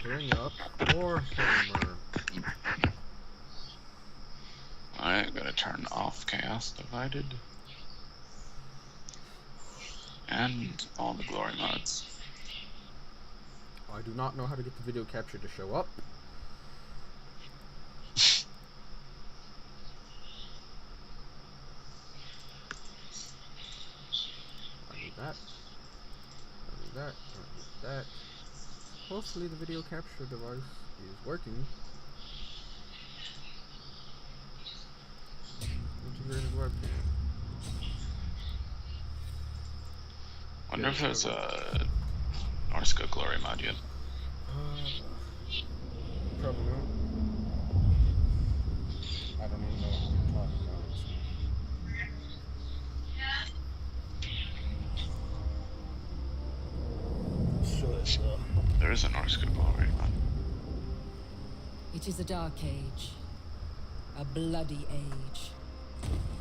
Bring up Warhammer. I'm gonna turn off Chaos Divided. And all the glory mods. I do not know how to get the video capture to show up. I need that. I need that. I need that. Hopefully the video capture device is working. Integrated webcam. Wonder if there's a Norska glory mod yet. Probably not. I don't even know what you're talking about. Shut up. There is a Norska glory mod. It is a dark age. A bloody age.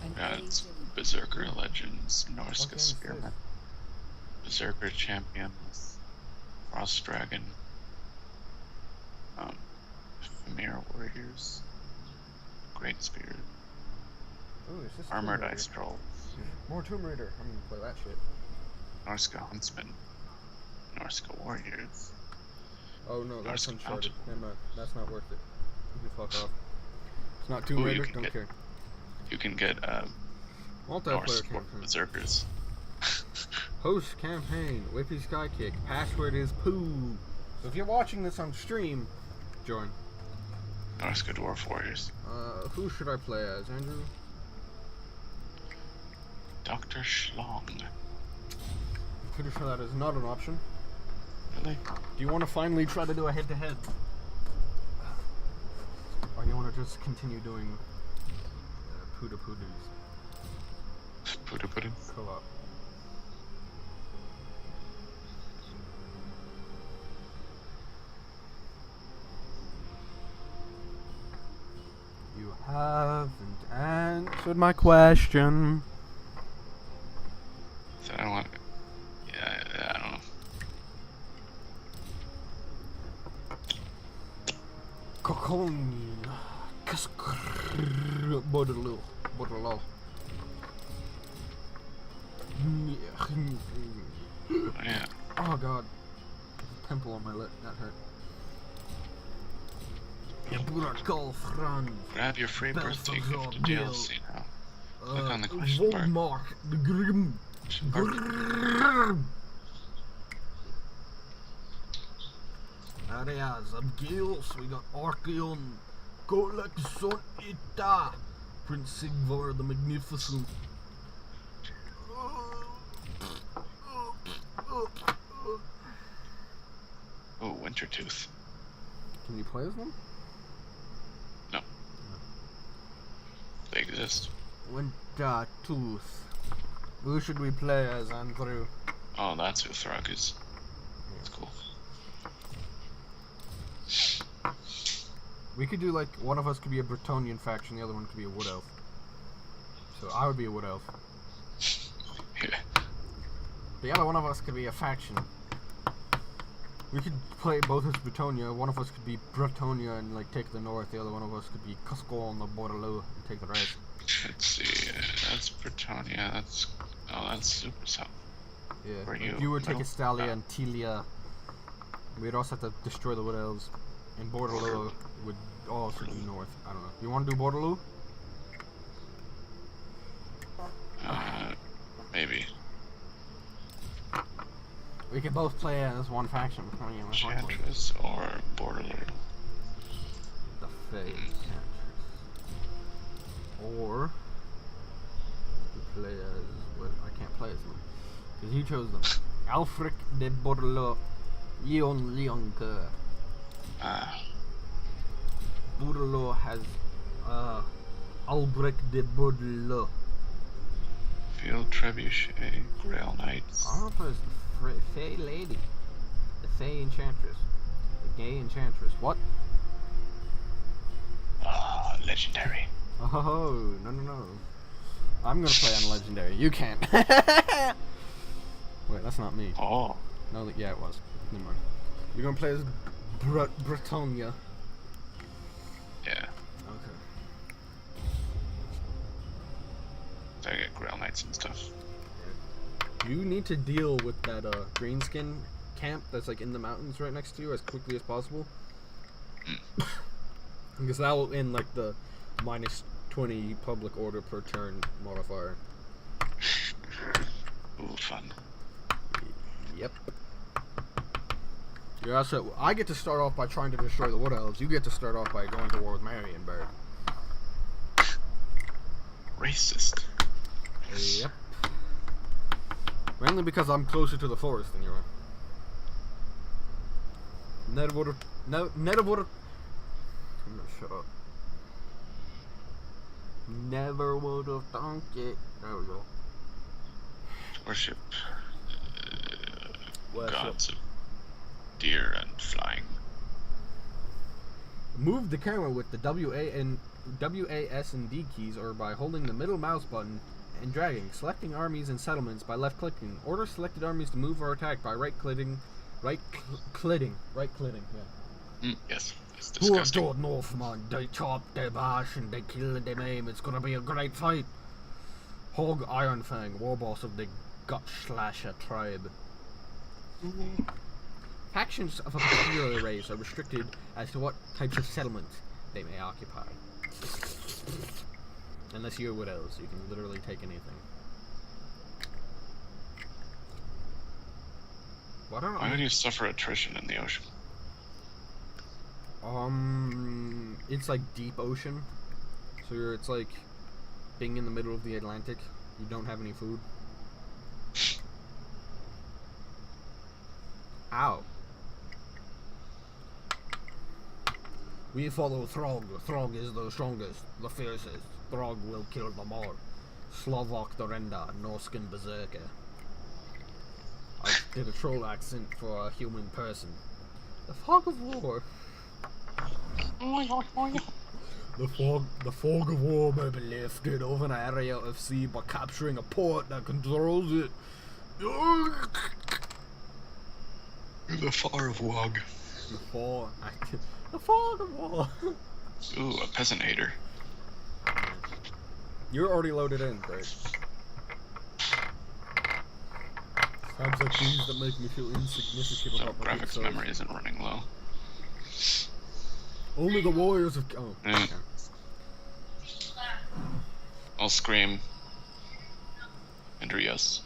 An Yeah, age it's of Berserker Legends, What Norska game is Spearman, Berserker Champions, Frost Dragon, Mirror Warriors, Great Spear, Ooh, it's just Armored Tomb Raider. Ice Trolls, More Tomb Raider. I'm gonna play that shit. Norska Huntsman, Norska Warriors. Oh no, that's Norska Uncharted. Mountain. Never mind. That's not worth it. You can fuck off. It's not Tomb Ooh, you Raider. can Don't get- care. You can get Norse Multiplayer campaign. Berserkers. Host campaign. Whippy Sky Kick. Password is poo. So if you're watching this on stream, join. Norska Dwarf Warriors. Who should I play as, Andrew? Dr. Schlong. I'm pretty sure that is not an option. Really? Do you want to finally try to do a head-to-head? Or you want to just continue doing Pooda-Poodas Puda Puda. co-op? You haven't answered my question. So I don't want. Yeah, I don't know. Kokon. Kaskr. Bodalo. Bodalo. Oh, yeah. Oh god. There's a pimple on my lip. That hurt. Grab your free birthday gift Balthazar DLC now. Click on the question mark. Voldemort the Grim. Grim. Areas of Gales, we got Archeon, Golexon Ita, Prince Sigvar the Magnificent. Oh, Wintertooth. Can you play as them? No. They exist. Winter Tooth. Who should we play as, Andrew? Oh, that's who Thrug is. That's cool. We could do like one of us could be a Bretonnian faction, the other one could be a Wood Elf. So I would be a Wood Elf. Yeah. The other one of us could be a faction. We could play both as Bretonia. One of us could be Bretonia and like take the north. The other one of us could be Cusco on the Bordeloo and take the rest. Let's see. That's Britannia. That's Super South. Yeah. Were Like, you- you would take no. Estalia and Telia. We'd also have to destroy the Wood Elves. And Bordeloo would also be north. I don't know. You want to do Bordeloo? Maybe. We could both play as one faction. Enchantress or Borderlord. The Fey Enchantress. Or we play as what? I can't play as them because you chose them. Alfric de Bordelot, Leon Leonker. Bordelot has Albrecht de Bordelot. Field Trebuchet, Grail Knights. I want to play as the Fey Lady, the Fey Enchantress, the Gay Enchantress. What? Ah, legendary. Oh, no. I'm gonna play on Legendary. You can't. Wait, that's not me. Oh, No, yeah, it was. Never mind. You're gonna play as Bretonia. Yeah. Okay. So I get Grail Knights and stuff. You need to deal with that greenskin camp that's like in the mountains right next to you as quickly as possible. Because that will end like the -20 public order per turn modifier. Ooh, fun. Yep. You also, I get to start off by trying to destroy the Wood Elves. You get to start off by going to war with Marienburg. Racist. Yep. Mainly because I'm closer to the forest than you are. Never would have. Shut up. Never would have thunk it. There we go. Worship Worship. gods of deer and flying. Move the camera with the WAS and D keys, or by holding the middle mouse button and dragging. Selecting armies and settlements by left clicking. Order selected armies to move or attack by right clicking. Right clicking. Yeah. Yes, it's Who have disgusting. gone north, man? They chop, they bash, and they kill and they maim. It's gonna be a great fight. Hog Ironfang, war boss of the Gut Slasher tribe. Factions of a particular race are restricted as to what types of settlements they may occupy. Unless you're Wood Elves, you can literally take anything. Why would you suffer attrition in the ocean? It's like deep ocean. So it's like being in the middle of the Atlantic. You don't have any food. Ow. We follow Throg. Throg is the strongest, the fiercest. Throg will kill them all. Slovak Dorenda, Norskin Berserker. I did a troll accent for a human person. The fog of war. The fog of war may be lifted over an area of sea by capturing a port that controls it. The far of Wog. The fog of war. Ooh, a peasant hater. You're already loaded in, Greg. Sounds like things that make me feel insignificant So about my big graphics size. memory isn't running low. Only the warriors of... Oh, Yeah. okay. I'll scream. Andrew, yes.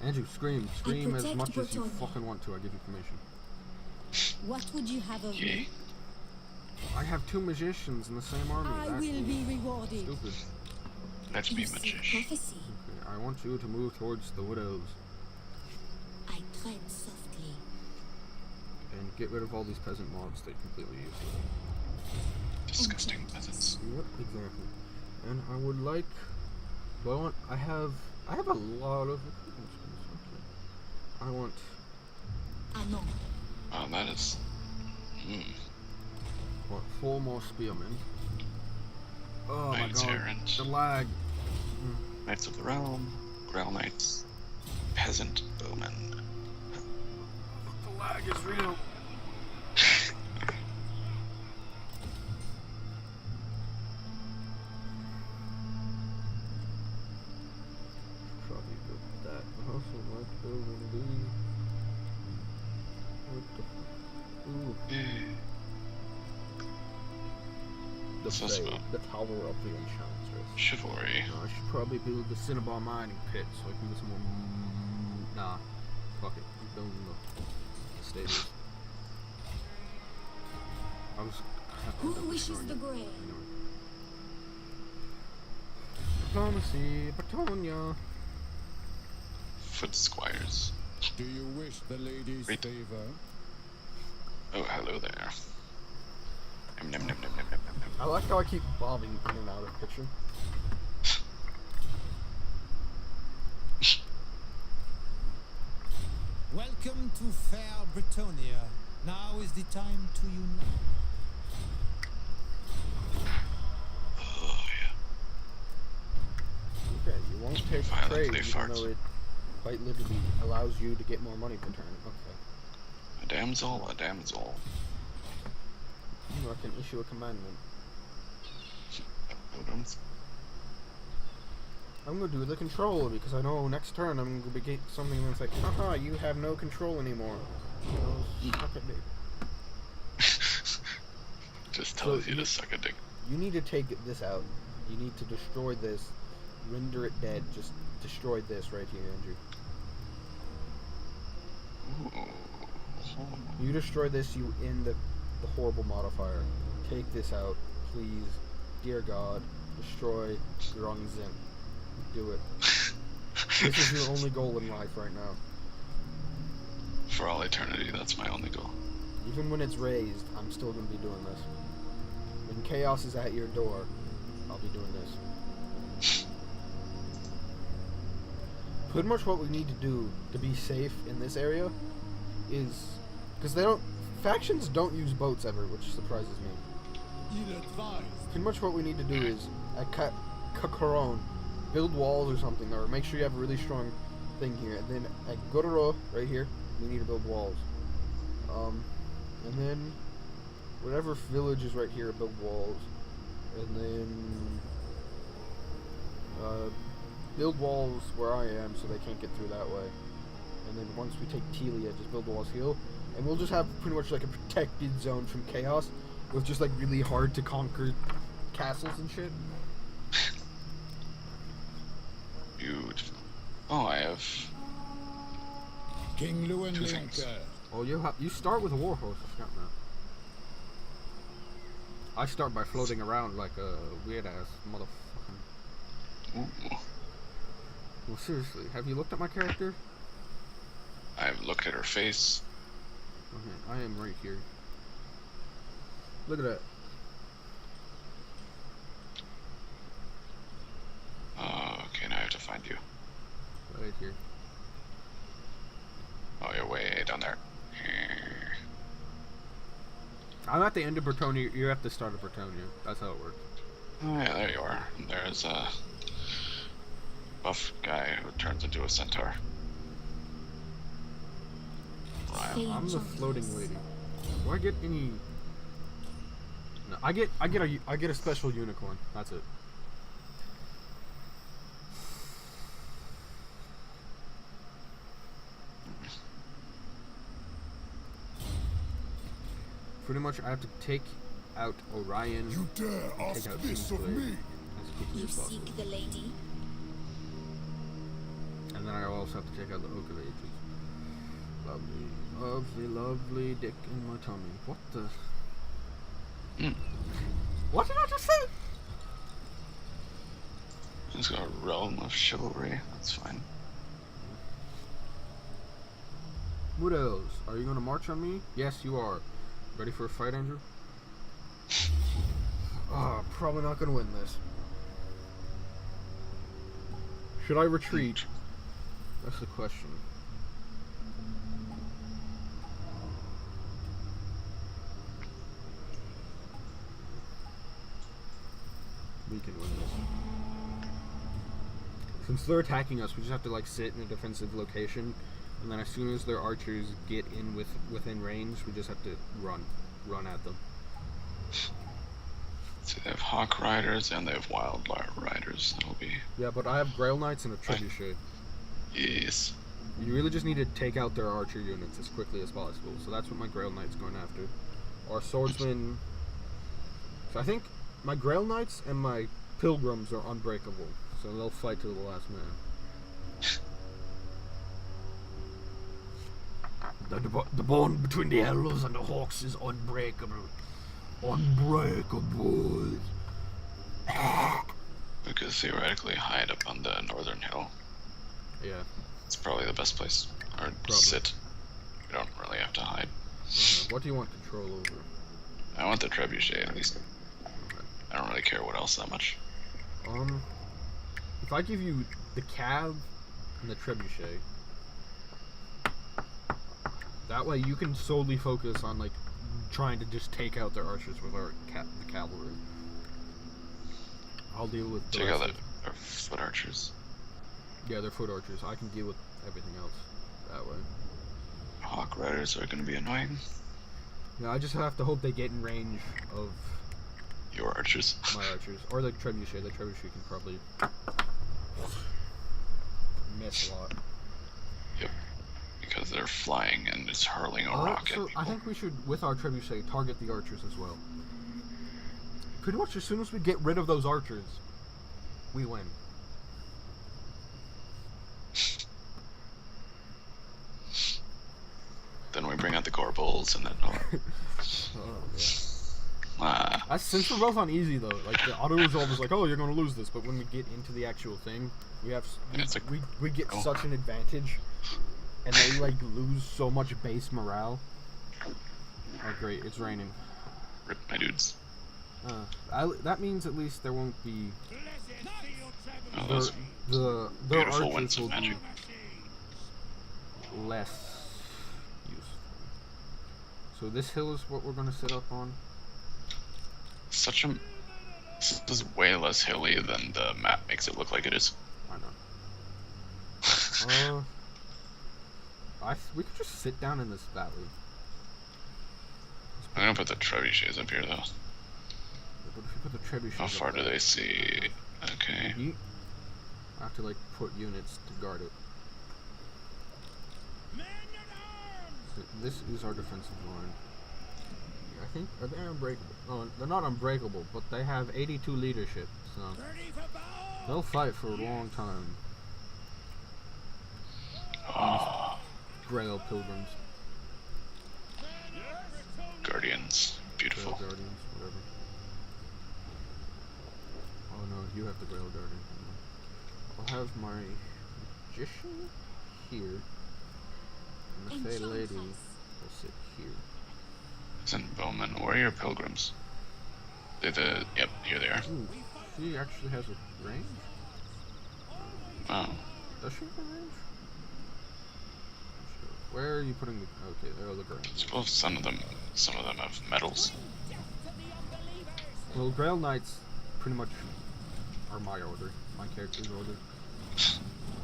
Andrew, scream. Scream as protect much as you Bretonia. fucking want to. I give you permission. What would you have of Yay. me? I have 2 magicians in the same army. I That's will be rewarded. stupid. Let's be You seek magician. prophecy. Okay, I want you to move towards the Wood Elves I tread softly. and get rid of all these peasant mobs. They're completely useless. Disgusting peasants. Yep, exactly. And I would like... Well, I have a lot of... I want... Anon. Wow, that is. What, 4 more spearmen. Oh my Knights god, errant. the lag. Knights of the Realm. Grail Knights. Peasant bowmen. The lag is real. Probably build that. I also like building these. What the fuck? Ooh. The So Bay, small. the Tower of the Enchantress. Chivalry. I should probably build the Cinnabar mining pit so I can get some more. Nah, fuck it. I'm building the stables. I was. Who wishes the grave? Anyway. Diplomacy, Bretonia. Foot squires. Do you wish the lady's Great. favor? Oh, hello there. Nom, nom, nom, nom, nom, nom, nom, nom. I like how I keep bobbing in and out of picture. Welcome to fair Bretonia. Now is the time to unite. Oh, yeah. Okay, you won't take Violently trade even farts. though it quite literally allows you to get more money per turn. Okay. A damsel, a damsel. I can issue a commandment. I'm gonna do the control because I know next turn I'm gonna get something that's like, haha, you have no control anymore. Suck a dick. Just tells So you to suck a dick. You need to take this out. You need to destroy this. Render it dead. Just destroy this right here, Andrew. Ooh. You destroy this, you end the horrible modifier. Take this out, please. Dear God, destroy your own Zim. Do it. This is your only goal in life right now. For all eternity, that's my only goal. Even when it's raised, I'm still going to be doing this. When chaos is at your door, I'll be doing this. Pretty much what we need to do to be safe in this area is... Because factions don't use boats ever, which surprises me. Ill advised. Pretty much what we need to do is, at Kakaron, build walls or something, or make sure you have a really strong thing here. And then at Gororo, right here, we need to build walls. And then whatever village is right here, build walls. And then build walls where I am so they can't get through that way. And then once we take Telia, just build walls here. And we'll just have pretty much like a protected zone from chaos with just like really hard to conquer castles and shit. Beautiful. Oh, I have... King Lewin Two things. Linker. Oh, you start with a warhorse. I forgot that. I start by floating around like a weird ass motherfucking. Ooh. Well, seriously, have you looked at my character? I've looked at her face. Okay, I am right here. Look at that. Okay, now I have to find you. Right here. Oh, you're way down there. I'm at the end of Bretonia. You're at the start of Bretonia. That's how it works. Oh yeah, there you are. And there's a buff guy who turns into a centaur. Ryle. I'm the floating lady. Do I get any? No, I get a special unicorn. That's it. Pretty much, I have to take out Orion. You dare and ask take out this of Kingsley me? as quickly You as possible. seek the lady? And then I also have to take out the Oak of Ages. Lovely, lovely, lovely dick in my tummy. What the? What did I just say? He's got a realm of chivalry. That's fine. What else? Are you gonna march on me? Yes, you are. Ready for a fight, Andrew? Probably not gonna win this. Should I retreat? That's the question. We can win this. Since they're attacking us, we just have to like sit in a defensive location, and then as soon as their archers get in within range, we just have to run at them. So they have hawk riders and they have wild riders. That'll be... Yeah, but I have Grail Knights and a Trebuchet. Yes. You really just need to take out their archer units as quickly as possible. So that's what my Grail Knight's going after. Our swordsmen... So I think my Grail Knights and my Pilgrims are unbreakable. So they'll fight to the last man. The bond between the elves and the hawks is unbreakable. Unbreakable. We could theoretically hide up on the northern hill. Yeah. It's probably the best place. Or sit. We don't really have to hide. What do you want control over? I want the trebuchet at least. Okay. I don't really care what else that much. If I give you the Cav and the Trebuchet, that way you can solely focus on like trying to just take out their archers with our the cavalry. I'll deal with the Check rest out of- our foot archers. Yeah, they're foot archers. I can deal with everything else that way. Hawk Riders are gonna be annoying. Yeah, I just have to hope they get in range of Your archers. my archers. Or the trebuchet. The trebuchet can probably miss a lot. Yep. Because they're flying and it's hurling a rocket. So I think we should, with our trebuchet, target the archers as well. Pretty much as soon as we get rid of those archers, we win. Then we bring out the Gorbals and then. Since we're both on easy though, like the auto resolve is like, oh, you're gonna lose this, but when we get into the actual thing, we get such an advantage, and they like lose so much base morale. Oh great, it's raining. Rip my dudes. That means at least there won't be Oh, those their beautiful archers winds will of magic. be less useful. So this hill is what we're gonna sit up on. This is way less hilly than the map makes it look like it is. I know. We could just sit down in this valley. I'm gonna put the trebuchets up here though. But if you put the trebuchets How far up do there, they see? Okay. I have to like put units to guard it. This is our defensive line. I think, are they unbreakable? No, they're not unbreakable, but they have 82 leadership, so they'll fight for a long time. Oh, Grail pilgrims. Guardians. Beautiful. Grail guardians, whatever. Oh no, you have the Grail guardian. I'll have my magician here. And the Fey Lady will sit here. Isn't Bowman? Where are your pilgrims? Yep, here they are. Ooh, she actually has a range? Oh. Does she have a range? Where are you putting the... Okay, there are the ground. I suppose some of them have medals. Well, Grail Knights pretty much are my order. My character's order.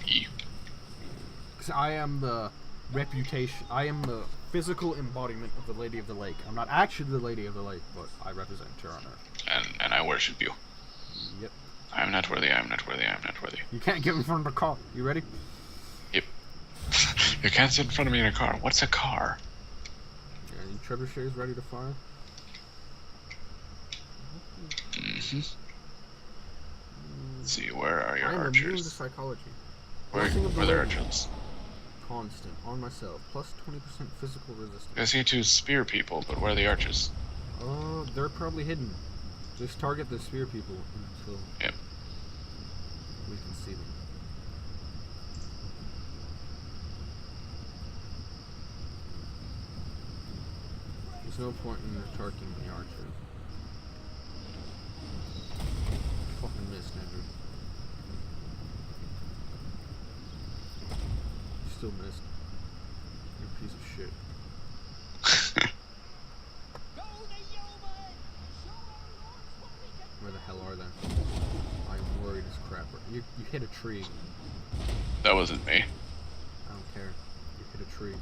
E. Because I am the reputation... I am the physical embodiment of the Lady of the Lake. I'm not actually the Lady of the Lake, but I represent her on Earth. And I worship you. Yep. I am not worthy, I am not worthy, I am not worthy. You can't get in front of the car. You ready? Yep. You can't sit in front of me in a car. What's a car? Yeah, you trebuchets ready to fire? Mm-hmm. Let's see, where are your I am immune to archers? psychology. Where Blessing of the are their Lady. archers? Constant. On myself. Plus 20% physical resistance. I see two spear people, but where are the archers? They're probably hidden. Just target the spear people until Yep. we can see them. There's no point in targeting the archers. Fucking missed, Andrew. You still missed. You're a piece of shit. Where the hell are they? I'm worried as crap. You hit a tree. That wasn't me. I don't care. You hit a tree.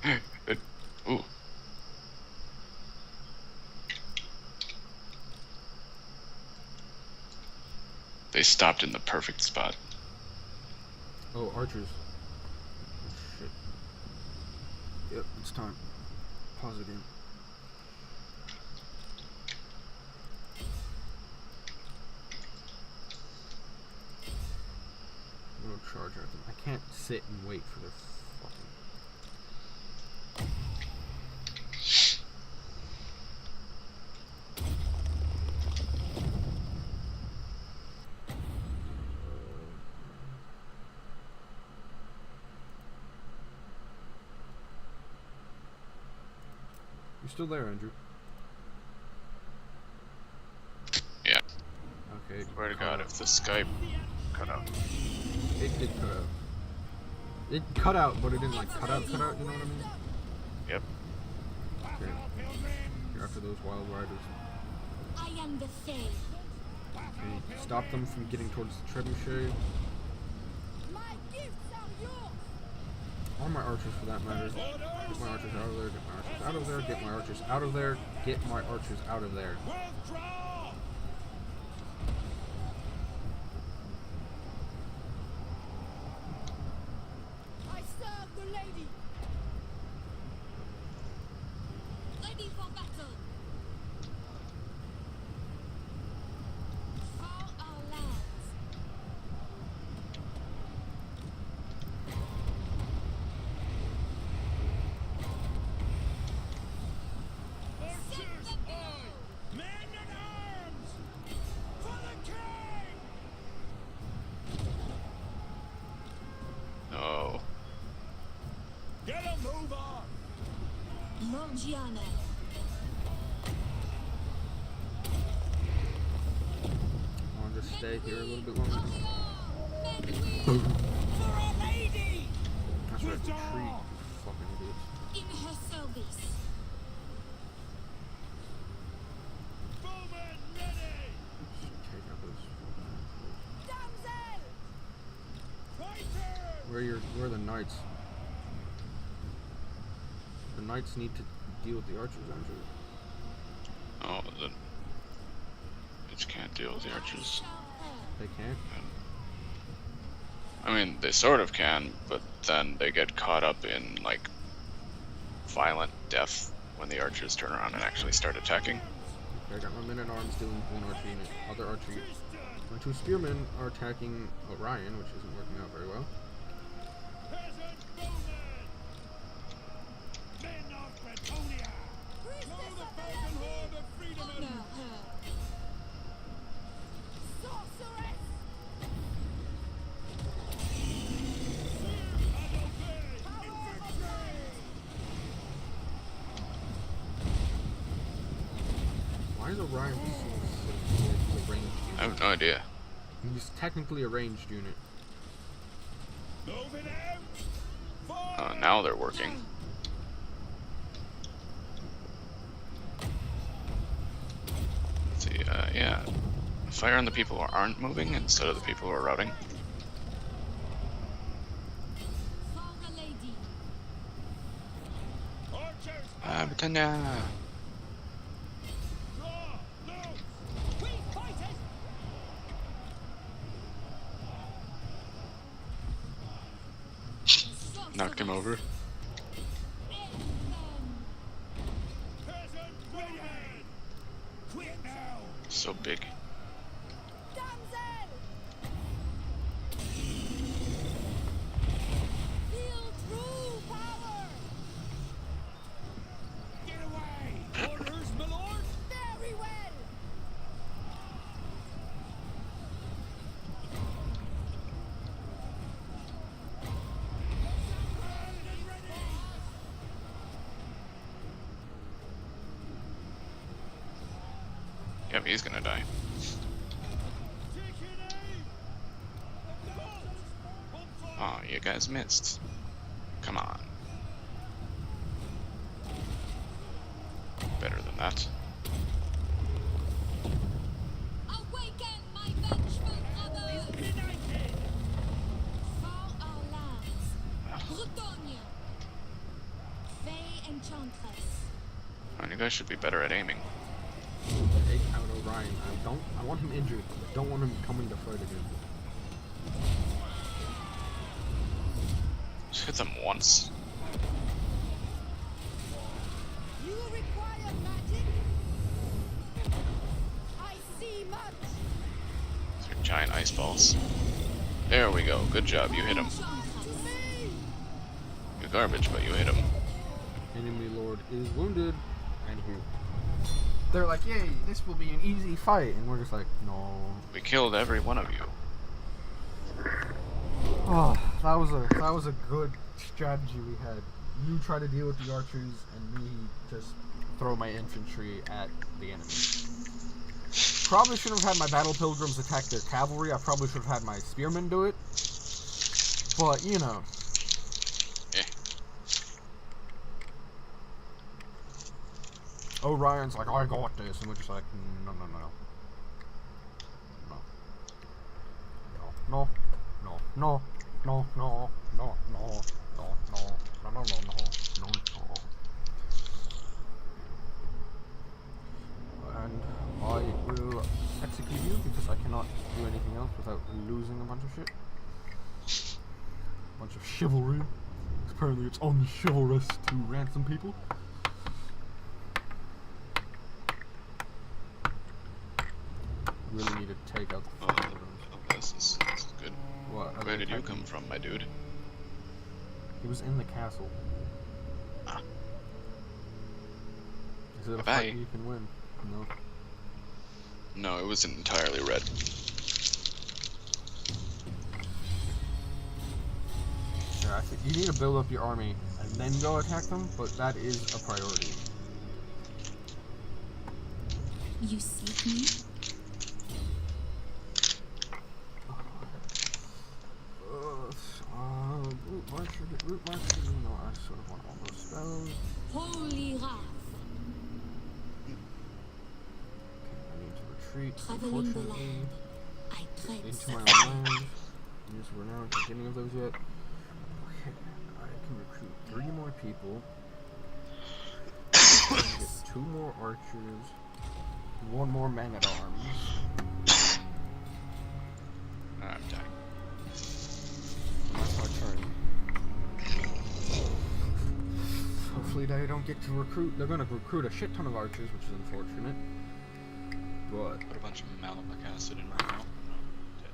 Can't fall. Ooh. They stopped in the perfect spot. Oh, archers. Oh, shit. Yep, it's time. Pause again. I'm gonna charge at them. I can't sit and wait for their fucking... You still there, Andrew? Yeah. Okay. Swear to God, if the Skype cut out. It did cut out. It cut out, but it didn't like cut out, you know what I mean? Yep. Okay. You're after those wild riders. I am the Fae. Okay. Stop them from getting towards the trebuchet. My gifts are yours. Or my archers for that matter. Get my archers out of there, get my archers out of there, get my archers out of there, get my archers out of there. I serve the lady. Ready for battle. For our lands. Men at arms! For the king! No. Get a move on! Morgiana. I'll just stay here a little bit longer. For our lady! That's right, retreat. Fucking idiots. In her service. Bowman ready! Take out those. Damsel. Fighter! Where are the knights? The knights need to deal with the archers, actually. Oh, the Bitch can't deal with the archers. They can't? I mean, they sort of can, but then they get caught up in, like, violent death when the archers turn around and actually start attacking. Okay, I got my men-at-arms doing one archer unit. Other archer. My 2 spearmen are attacking Orion, which isn't working out very well. Peasant bowmen! Men of Bretonia! Know the Falcon Horde of freedom and Honor her. Sorceress. Why is Orion so ranged I unit? have no idea. He's technically a ranged unit. move it out! Now they're working. Let's see, yeah. Fire on the people who aren't moving instead of the people who are routing. For the lady. Archers! Britannia! Draw! Loose! We fight it! Knocked him over. Peasant redhead! Quit now! So big. Damsel. Feel true power. Get away! Orders, my lord! Very well. Yep, he's gonna die. Oh, you guys missed. Come on. Better than that. Awaken, my vengeful brothers. For our lands. Bretonia. Fey Enchantress. Oh, you guys should be better at aiming. Take out Orion. I want him injured. I don't want him coming to fight again. Just hit them once. You require magic? I see much. These are giant ice balls. There we go. Good job. You hit him. You're garbage, but you hit him. Enemy lord is wounded. And they're like, yay, this will be an easy fight. And we're just like, no. We killed every one of you. Oh, that was a good strategy we had. You try to deal with the archers, and me just throw my infantry at the enemy. Probably should have had my battle pilgrims attack their cavalry. I probably should have had my spearmen do it. But, you know. Eh. Orion's like, I got this, and we're just like, no. No. And I will execute you because I cannot do anything else without losing a bunch of shit. A bunch of chivalry. Apparently it's only chivalrous to ransom people. Really need to take out the fucking This is good. What? Where did you come from, my dude? He was in the castle. Ah. Is it a Bye-bye. fight you can win? No. No, it wasn't entirely red. Yeah, I think you need to build up your army and then go attack them, but that is a priority. You seek me? Root marcher, no, I sort of want all those spells. Holy wrath. Okay, I need to retreat, Traveling the unfortunately, land. I tread into my such own land. Yes, we're not getting any of those yet. Okay, I can recruit 3 more people. I can get 2 more archers, 1 more man-at-arms. I'm dying. And that's our turn. Hopefully they don't get to recruit. They're going to recruit a shit ton of archers, which is unfortunate. But Put a bunch of malic acid in right now. Dead.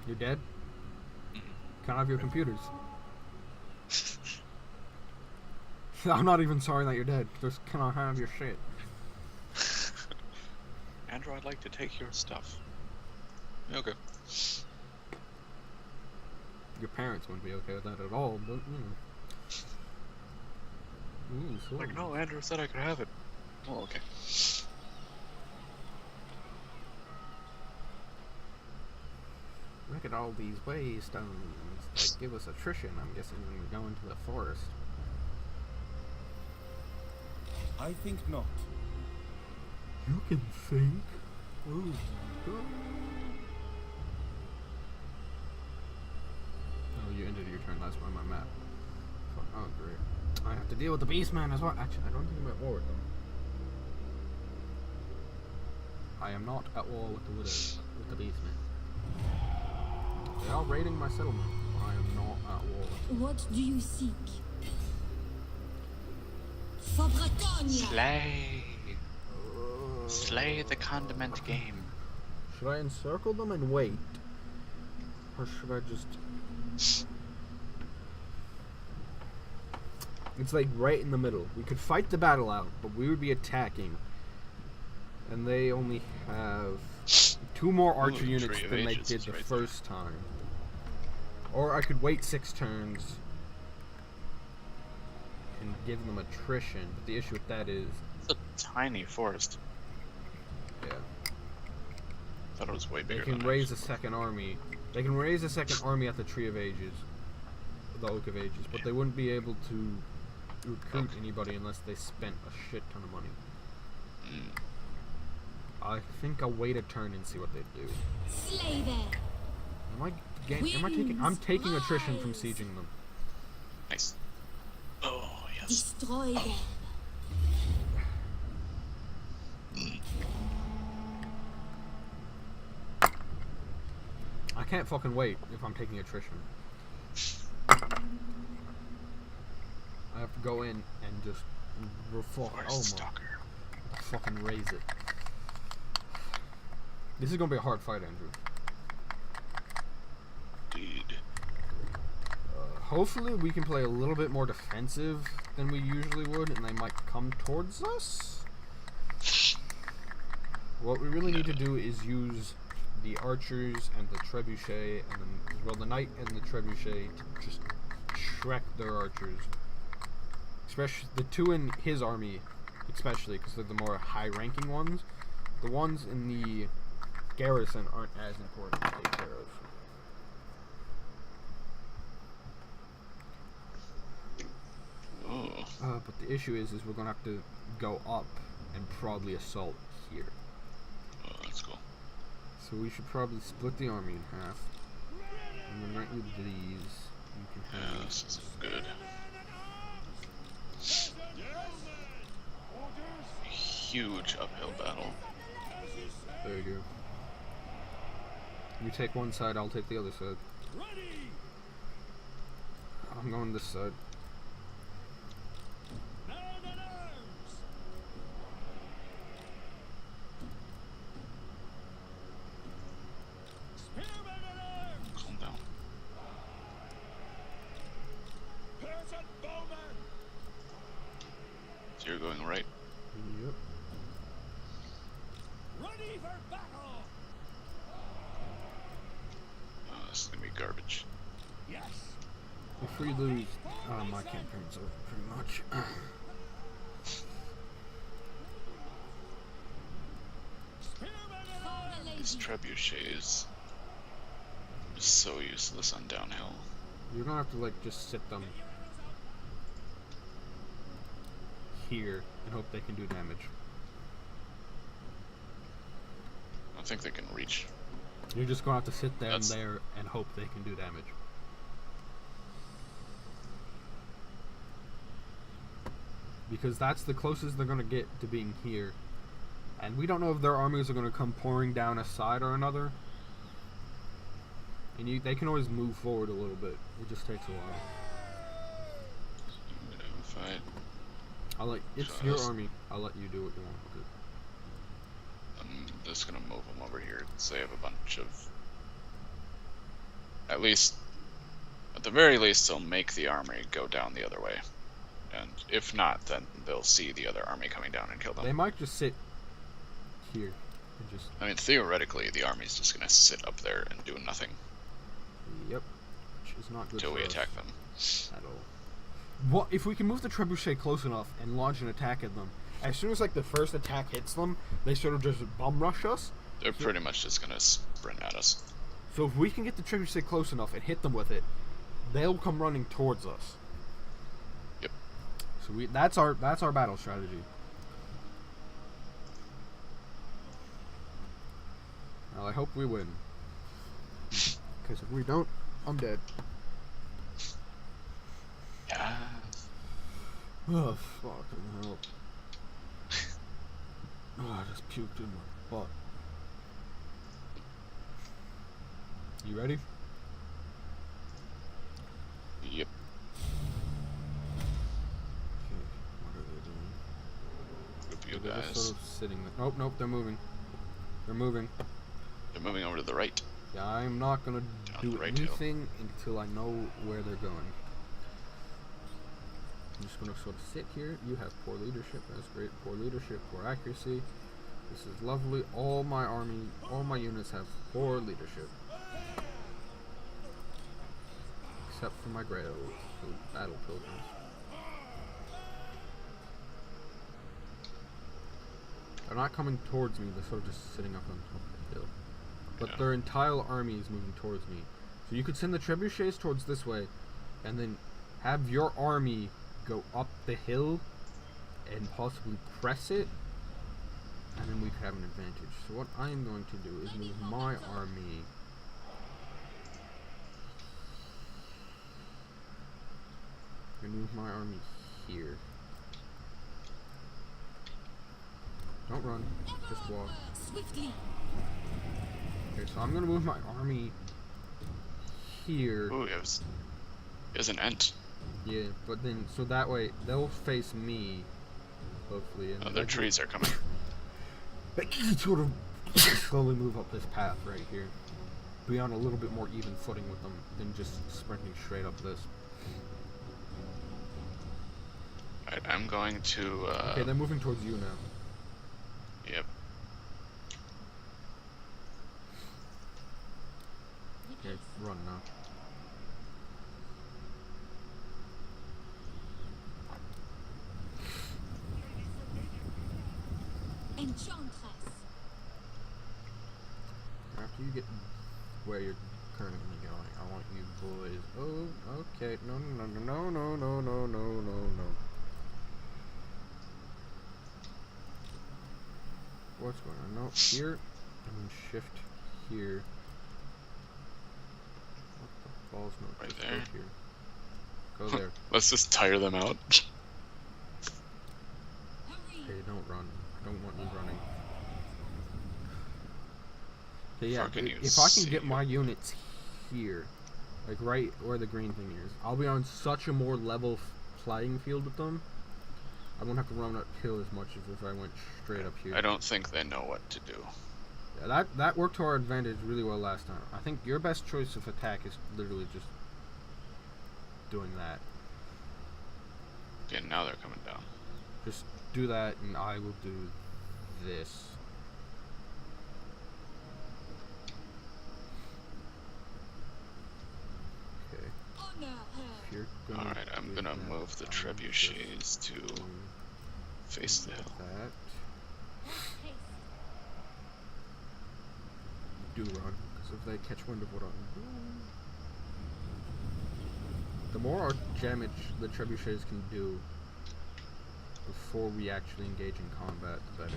you're dead? Mhm. Can I have your computers? I'm not even sorry that you're dead. Just can I have your shit? Andrew, I'd like to take your stuff. Okay. Your parents wouldn't be okay with that at all, but Like, no, Andrew said I could have it. Oh, okay. Look at all these waystones. They give us attrition, I'm guessing, when we go into the forest. I think not. You can think. Oh, God. Oh, you ended your turn. That's why my map. Oh, great. I have to deal with the Beastman as well. Actually, I don't think I'm at war with them. I am not at war with the Beastman. They are raiding my settlement, but I am not at war with them. What do you seek? For Bretagne! Slay! Slay the condiment game. Should I encircle them and wait? Or should I just... It's like right in the middle. We could fight the battle out, but we would be attacking. And they only have 2 more archer Ooh, units Tree of than they Ages did is the right first time. Or I could wait 6 turns and give them attrition. But the issue with that is... It's a tiny forest. Yeah. Thought it was way They bigger can than raise a second army. They can raise a second army at the Tree of Ages. The Oak of Ages. But they wouldn't be able to recruit anybody unless they spent a shit ton of money. I think I'll wait a turn and see what they do. Slay them! I'm taking attrition from sieging them. Nice. Oh, yes. Destroy them! I can't fucking wait if I'm taking attrition. I have to go in and just fucking raise it. This is gonna be a hard fight, Andrew. Indeed. Hopefully we can play a little bit more defensive than we usually would, and they might come towards us. What we really need to do is use the archers and the trebuchet, and the knight and the trebuchet to just shrek their archers. Especially the 2 in his army, especially because they're the more high-ranking ones. The ones in the garrison aren't as important to take care of. But the issue is we're gonna have to go up and probably assault here. Oh, that's cool. So we should probably split the army in half. I'm gonna grant you these. You can have Yeah, this is good. huge uphill battle. There you go. You take one side, I'll take the other side. I'm going this side. Calm down. So you're going right? Yep. Ready for battle! Oh, this is gonna be garbage. Yes! If we lose, my campaign's over pretty much. These trebuchets are so useless on downhill. You're gonna have to like just sit them here and hope they can do damage. I don't think they can reach. You're just gonna have to sit them That's- there and hope they can do damage. Because that's the closest they're gonna get to being here. And we don't know if their armies are gonna come pouring down a side or another. And they can always move forward a little bit. It just takes a while. I'm gonna fight. It's So your this- army. I'll let you do what you want with it. I'm just gonna move them over here so they have a bunch of. At the very least, they'll make the army go down the other way. And if not, then they'll see the other army coming down and kill them. They might just sit here and just. I mean, theoretically, the army's just gonna sit up there and do nothing Yep. Which is not good until for we us attack them. at all. What if we can move the trebuchet close enough and launch an attack at them? As soon as like the first attack hits them, they sort of just bum rush us. They're pretty much just gonna sprint at us. So if we can get the trebuchet close enough and hit them with it, they'll come running towards us. Yep. So that's our battle strategy. Well, I hope we win. Because if we don't, I'm dead. Yeah. Oh, fucking hell. Oh, I just puked in my butt. You ready? Yep. Okay, what are they doing? Group you They're just guys. sort of sitting there. Nope, they're moving. They're moving. They're moving over to the right. Yeah, I'm not gonna Down do the right hill. anything until I know where they're going. I'm just gonna sort of sit here. You have poor leadership. That's great. Poor leadership, poor accuracy. This is lovely. All my units have poor leadership. Except for my battle pilgrims. They're not coming towards me, they're sort of just sitting up on top of the hill. But Yeah. their entire army is moving towards me. So you could send the trebuchets towards this way, and then have your army go up the hill and possibly press it, and then we could have an advantage. So what I'm going to do is move my army here. Don't run, just walk. Swiftly. Okay, so I'm gonna move my army here. Ooh, he has an ent. Yeah, but then, so that way, they'll face me, hopefully. And Oh, their trees are coming. They can sort of slowly move up this path right here. Be on a little bit more even footing with them than just sprinting straight up this. Alright, I'm going to, Okay, they're moving towards you now. Yep. Okay, run now. Enchantress. After you get where you're currently going, I want you boys. Oh, okay. No. What's going on? No, here, and then shift here. What the balls? No, Right just there. Go here. Go there. Let's just tire them out. Hurry. Okay, don't run. don't want me running. Okay, yeah, Fucking if I can see. get my units here, like right where the green thing is, I'll be on such a more level playing field with them. I won't have to run uphill as much as if I went straight up here. I don't think they know what to do. Yeah, that worked to our advantage really well last time. I think your best choice of attack is literally just doing that. Okay, now they're coming down. Just do that, and I will do this. Okay. Honor her. If you're gonna Alright, I'm do gonna that, move the I'm gonna trebuchets just to do face the hill. that. Haste. Do run, because if they catch wind of what I'm doing, the more damage the trebuchets can do before we actually engage in combat, the better.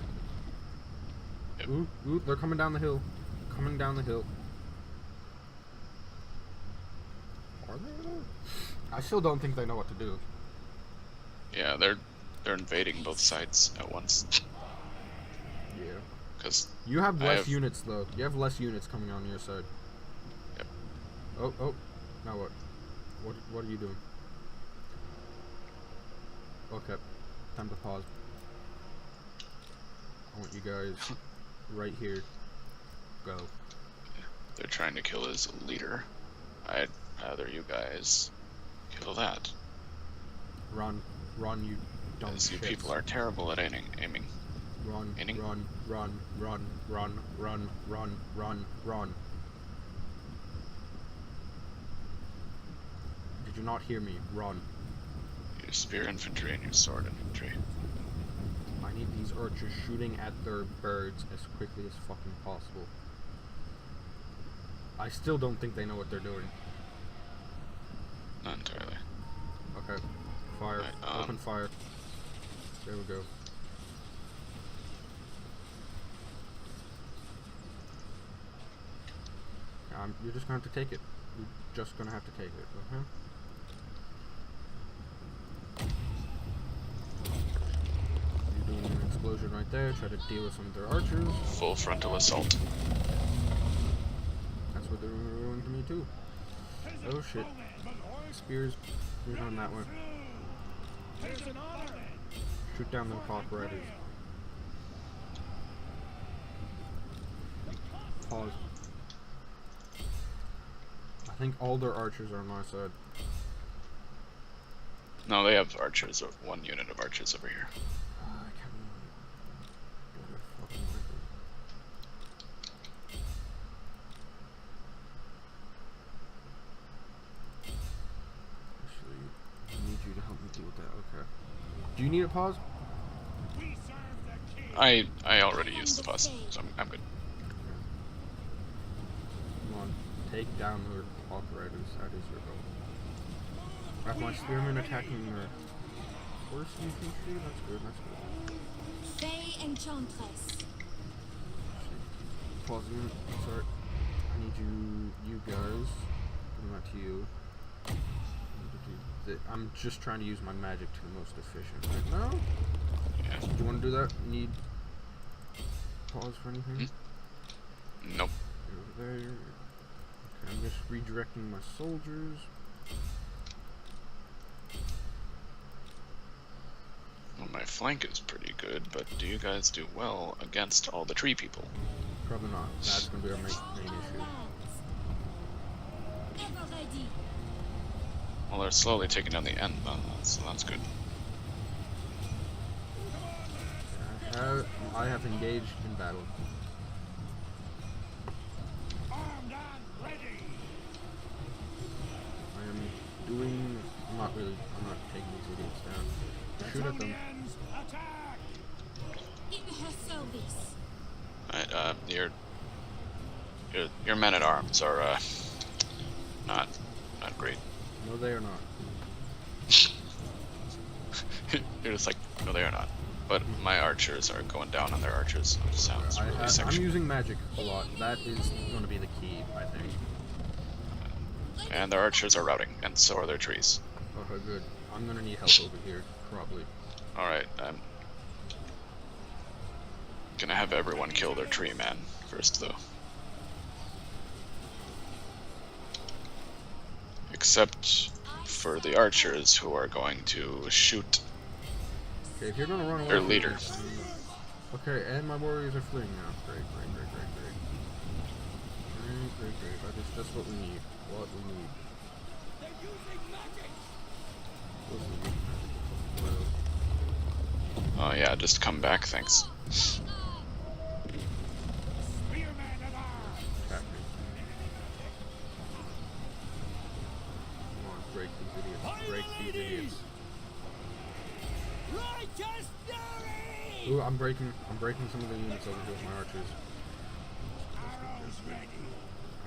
Yep. Ooh, they're coming down the hill. Coming down the hill. Are they though? I still don't think they know what to do. Yeah, they're invading both sides at once. Yeah. Because You have I less have- units though. You have less units coming on your side. Yep. Oh. Now what? What are you doing? Okay. Time to pause. I want you guys right here. Go. they're trying to kill his leader. I'd rather you guys kill that. Run, you dumb Because you shits. people are terrible at aiming. Run. Aiming. Run. Did you not hear me? Run. Your spear infantry and your sword infantry. I need these archers shooting at their birds as quickly as fucking possible. I still don't think they know what they're doing. Not entirely. Okay. Fire. Right, Open fire. There we go. You're just gonna have to take it. You're just gonna have to take it, okay? You're doing an explosion right there. Try to deal with some of their archers. Full frontal assault. That's what they're doing to me too. Oh shit. Spears on that one. Shoot down them pop riders. Pause. I think all their archers are on my side. No, they have archers. One unit of archers over here. I can't get a fucking rifle. Actually, I need you to help me deal with that. Okay. Do you need a pause? I already used the pause, so I'm good. Come on, take down their operators. That is your goal. I have my spearmen attacking their horse infantry. That's good. Fey Enchantress. Pause a minute. Sorry. I need you guys. Giving that to you. I'm just trying to use my magic to the most efficient right now. Yeah. Do you want to do that? Need pause for anything? Nope. Over there. Okay, I'm just redirecting my soldiers. Well, my flank is pretty good, but do you guys do well against all the tree people? Probably not. That's going to be our main issue. Ever ready. Well, they're slowly taking down the end, so that's good. I have engaged in battle. I am doing. I'm not taking these idiots down. Shoot at them. In her service. Alright, your men at arms are not great. No, they are not. You're just like, no, they are not. But my archers are going down on their archers. Which sounds really I'm sexual. using magic a lot. That is going to be the key, I think. And their archers are routing, and so are their trees. Okay, good. I'm going to need help over here, probably. Alright, Gonna have everyone kill their tree man first, though. Except for the archers, who are going to shoot Okay, if you're gonna run away their from leader. this- Okay, and my warriors are fleeing now. Great. Great. That's what we need. What we need. Oh yeah, just come back, thanks. Break these idiots. Ooh, I'm breaking some of the units over here with my archers. I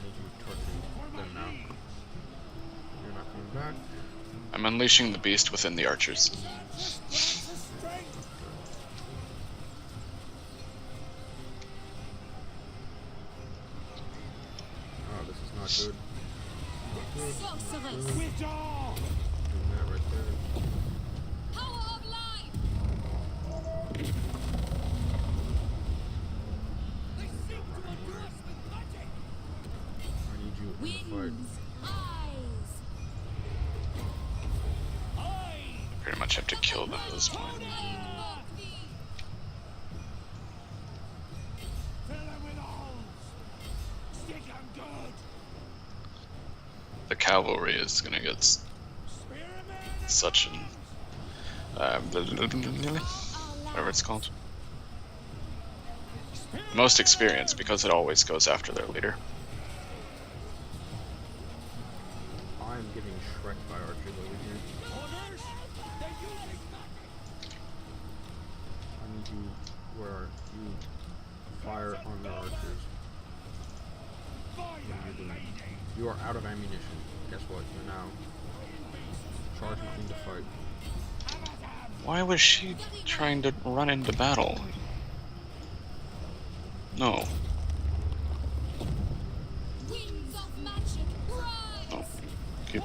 need you torching them now. You're not coming back. I'm unleashing the beast within the archers. Oh, this is not good. Sorceress. Doing that right there. Power of life. I need you in the fight. Winds. Eyes. Pretty much have to kill them at this point. The cavalry is gonna get such an whatever it's called. Most experience, because it always goes after their leader. I'm getting shreked by archers over here. I need you where you fire on the archers. What are you doing? You are out of ammunition. Guess what? You're now charging into fight. Why was she trying to run into battle? No. Winds of magic. Rise. No. Keep.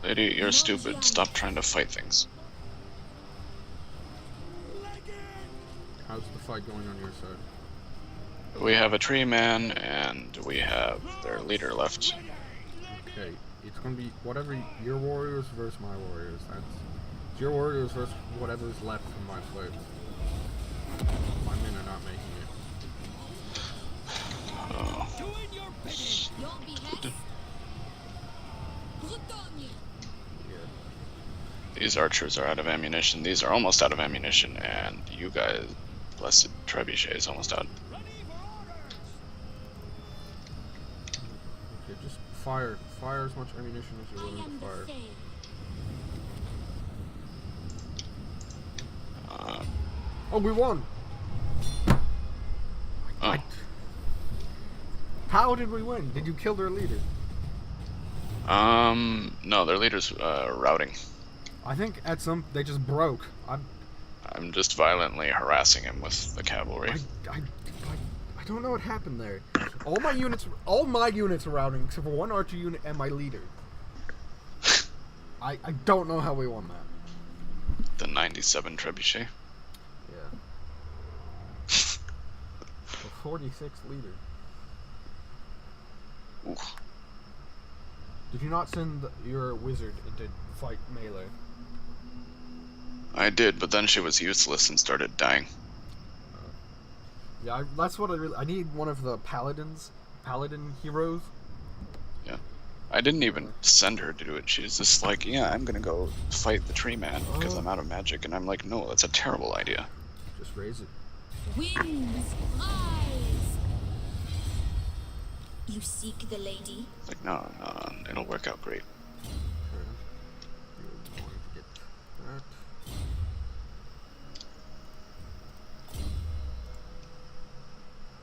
Lady, you're stupid. Stop trying to fight things. How's the fight going on your side? We have a tree man, and we have their leader left. Okay, it's gonna be whatever your warriors versus my warriors. It's your warriors versus whatever's left from my fleet. My men are not making it. Oh. Your behest. Bretagne. Yeah. These archers are out of ammunition. These are almost out of ammunition, and you guys, blessed trebuchet, is almost out. Okay, just fire as much ammunition as you're I willing am to fire. the Fae. Oh, we won! Oh. How did we win? Did you kill their leader? No, their leader's routing. I think they just broke. I'm just violently harassing him with the cavalry. I don't know what happened there. All my units are routing except for one archer unit and my leader. I don't know how we won that. The 97 trebuchet. Yeah. The 46th leader. Ooh. Did you not send your wizard to fight melee? I did, but then she was useless and started dying. Yeah, that's what I need one of the paladin heroes. Yeah. I didn't even send her to do it. She's just like, yeah, I'm gonna go fight the tree man because I'm out of magic. And I'm like, no, that's a terrible idea. Just raise it. Winds. Rise. You seek the lady? Like, no, it'll work out great. Okay. You're going to get that.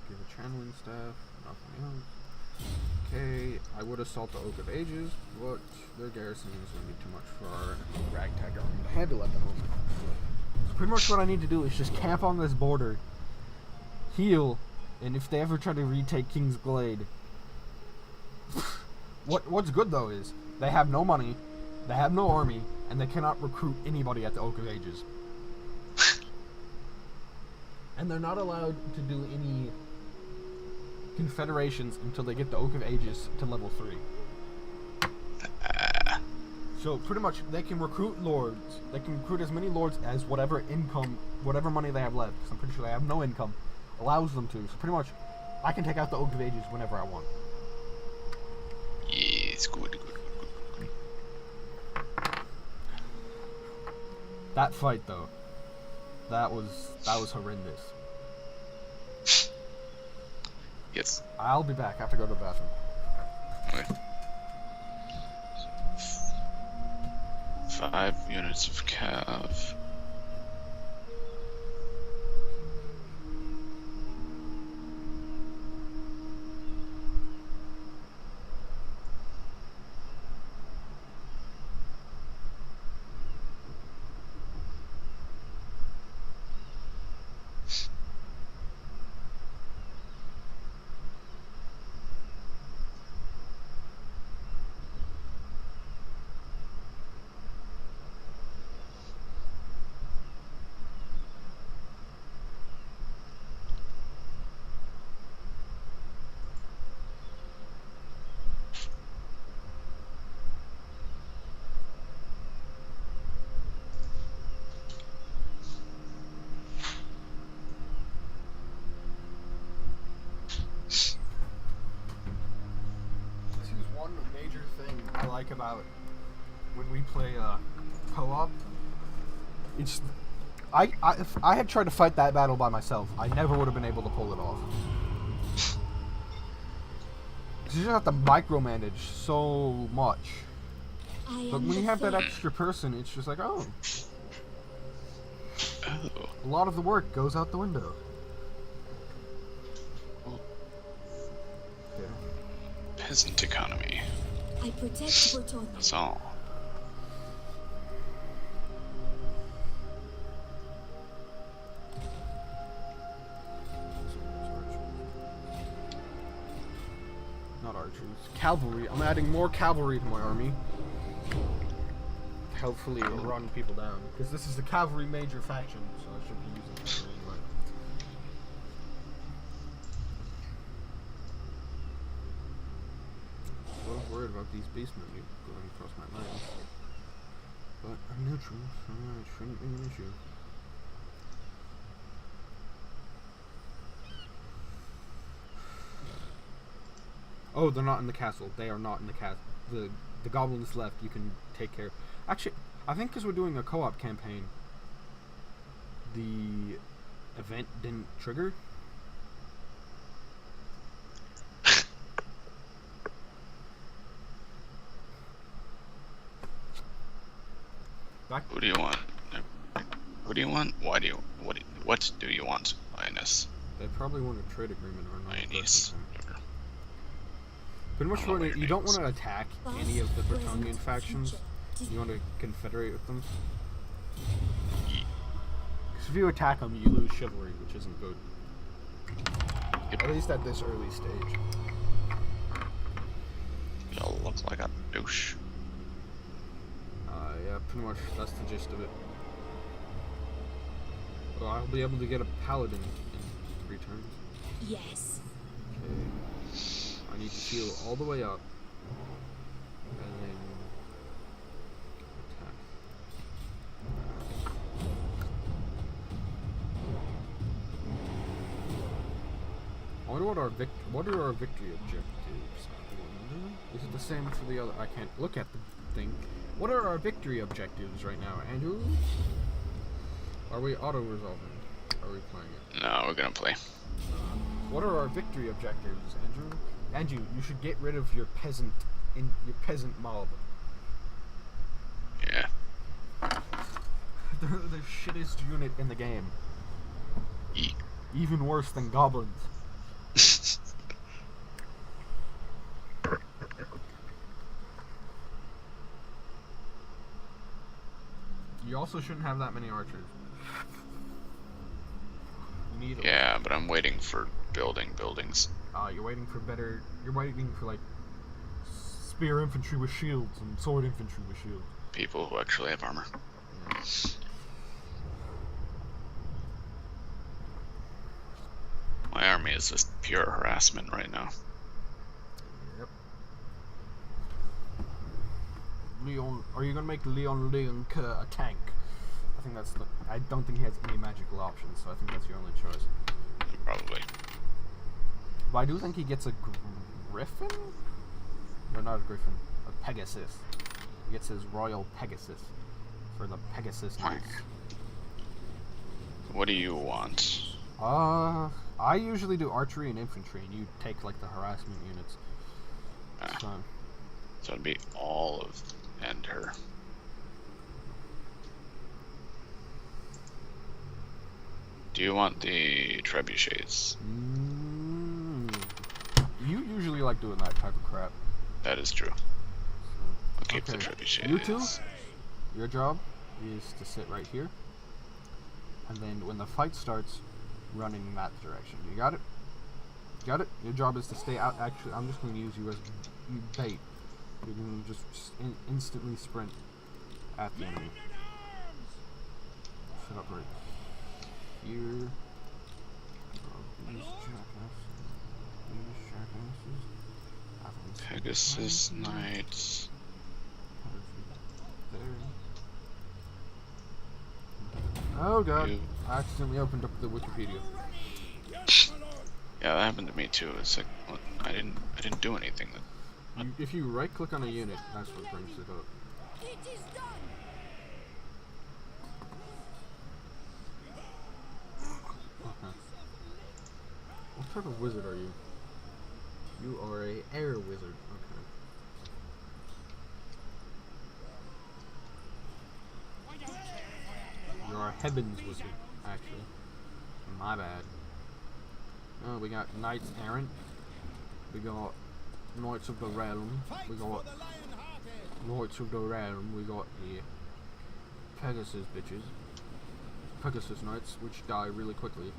Give a channeling staff, nothing else. Okay, I would assault the Oak of Ages, but their garrison is going to be too much for our ragtag army to handle at the moment. So pretty much what I need to do is just camp on this border, heal, and if they ever try to retake King's Glade... What's good though is, they have no money, they have no army, and they cannot recruit anybody at the Oak of Ages. And they're not allowed to do any confederations until they get the Oak of Ages to level 3. So pretty much they can recruit lords. They can recruit as many lords as whatever income, whatever money they have left. Because I'm pretty sure they have no income. Allows them to. So pretty much I can take out the Oak of Ages whenever I want. Yes, good. That fight though, that was horrendous. Yes. I'll be back. I have to go to the bathroom. Okay. 5 units of cav. I like about when we play co-op. It's if I had tried to fight that battle by myself, I never would have been able to pull it off. You just have to micromanage so much. But when you have that extra person, it's just like, oh, a lot of the work goes out the window. Peasant economy. I protect Bretonnia. That's all. Not archers. Cavalry. I'm adding more cavalry to my army. Hopefully it'll run people down. Because this is the cavalry major faction, so I should be using it anyway. I was worried about these beastmen going across my lines. But I'm neutral, so it shouldn't be an issue. Oh, they're not in the castle. They are not in the castle. The goblins left. You can take care. Actually, I think because we're doing a co-op campaign, the event didn't trigger. Who do you want? Who do you want? Why do you? What do you want, Linus? They probably want a trade agreement or not. Linus. Pretty much what you don't want to attack any of the Bretonian factions. You want to confederate with them. Because if you attack them, you lose chivalry, which isn't good. Yep. At least at this early stage. You'll look like a douche. Yeah, pretty much that's the gist of it. Well, I'll be able to get a paladin in 3 turns. Yes. Okay. I need to heal all the way up. And then attack. I wonder what are our victory objectives? Is it the same for the other? I can't look at the thing. What are our victory objectives right now, Andrew? Are we auto-resolving? Are we playing it? No, we're gonna play. What are our victory objectives, Andrew? Andrew, you should get rid of your peasant mob. Yeah. They're the shittest unit in the game. Even worse than goblins. You also shouldn't have that many archers. You need Yeah, but I'm waiting for buildings. You're waiting for You're waiting for like spear infantry with shields and sword infantry with shields. people who actually have armor. Yeah. My army is just pure harassment right now. Yep. Leon, are you gonna make Leon a tank? I think that's the. I don't think he has any magical options, so I think that's your only choice. Probably. But I do think he gets a griffin? No, not a griffin. A Pegasus. He gets his royal Pegasus for the Pegasus Knights. What do you want? I usually do archery and infantry, and you take like the harassment units. So it'd be all of and her. Do you want the trebuchets? You usually like doing that type of crap. That is true. I'll keep the trebuchets. You two, your job is to sit right here, and then when the fight starts, run in that direction. You got it? Got it? Your job is to stay out. Actually, I'm just going to use you as bait. You can just instantly sprint at the enemy. Set up right here. These jackasses. Pegasus Knights. There. Oh god, You. I accidentally opened up the Wikipedia. Yeah, that happened to me too. It's like, what? I didn't do anything. If you right click on a unit, that's what brings it up. It is done. Okay. What type of wizard are you? You are a air wizard. Okay. You're a heavens wizard, actually. My bad. Oh, we got Knights Errant. We got Knights of the Realm. We got Knights of the Realm. We got the Pegasus bitches. Pegasus Knights, which die really quickly.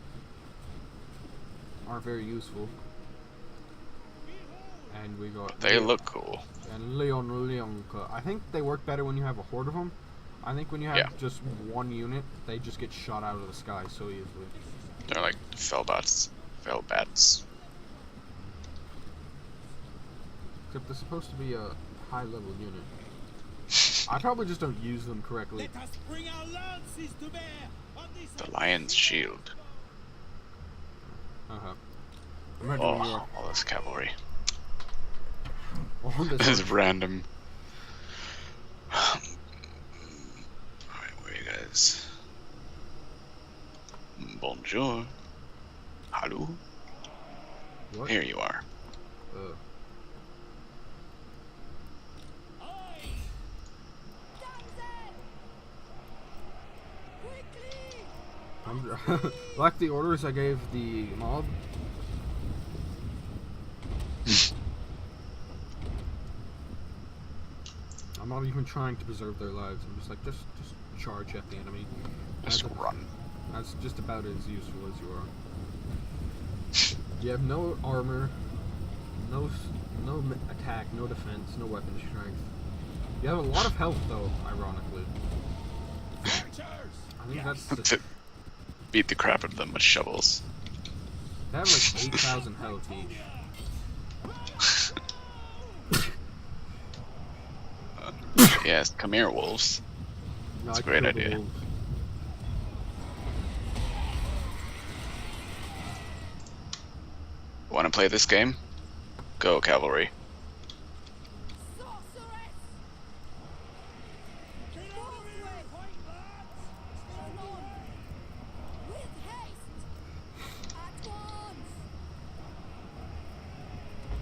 Aren't very useful. And we got... They look cool. And Leonka. I think they work better when you have a horde of them. I think when you have just one unit, they just get shot out of the sky so easily. They're like Felbats. Felbats. Except they're supposed to be a high-level unit. I probably just don't use them correctly. Let us bring our lances to bear on this. The Lion's Shield. Uh-huh. I'm not doing your... all this cavalry. all this This is random. Alright, where are you guys? Bonjour. Hello. What? Here you are. Like the orders I gave the mob. I'm not even trying to preserve their lives. I'm just like, just charge at the enemy. Just run. That's just about as useful as you are. You have no armor, no attack, no defense, no weapon strength. You have a lot of health, though, ironically. I think that's the, Beat the crap out of them with shovels. they have like 8,000 health each. Yes, come here, wolves. That's a great killed the idea. wolves. Want to play this game? Go, cavalry.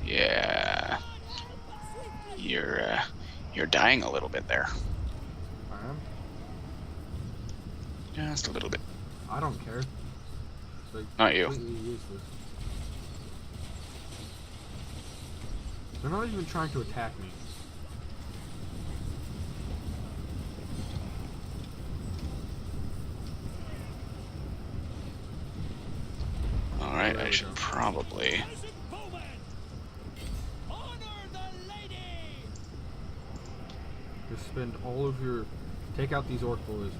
Yeah, you're dying a little bit there. I am. Just a little bit. I don't care. It's like Not you. completely useless. They're not even trying to attack me. Alright, There I we should go. probably... Just spend all of your... Take out these orc boys.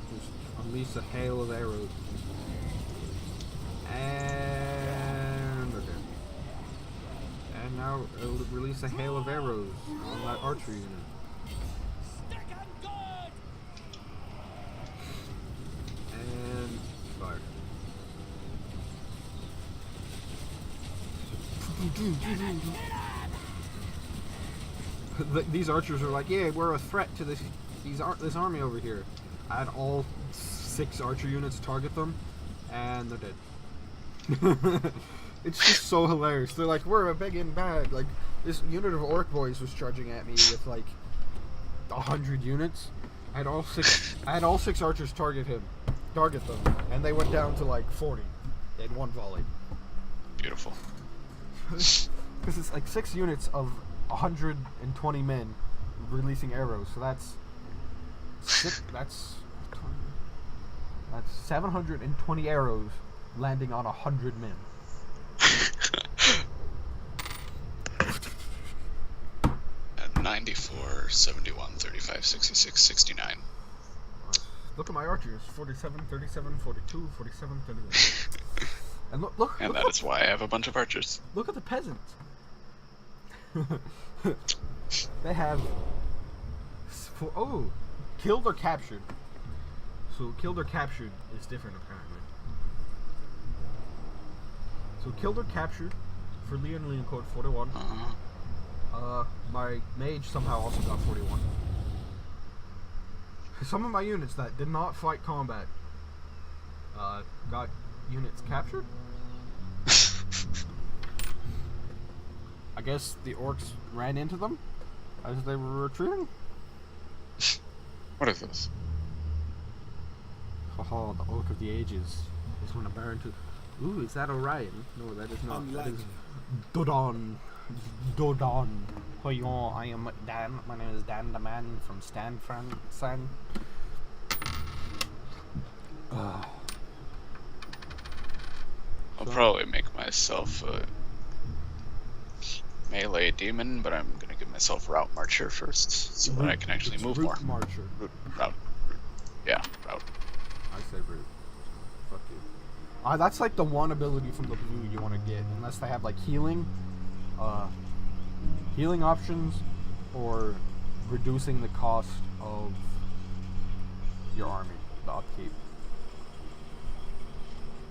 Just unleash a hail of arrows. And... Okay. And now it'll release a hail of arrows on that archery unit. And... Fire. These archers are like, yeah, we're a threat to this army over here. I had all 6 archer units target them, and they're dead. It's just so hilarious. They're like, we're a big and bad. Like, this unit of orc boys was charging at me with like 100 units. I had all six archers target them, and they went down to like 40 in one volley. Beautiful. Because it's like 6 units of 120 men releasing arrows, so that's 720 arrows landing on 100 men. At 94, 71, 35, 66, 69. Look at my archers: 47, 37, 42, 47, 31. And look. And that is why I have a bunch of archers. Look at the peasants. They have killed or captured. So killed or captured is different apparently. So killed or captured for Leon code 41. My mage somehow also got 41. Some of my units that did not fight combat got units captured. I guess the orcs ran into them as they were retreating. What is this? Haha, the Oak of the Ages is when a baron to... Ooh, is that Orion? No, that is not. That is Dodon. Dodon. Hoyon, I am Dan. My name is Dan the Man from Stan San. I'll probably make myself a melee demon, but I'm gonna give myself route marcher first, so that I can actually move more. Marcher. Route. Yeah, route. I say root. Fuck you. That's like the one ability from the blue you want to get, unless they have like healing options, or reducing the cost of your army, the upkeep.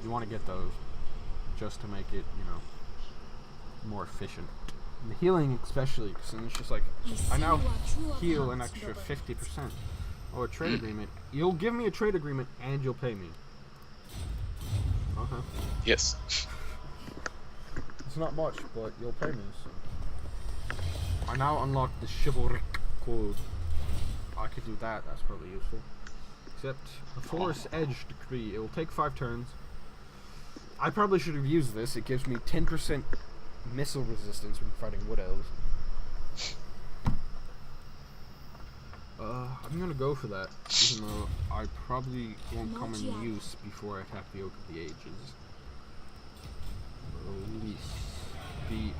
You want to get those, just to make it, more efficient. And the healing especially, because then it's just like, I now heal an extra 50%. Or a trade agreement. You'll give me a trade agreement and you'll pay me. Okay. Yes. It's not much, but you'll pay me, so. I now unlock the chivalric code. I could do that, that's probably useful. Except, the Forest Edge decree, it will take 5 turns. I probably should have used this, it gives me 10% missile resistance when fighting wood elves. I'm gonna go for that, even though I probably won't come in use before I attack the Oak of the Ages.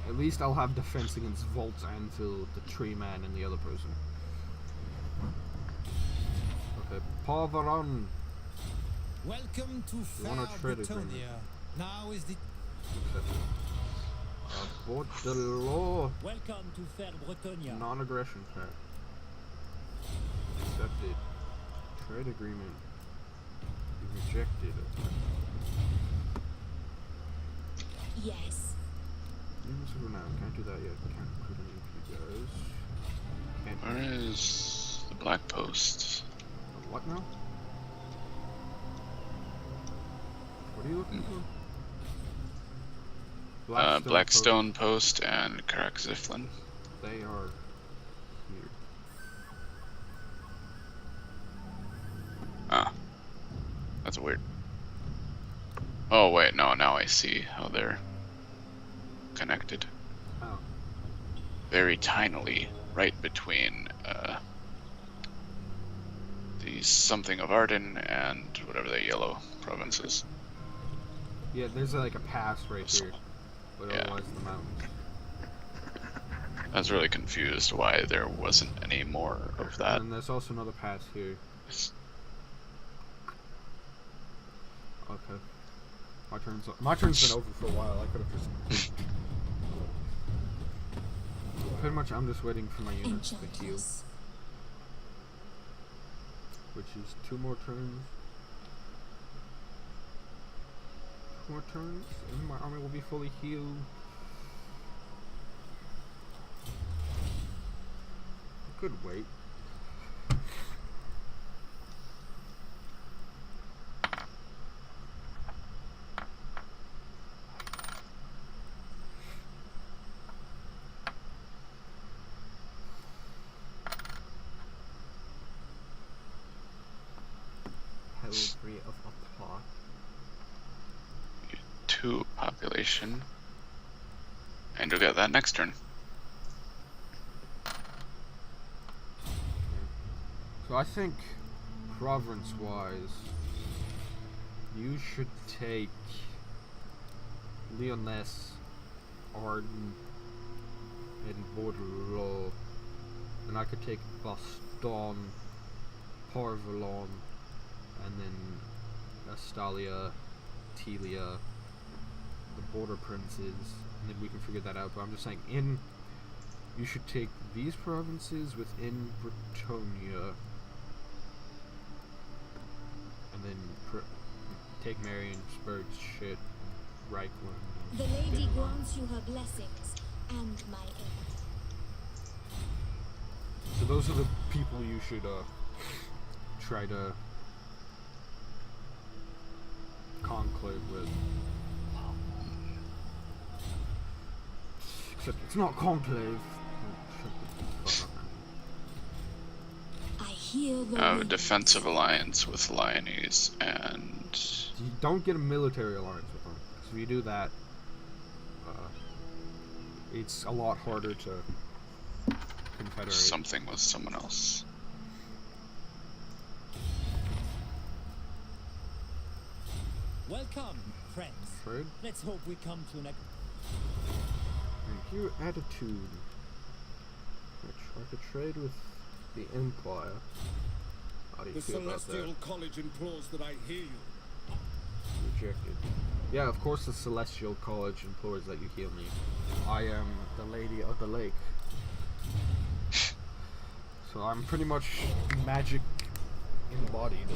At least I'll have defense against Volts until the Tree Man and the other person. Okay, Pavaron. Welcome to wanna fair trade Britonia. agreement. Now is the Abort the law. welcome to fair Britonia. Non-aggression pact. Accepted. Trade agreement. Rejected. Yes. Even now, can't do that yet. Can't recruit any of you guys. Can't. Where is the Black Post? What now? What are you looking for? Blackstone Post and Karak-Ziflin. They are here. Ah. That's weird. Oh wait, no, now I see how they're connected. Oh. Very tinily, right between the something of Arden and whatever the yellow province is. Yeah, there's like a pass right here. But Yeah. otherwise the mountains. I was really confused why there wasn't any more of that. And there's also another pass here. Okay. My turn's been over for a while. I could have just. Pretty much, I'm just waiting for my units to heal, which is 2 more turns. 2 more turns, and my army will be fully healed. I could wait. Heraldry of Appar. 2 population. And you'll get that next turn. So I think, province-wise, you should take Lyonesse, Arden, and Bordeaux, and I could take Baston, Parvillon, and then Estalia, Telia, the border princes, and then we can figure that out. But I'm just saying, you should take these provinces within Bretonnia, and then take Mariensburg, shit, Reichland. The lady grants you her blessings and my aid. So those are the people you should try to conclave with. Except it's not conclave. I hear the I have a wind. defensive alliance with Lyonese, and You don't get a military alliance with them. So if you do that, it's a lot harder to confederate. something with someone else. Welcome, friends. Trade? Let's hope we come to an Thank you. Attitude. I could trade with the Empire. How do you The feel about that? Celestial College implores that I hear you. Rejected. Yeah, of course the Celestial College implores that you heal me. I am the Lady of the Lake. So I'm pretty much magic embodied.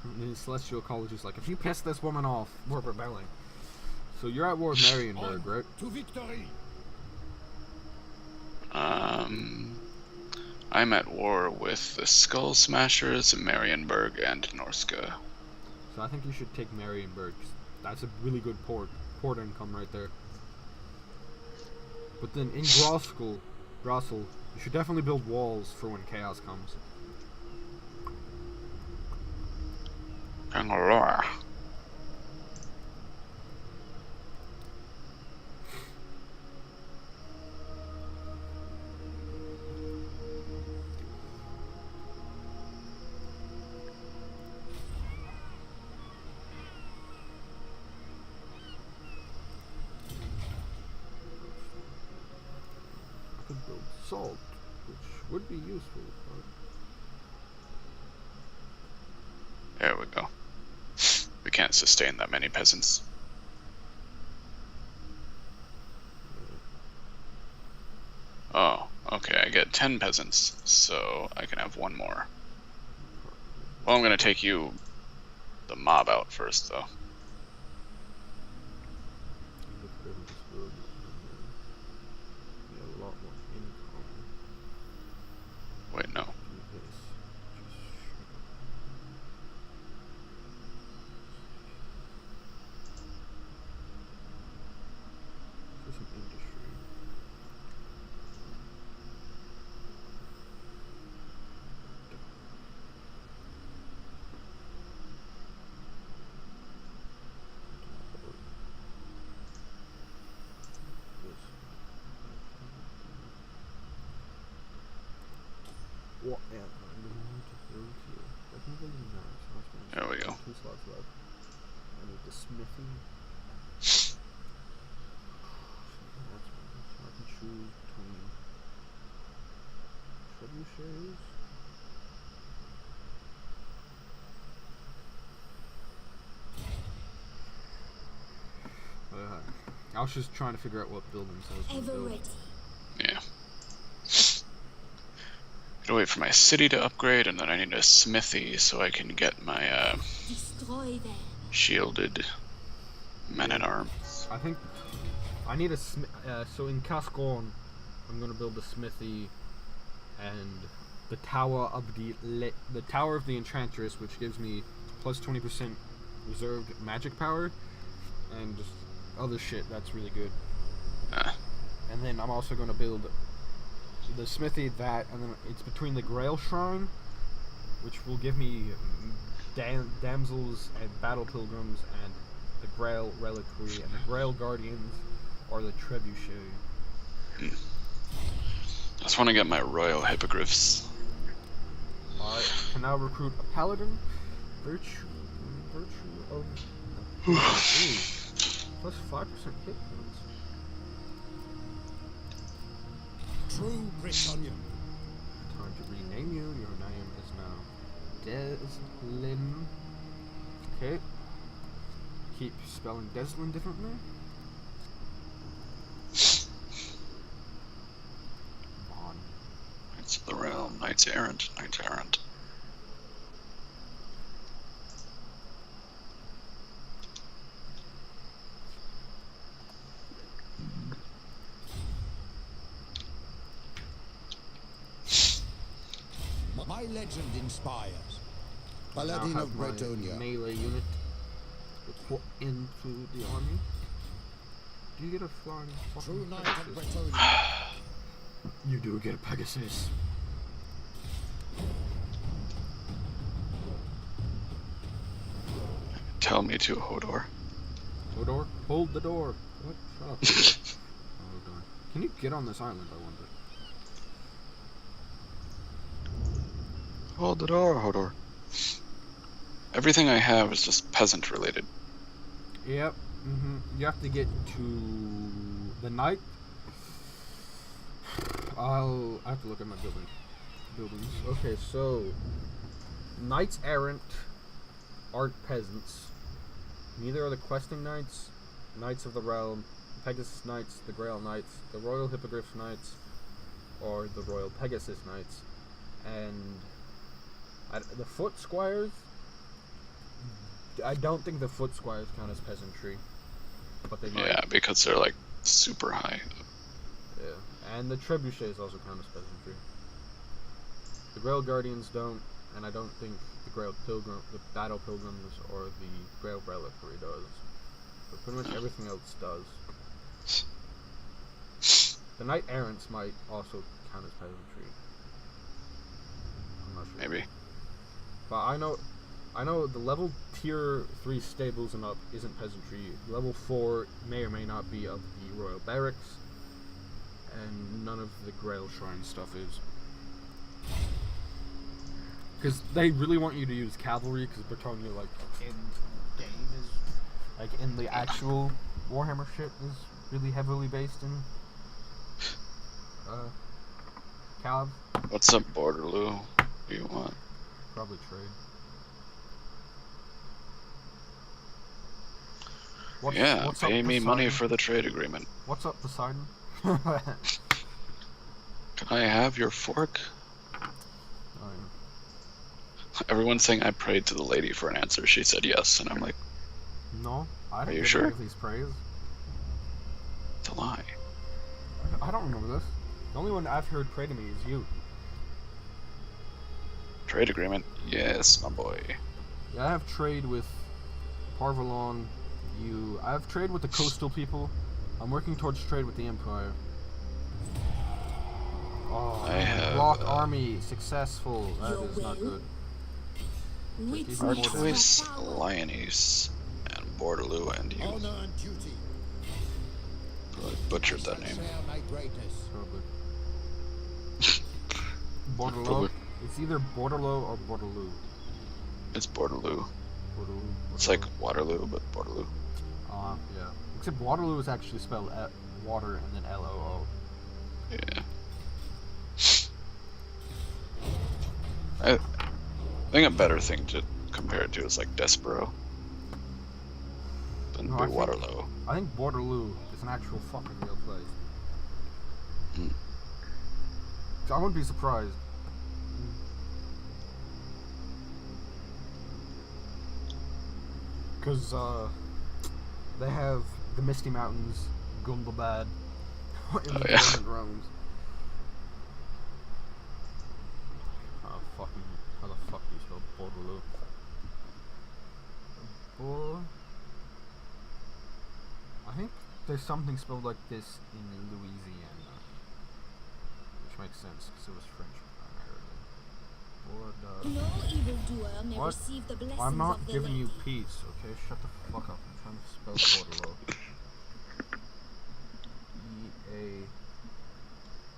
And the Celestial College is like, if you piss this woman off, we're rebelling. So you're at war with Marienburg, right? To victory! I'm at war with the Skull Smashers, Marienburg, and Norska. So I think you should take Marienburg. That's a really good port income right there. But then in Grossel, you should definitely build walls for when chaos comes. Bangalore. I could build salt, which would be useful, but There we go. We can't sustain that many peasants. Oh, okay, I get 10 peasants, so I can have 1 more. Well, I'm gonna take the mob out first, though. a lot more income. Wait, no. Do this. Just some industry. What am I going to build here? I can build a nice. There we go. 2 slots left. I need the smithy. trebuchets. I was just trying to figure out what buildings I was going to Ever build. ready. Yeah. Gotta wait for my city to upgrade, and then I need a smithy so I can get my Destroy them. shielded men-at-arms. I think I need a so in Cascorn, I'm going to build a smithy and the tower of the tower of the enchantress, which gives me plus 20% reserved magic power, and just other shit that's really good. And then I'm also going to build the smithy that, and then it's between the Grail Shrine, which will give me damsels and battle pilgrims and the Grail Reliquary and the Grail Guardians or the Trebuchet. I just want to get my royal hippogriffs. I can now recruit a paladin. Virtue of plus 5% hit points. True Britannia. Time to rename you. Your name is now Deslin. Okay. Keep spelling Deslin differently. Vaughn. Knights of the Realm, Knights Errant, Knights Errant. My legend inspires. I now Paladin have of my Bretonia. melee unit put into the army. Do you get a flying True fucking Knight of Pegasus? Bretonia. You do get a Pegasus. Tell me to, Hodor. Hodor, hold the door. What? Shut up. Hodor. Oh god. Can you get on this island, I wonder? Hold the door, Hodor. Everything I have is just peasant related. Yep. You have to get to the knight. I have to look at my buildings. Okay, so knights errant aren't peasants. Neither are the questing knights, knights of the realm, Pegasus knights, the Grail knights, the royal hippogriff knights, or the royal Pegasus knights, and the foot squires. I don't think the foot squires count as peasantry, but they might. Yeah, because they're like super high. Yeah, and the trebuchets also count as peasantry. The Grail Guardians don't, and I don't think the the Battle Pilgrims or the Grail Reliquary does. But pretty much everything else does. The Knight Errants might also count as peasantry. I'm not sure. Maybe. But I know the level tier 3 stables and up isn't peasantry. Level 4 may or may not be of the Royal Barracks, and none of the Grail Shrine stuff is. Because they really want you to use cavalry, because Bretonia, like, in game is, like, in the actual Warhammer shit is really heavily based in, Cav. What's up, Borderloo? What do you want? Probably trade. What's pay up, me money Poseidon? for the trade agreement. What's up, Poseidon? Can I have your fork? Everyone's saying I prayed to the lady for an answer. She said yes, and I'm like, No, I don't you get sure? any of these praise. it's a lie. I don't remember this. The only one I've heard pray to me is you. Trade agreement? Yes, my boy. Yeah, I have trade with Parvalon, you. I have trade with the coastal people. I'm working towards trade with the Empire. Oh, I have, Rock Army, successful. That Your is not will? good. Witness Artois, my power. Lyonese, and Borderloo, and you. Honor and duty. Probably butchered that name. Share my greatness. Probably. Borderlo. Probably. It's either Borderlo or Borderloo. It's Borderloo. Borderloo. It's like Waterloo, but Borderloo. Yeah. Except Waterloo is actually spelled water and then L-O-O. Yeah. I think a better thing to compare it to is like Despero than No, be I think- Waterloo. I think Waterloo is an actual fucking real place. Hmm. So I wouldn't be surprised. Because, they have the Misty Mountains, Gundabad, in the yeah. Golden Realms. Oh, fucking, how the fuck do you spell Waterloo? I think there's something spelled like this in Louisiana, which makes sense because it was French primarily. No evildoer may What? receive the blessings I'm not of the giving you lady. peace, okay? Shut the fuck up. I'm trying to spell Waterloo. E-A...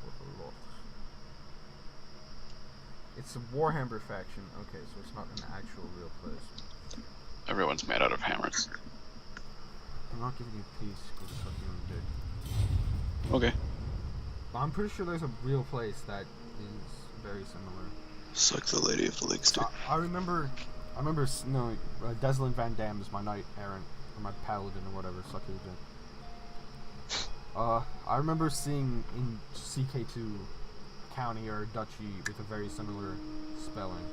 Waterloo. It's a Warhammer faction. Okay, so it's not an actual real place. Everyone's made out of hammers. I'm not giving you peace because it's something you did. Okay. But I'm pretty sure there's a real place that is very similar. Suck the Lady of the Lake Stick. I remember, Deslin Van Dam is my knight errant, or my paladin, or whatever, suck his dick. I remember seeing in CK2 county or duchy with a very similar spelling.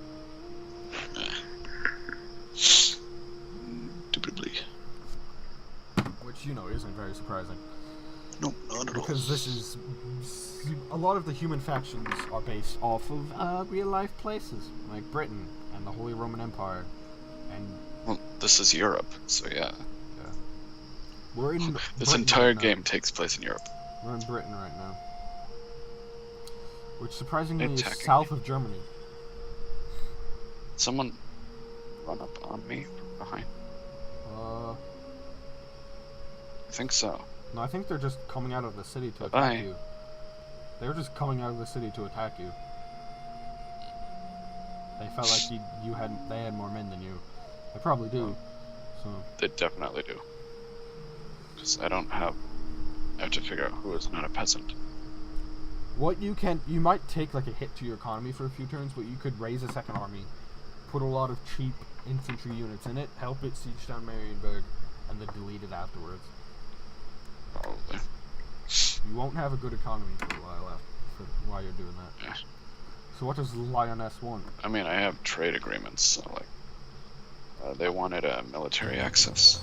Indubitably. Which, you know, isn't very surprising. Nope, not at all. Because this is... A lot of the human factions are based off of real-life places, like Britain and the Holy Roman Empire, and... Well, this is Europe, so yeah. We're in This Britain entire right now. game takes place in Europe. We're in Britain right now. Which surprisingly is Attacking south you. of Germany. Someone run up on me from behind. I think so. No, I think they're just coming out of the city to Bye-bye. attack you. They were just coming out of the city to attack you. They felt like they had more men than you. They probably do. So They definitely do. Because I have to figure out who is not a peasant. what you might take like a hit to your economy for a few turns, but you could raise a second army, put a lot of cheap infantry units in it, help it siege down Marienburg, and then delete it afterwards. Probably. You won't have a good economy for a while while you're doing that. Yeah. So what does Lioness want? I mean, I have trade agreements, so like, they wanted a military access.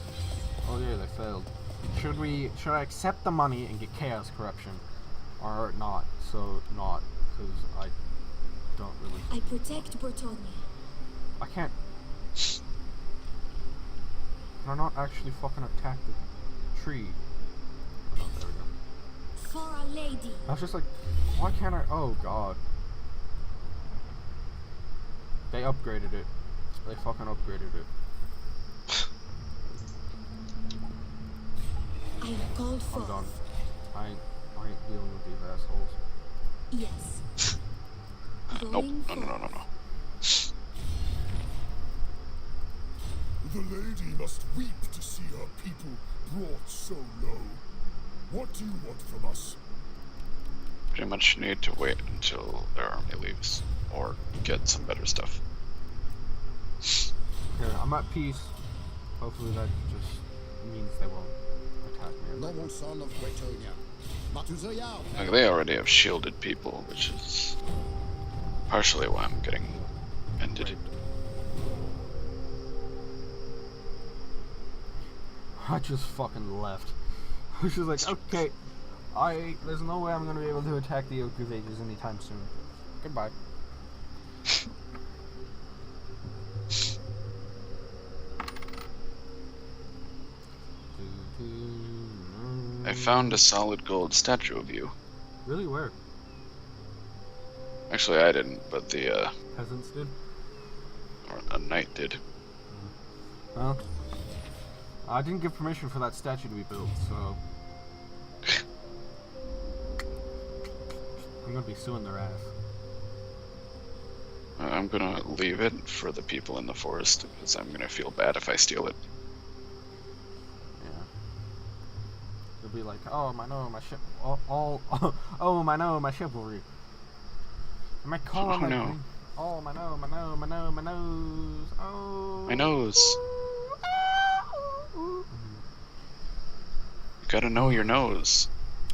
Oh yeah, they failed. Should I accept the money and get chaos corruption, or not? So not, because I don't really. I protect Bretonia. I can't. Can I not actually fucking attack the tree? Oh, no, there we go. For our lady. I was just like, why can't I? Oh god. They upgraded it. They fucking upgraded it. I am called I'm forth. done. I ain't dealing with these assholes. Yes. Nope. Going No. forth. The lady must weep to see her people brought so low. What do you want from us? Pretty much need to wait until their army leaves, or get some better stuff. Here, I'm at peace. Hopefully that just means they won't attack me. Noble son of Bretonia. Matuzaya. Like, they already have shielded people, which is partially why I'm getting ended. Raped. I just fucking left. I was just like, okay, there's no way I'm gonna be able to attack the Oak of Ages anytime soon. Goodbye. I found a solid gold statue of you. Really, where? Actually, I didn't, but the, Peasants did? or a knight did. Well, I didn't give permission for that statue to be built, so I'm gonna be suing their ass. I'm gonna leave it for the people in the forest, because I'm gonna feel bad if I steal it. Yeah. They'll be like, oh my ship, oh my chivalry. I might call Oh, on that no. green. Oh, my nose, my nose, my nose, my nose. Oh. My nose. Ooh. You gotta know your nose.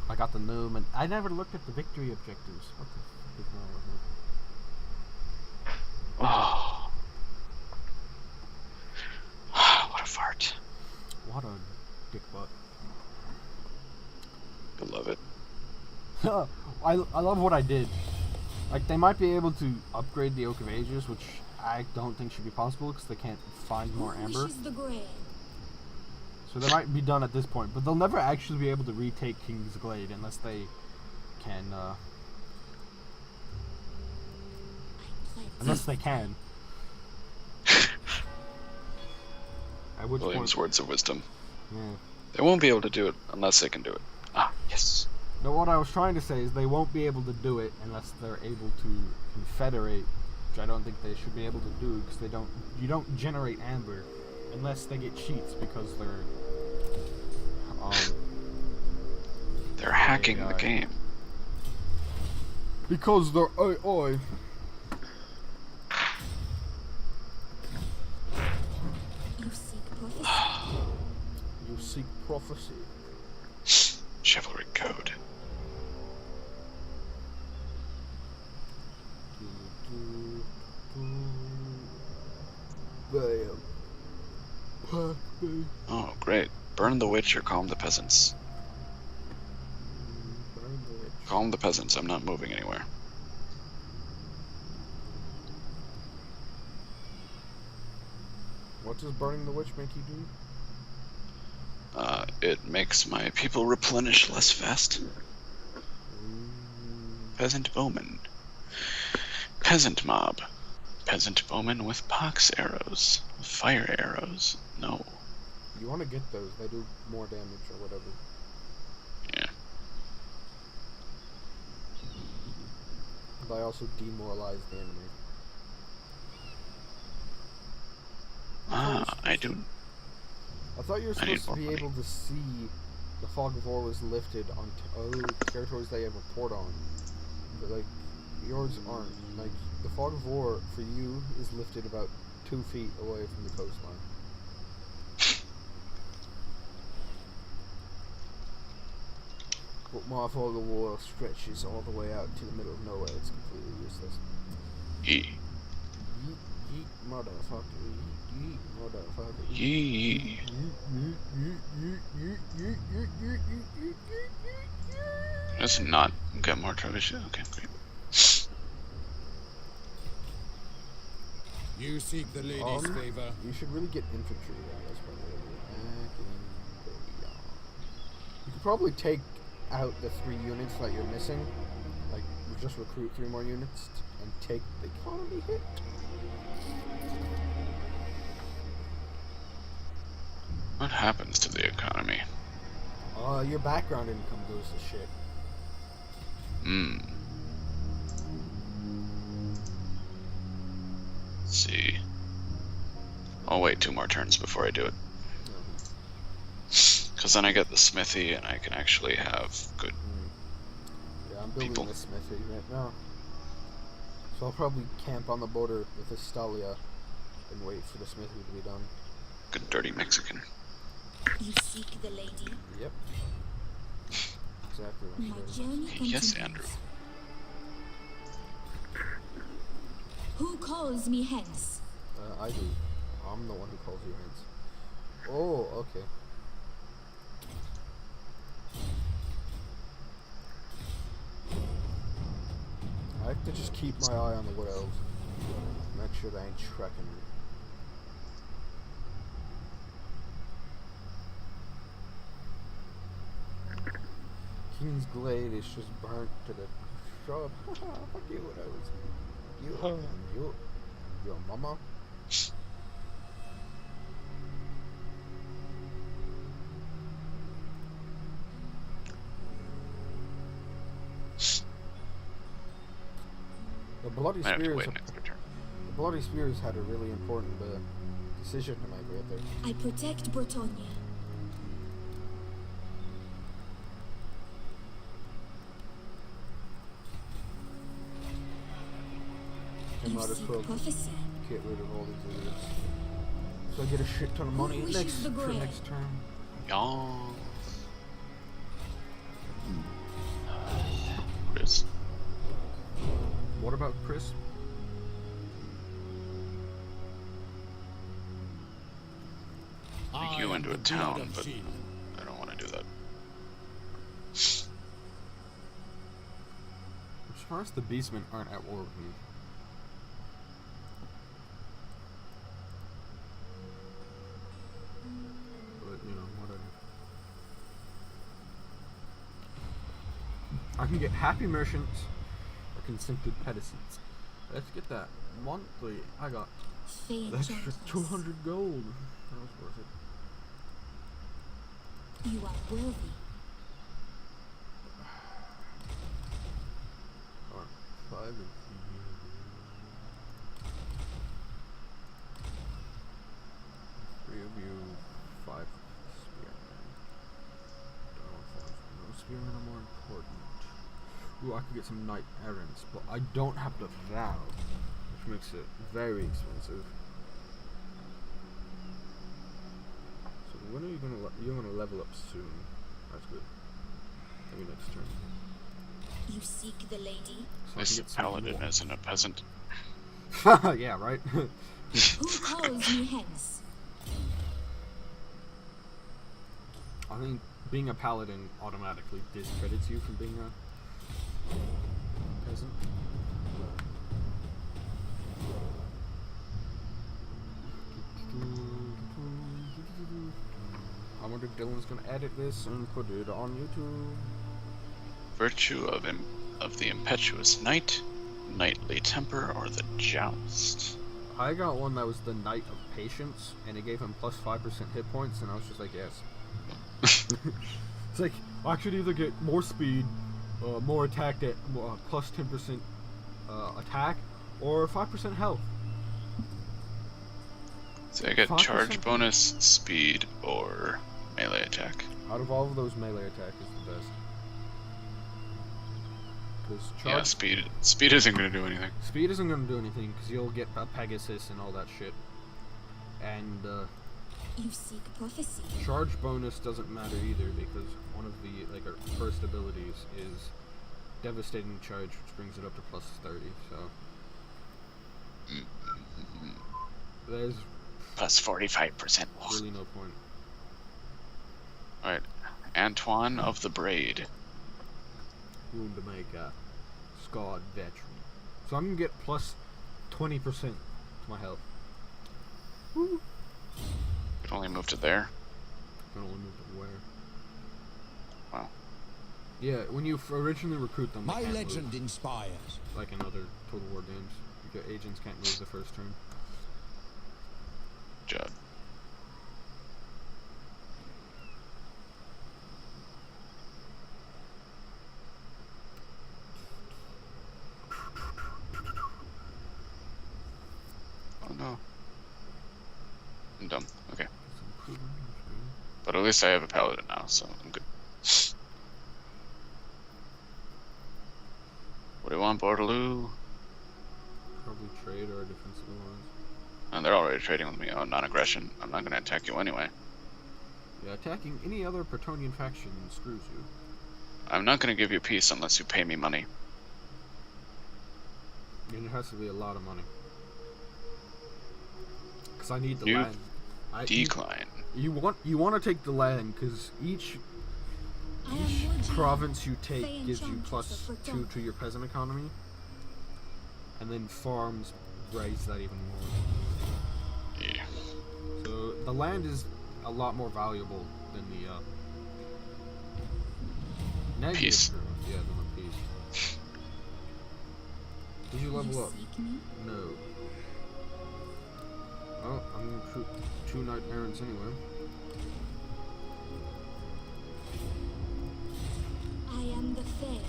I got the gnome, and I never looked at the victory objectives. What the fuck is wrong with me? Oh. What a fart. What a dick butt. I love it. I love what I did. Like, they might be able to upgrade the Oak of Ages, which I don't think should be possible because they can't find more Who amber. wishes the grail? So they might be done at this point, but they'll never actually be able to retake King's Glade unless they can, unless they can. At which William's point, words of wisdom. yeah. They won't be able to do it unless they can do it. Ah, yes. No, what I was trying to say is they won't be able to do it unless they're able to confederate, which I don't think they should be able to do because you don't generate amber unless they get cheats because They're hacking the AI. game. Because they're AI. You seek prophecy. You seek prophecy. Chivalry code. Bam. Oh, great. Burn the witch or calm the peasants. Calm the peasants. I'm not moving anywhere. What does burning the witch make you do? It makes my people replenish less fast. Peasant bowman. Peasant mob. Peasant bowman with pox arrows. Fire arrows. No. You want to get those. They do more damage or whatever. Yeah. They also demoralize the enemy. Ah, I do. I thought you were I need supposed to more be money. able to see the fog of war was lifted on territories they have a port on. But, like, yours aren't. Like, the fog of war for you is lifted about 2 feet away from the coastline. But my fog of war stretches all the way out to the middle of nowhere. It's completely useless. Yee. Yeet, yeet, motherfucker. Yeet, yeet, motherfucker. Yee. Let's not get more trebuchet. Okay, great. You seek the lady's favor. You should really get infantry. That's probably you could probably take out the 3 units that you're missing. Like, just recruit 3 more units and take the economy hit. What happens to the economy? Your background income goes to shit. Let's see. I'll wait 2 more turns before I do it. Because then I get the smithy and I can actually have good. Yeah, I'm building People. the smithy right now. So I'll probably camp on the border with the Stalia and wait for the smithy to be done. Good dirty Mexican. You seek the lady. Yep. Exactly what My I'm doing. journey Yes, continues. Andrew. Who calls me hence? I do. I'm the one who calls you hence. Oh, okay. I have to just keep my eye on the wood elves. Make sure they ain't tracking me. King's Glade is just burnt to the shrub. Fuck you, wood elves. You, your mama. The Bloody I have to Spears. wait an extra turn. The Bloody Spears had a really important decision to make right there. I protect Bretonia. I You might as seek well prophecy. get rid of all these idiots. So I get a shit ton of money Who wishes the for grail? next turn. Yawn. Chris. What about Chris? Take you into a town, but I don't want to do that. I'm surprised the beastmen aren't at war with me. But, you know, whatever. I can get happy merchants or consented pedicents. Let's get that monthly. I got Fey the extra enchanters. 200 gold. That was worth it. You are worthy. Alright, 5 and 3 of you, 5 spearmen. Don't know if no spearmen are more important. Ooh, I could get some knight errants, but I don't have the vow, which makes it very expensive. So when are you gonna you're gonna level up soon? That's good. Maybe next turn. You seek the lady. So I This can get some paladin more. isn't a peasant. Yeah, right. Who calls me hence? I think being a paladin automatically discredits you from being a peasant. I wonder if Dylan's gonna edit this and put it on YouTube. Virtue of the impetuous knight, knightly temper, or the joust. I got one that was the Knight of Patience, and it gave him plus 5% hit points, and I was just like, yes. It's like, I could either get more speed, more attack at plus 10% attack, or 5% health. So I get 5%? charge bonus, speed, or melee attack. Out of all of those, melee attack is the best. Because Yeah, speed isn't going to do anything. speed isn't going to do anything, because you'll get a Pegasus and all that shit. And You seek prophecy. charge bonus doesn't matter either, because one of the our first abilities is devastating charge, which brings it up to plus 30. So there's Plus 45%. really no point. Alright. Antoine of the Braid. Wound to make a scarred veteran. So I'm gonna get plus 20% to my health. Woo! It only moved to there. I don't want to move to where. Wow. Yeah, when you originally recruit them, they My can't legend move, inspires. like in other Total War games. Your agents can't move the first turn. Judd. Oh no. I'm dumb. Okay. But at least I have a paladin now, so I'm good. What do you want, Bordeloo? Probably trade or defensive ones. And they're already trading with me on non-aggression. I'm not going to attack you anyway. Yeah, attacking any other Bretonnian faction screws you. I'm not going to give you peace unless you pay me money. And it has to be a lot of money. Because I need the You land. Decline. You want to take the land because each I am Woodjin, province you Fey take gives you enchantress plus of 2 Breton. to your peasant economy, and then farms raise that even more. Yeah. So the land is a lot more valuable than the negative Peace. terms. Yeah, than the peace. Did you level You up? seek me? No. Well, I'm gonna recruit 2 knight errants anyway. I am the Fey.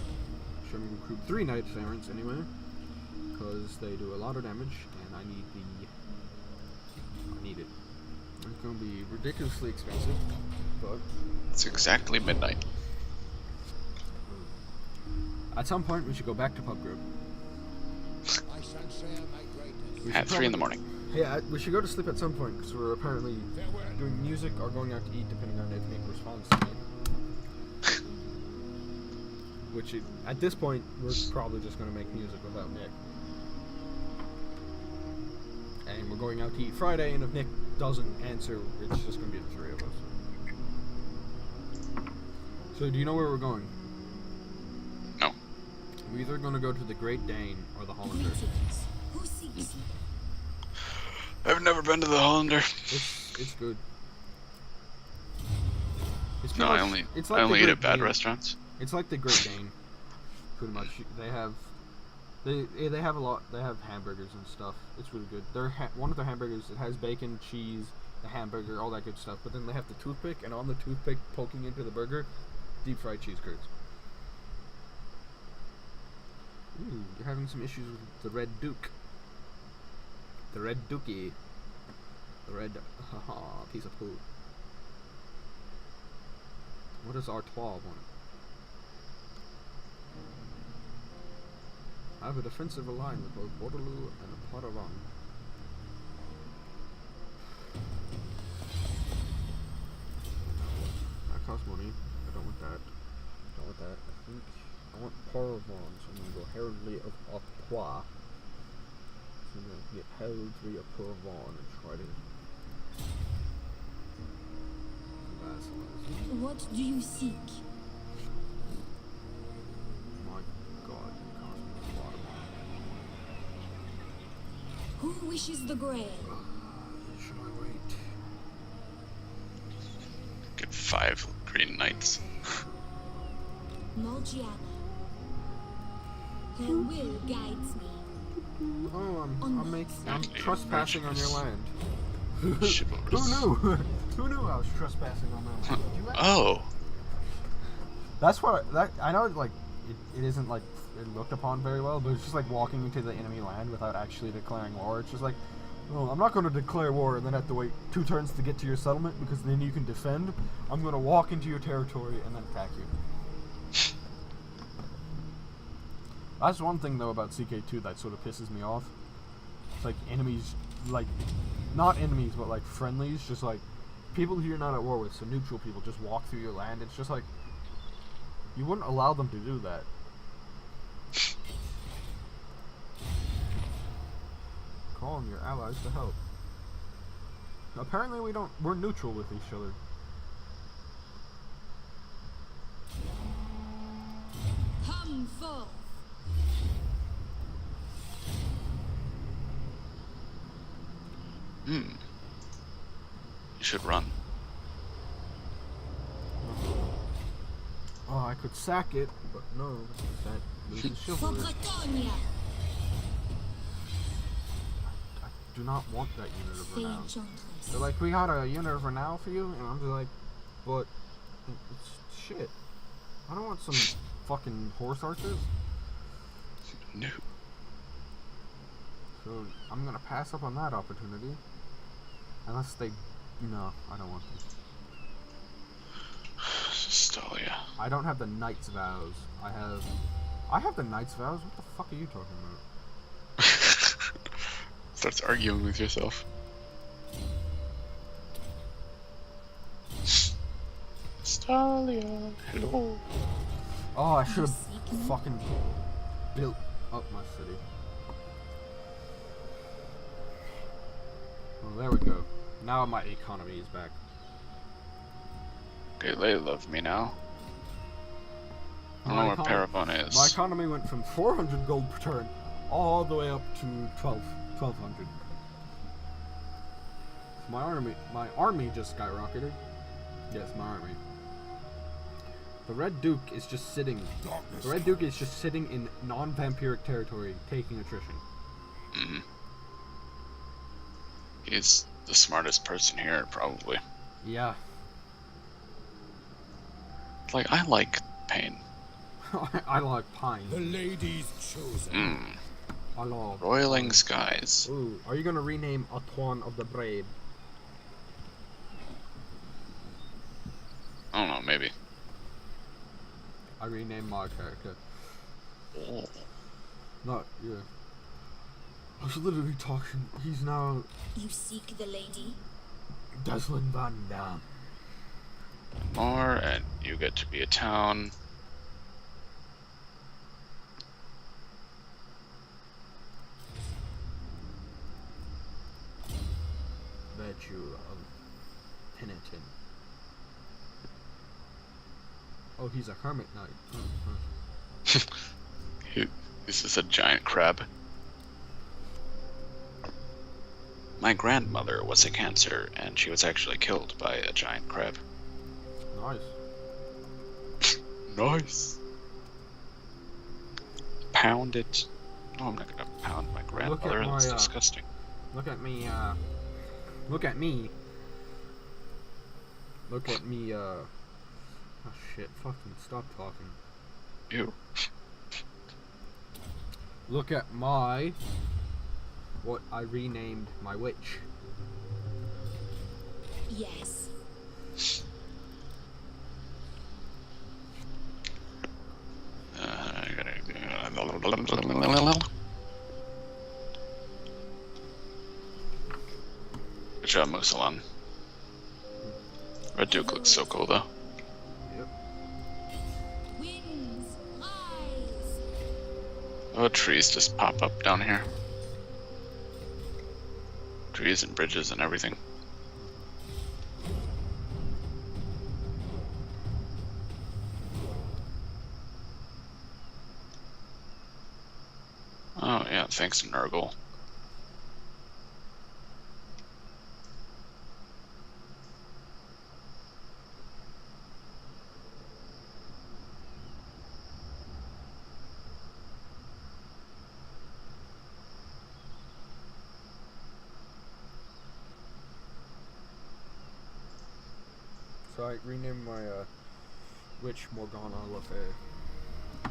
Should we recruit 3 knight errants anyway? Because they do a lot of damage, and I need it. It's gonna be ridiculously expensive, but It's exactly midnight. at some point we should go back to pub group. I shall share my greatness. We At should 3 in the probably- morning. Yeah, we should go to sleep at some point because we're apparently doing music or going out to eat, depending on if Nick responds to me. Which, at this point, we're probably just going to make music without Nick. And we're going out to eat Friday, and if Nick doesn't answer, it's just going to be the three of us. So, do you know where we're going? No. We're either going to go to the Great Dane or the Hollander. Greetings. Who seeks you? I've never been to the Hollander. It's good. It's No, pretty I much- only it's I like the only eat Great at bad Dane. restaurants. It's like the Great Dane, pretty much. They have a lot. They have hamburgers and stuff. It's really good. One of their hamburgers, it has bacon, cheese, the hamburger, all that good stuff. But then they have the toothpick, and on the toothpick poking into the burger, deep fried cheese curds. Ooh, you're having some issues with the Red Duke. The Red Dookie. The red piece of poo. What does R12 want? I have a defensive line with both Waterloo and Pottavon. That costs money. I don't want that. Don't want that. I think I want Pottavon, so I'm gonna go Heraldry of Artois. So I'm gonna get Heraldry of Pottavon and try to vassalize. What do you seek? My God, it cost me a lot of money. Who wishes the grail? Should I wait? Get 5 green knights. Morgiana. Her will guides me. Oh, I'm trespassing on your land. Chivalrous. Who knew? Who knew I was trespassing on that land? You Oh, That's what I know. Like it isn't like looked upon very well, but it's just like walking into the enemy land without actually declaring war. It's just like, well, I'm not going to declare war and then have to wait 2 turns to get to your settlement because then you can defend. I'm going to walk into your territory and then attack you. That's one thing though about CK2 that sort of pisses me off. It's like enemies, like not enemies, but like friendlies, just like people who you're not at war with, so neutral people just walk through your land. It's just like you wouldn't allow them to do that. Call on your allies to help. Apparently we're neutral with each other. Come forth. You should run. Oh, I could sack it, but no, that loses For chivalry. Bretonia. I do not want that unit of The renown. Enchantress. They're like, we got a unit of renown for you, and I'm just like, but it's shit. I don't want some fucking horse archers. No. So I'm gonna pass up on that opportunity. Unless they, no, I don't want them. Stalia. I don't have the Knight's Vows. I have the Knight's Vows. What the fuck are you talking about? Starts arguing with yourself. Stalia, hello. Oh, I should have fucking built up my city. Well, there we go. Now my economy is back. Okay, they love me now. I don't know where Parabon is. My economy went from 400 gold per turn all the way up to 1200. My army just skyrocketed. Yes, my army. The Red Duke is just sitting. The Red Duke is just sitting in non-vampiric territory, taking attrition. Mm-hmm. He's the smartest person here, probably. Yeah. Like, I like pain. I like pine. The lady's chosen. I love. Roiling skies. Ooh, are you gonna rename Antoine of the Brave? I don't know, maybe. I renamed my character. Oh. Not, yeah. I was literally talking. He's now You seek the lady? Deslin Van Dam. More, and you get to be a town. Virtue of Penitent. Oh, he's a hermit knight. This is a giant crab. My grandmother was a cancer, and she was actually killed by a giant crab. Nice. Nice. Pound it. No, I'm not gonna pound my grandmother. my, That's disgusting. Look at me, look at me. Look at me, oh shit, fucking stop talking. Ew. Look at my, what I renamed my witch. Yes. Good job, Musalon. Red Duke looks so cool, though. Yep. Winds, rise. Oh, trees just pop up down here. Trees and bridges and everything. Oh, yeah, thanks, Nurgle. So I renamed my, witch Morgana Le Fay.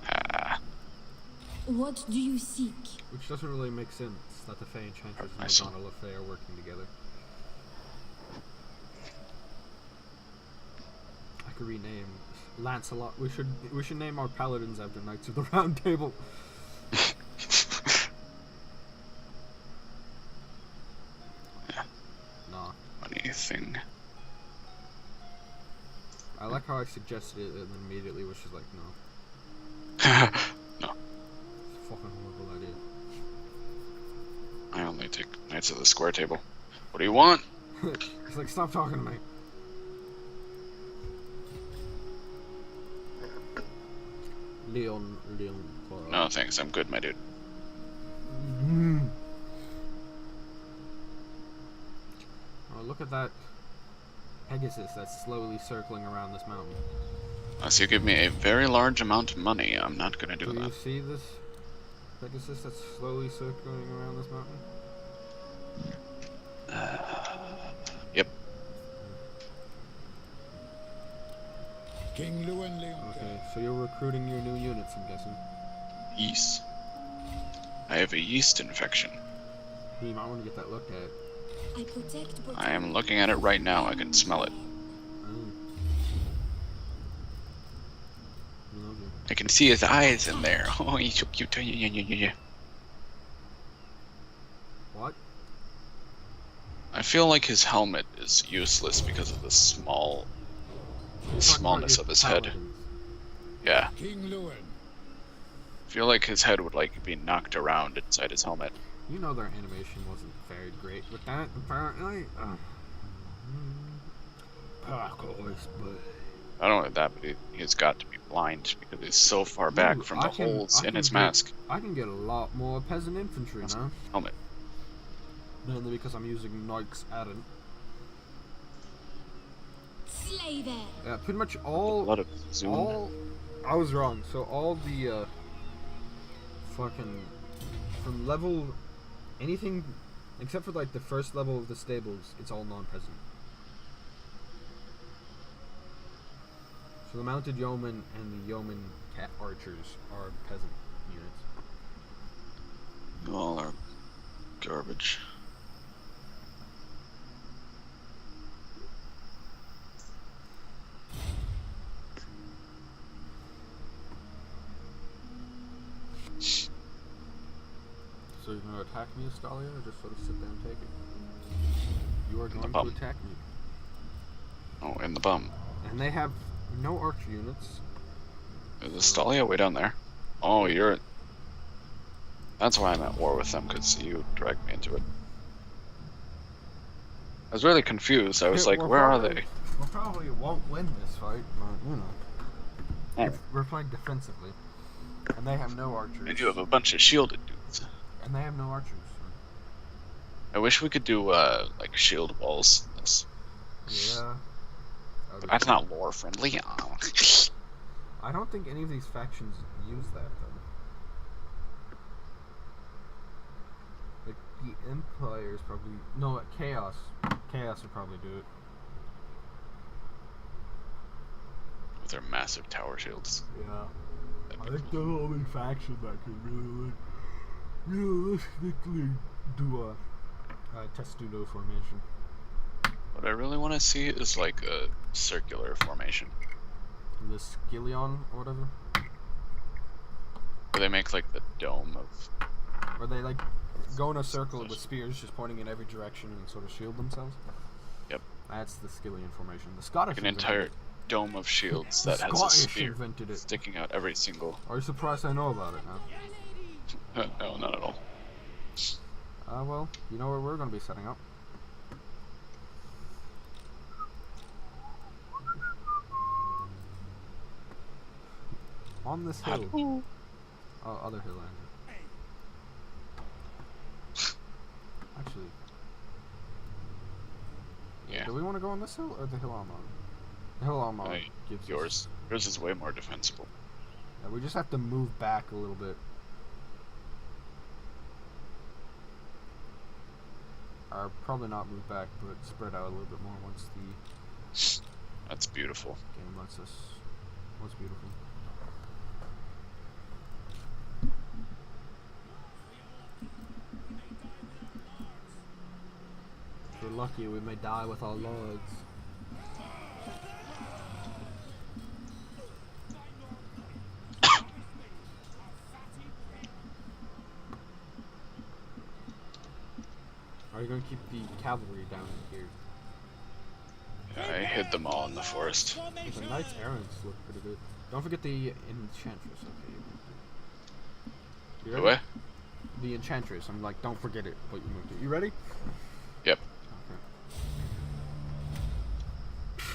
Ah, What do you seek? Which doesn't really make sense that the Fey Enchantress and Nice. Morgana Le Fay are working together. I could rename Lancelot. We should name our paladins after Knights of the Round Table. Nah. funny thing. I like how I suggested it and then immediately was just like, no. No, It's a fucking horrible idea. I only take Knights of the Square Table. What do you want? It's like, stop talking to me. Leon. No, thanks. I'm good, my dude. Oh, look at that Pegasus that's slowly circling around this mountain. Unless you give me a very large amount of money, I'm not gonna do Do you that. see this Pegasus that's slowly circling around this mountain? Yep. King Luan Leon. Okay, so you're recruiting your new units, I'm guessing. Yeast. I have a yeast infection. You might want to get that looked at. I protect. I am looking at it right now. I can smell it. Lovely. I can see his eyes in there. Oh, he's so cute. Yeah. What? I feel like his helmet is useless because of the smallness of his head. Paladins. Yeah. King Luan. I feel like his head would like be knocked around inside his helmet. You know their animation wasn't very great with that, apparently. Parkour's, but Not only that, but he's got to be blind because he's so far back from the holes in his mask. I can get a lot more peasant infantry now. Helmet. Mainly because I'm using Nike's Addon. Slay them. Yeah, pretty much A lot of zoom. I was wrong. So all the fucking from level anything except for like the first level of the stables, it's all non-peasant. So the mounted yeomen and the yeoman cat archers are peasant units. All are garbage. So So you're gonna attack me, Astalia, or just sort of sit there and take it? You are going to bum. attack me. Oh, in the bum. And they have no archer units. Is Astalia way down there? Oh, you're... That's why I'm at war with them, because you dragged me into it. I was really confused. I was like, where are they? We probably won't win this fight, but, you know. Oh. We're playing defensively. And they have no archers. And you have a bunch of shielded dudes. And they have no archers. I wish we could do, like, shield walls. Yeah. But that's not lore friendly. I don't think any of these factions use that, though. Like, the Empires probably... No, Chaos. Chaos would probably do it. With their massive tower shields. Yeah. I think the only faction that could really, like, realistically do a testudo formation. What I really want to see is, like, a circular formation. The Skillion or whatever? Where they make, like, the dome of... Where they, like, go in a circle with spears just pointing in every direction and sort of shield themselves? Yep. That's the Skillion formation. The Scottish Like an entire dome of shields that has a spear sticking out every single... Are you surprised I know about it now? No, not at all. Well, you know where we're going to be setting up. On this hill. Oh, other hill, Andrew. Actually. Yeah. Do we want to go on this hill or the hill I'm on? The hill I'm on gives yours. Yours is way more defensible. Yeah, we just have to move back a little bit. Or probably not move back, but spread out a little bit more once the That's beautiful. game lets us. What's beautiful? If we're lucky, we may die with our lords. Are you going to keep the cavalry down here? Yeah, I hid them all in the forest. The knights errants look pretty good. Don't forget the enchantress. Okay. You ready? What? The enchantress. I'm like, don't forget it. But you moved it. You ready? Yep. Okay.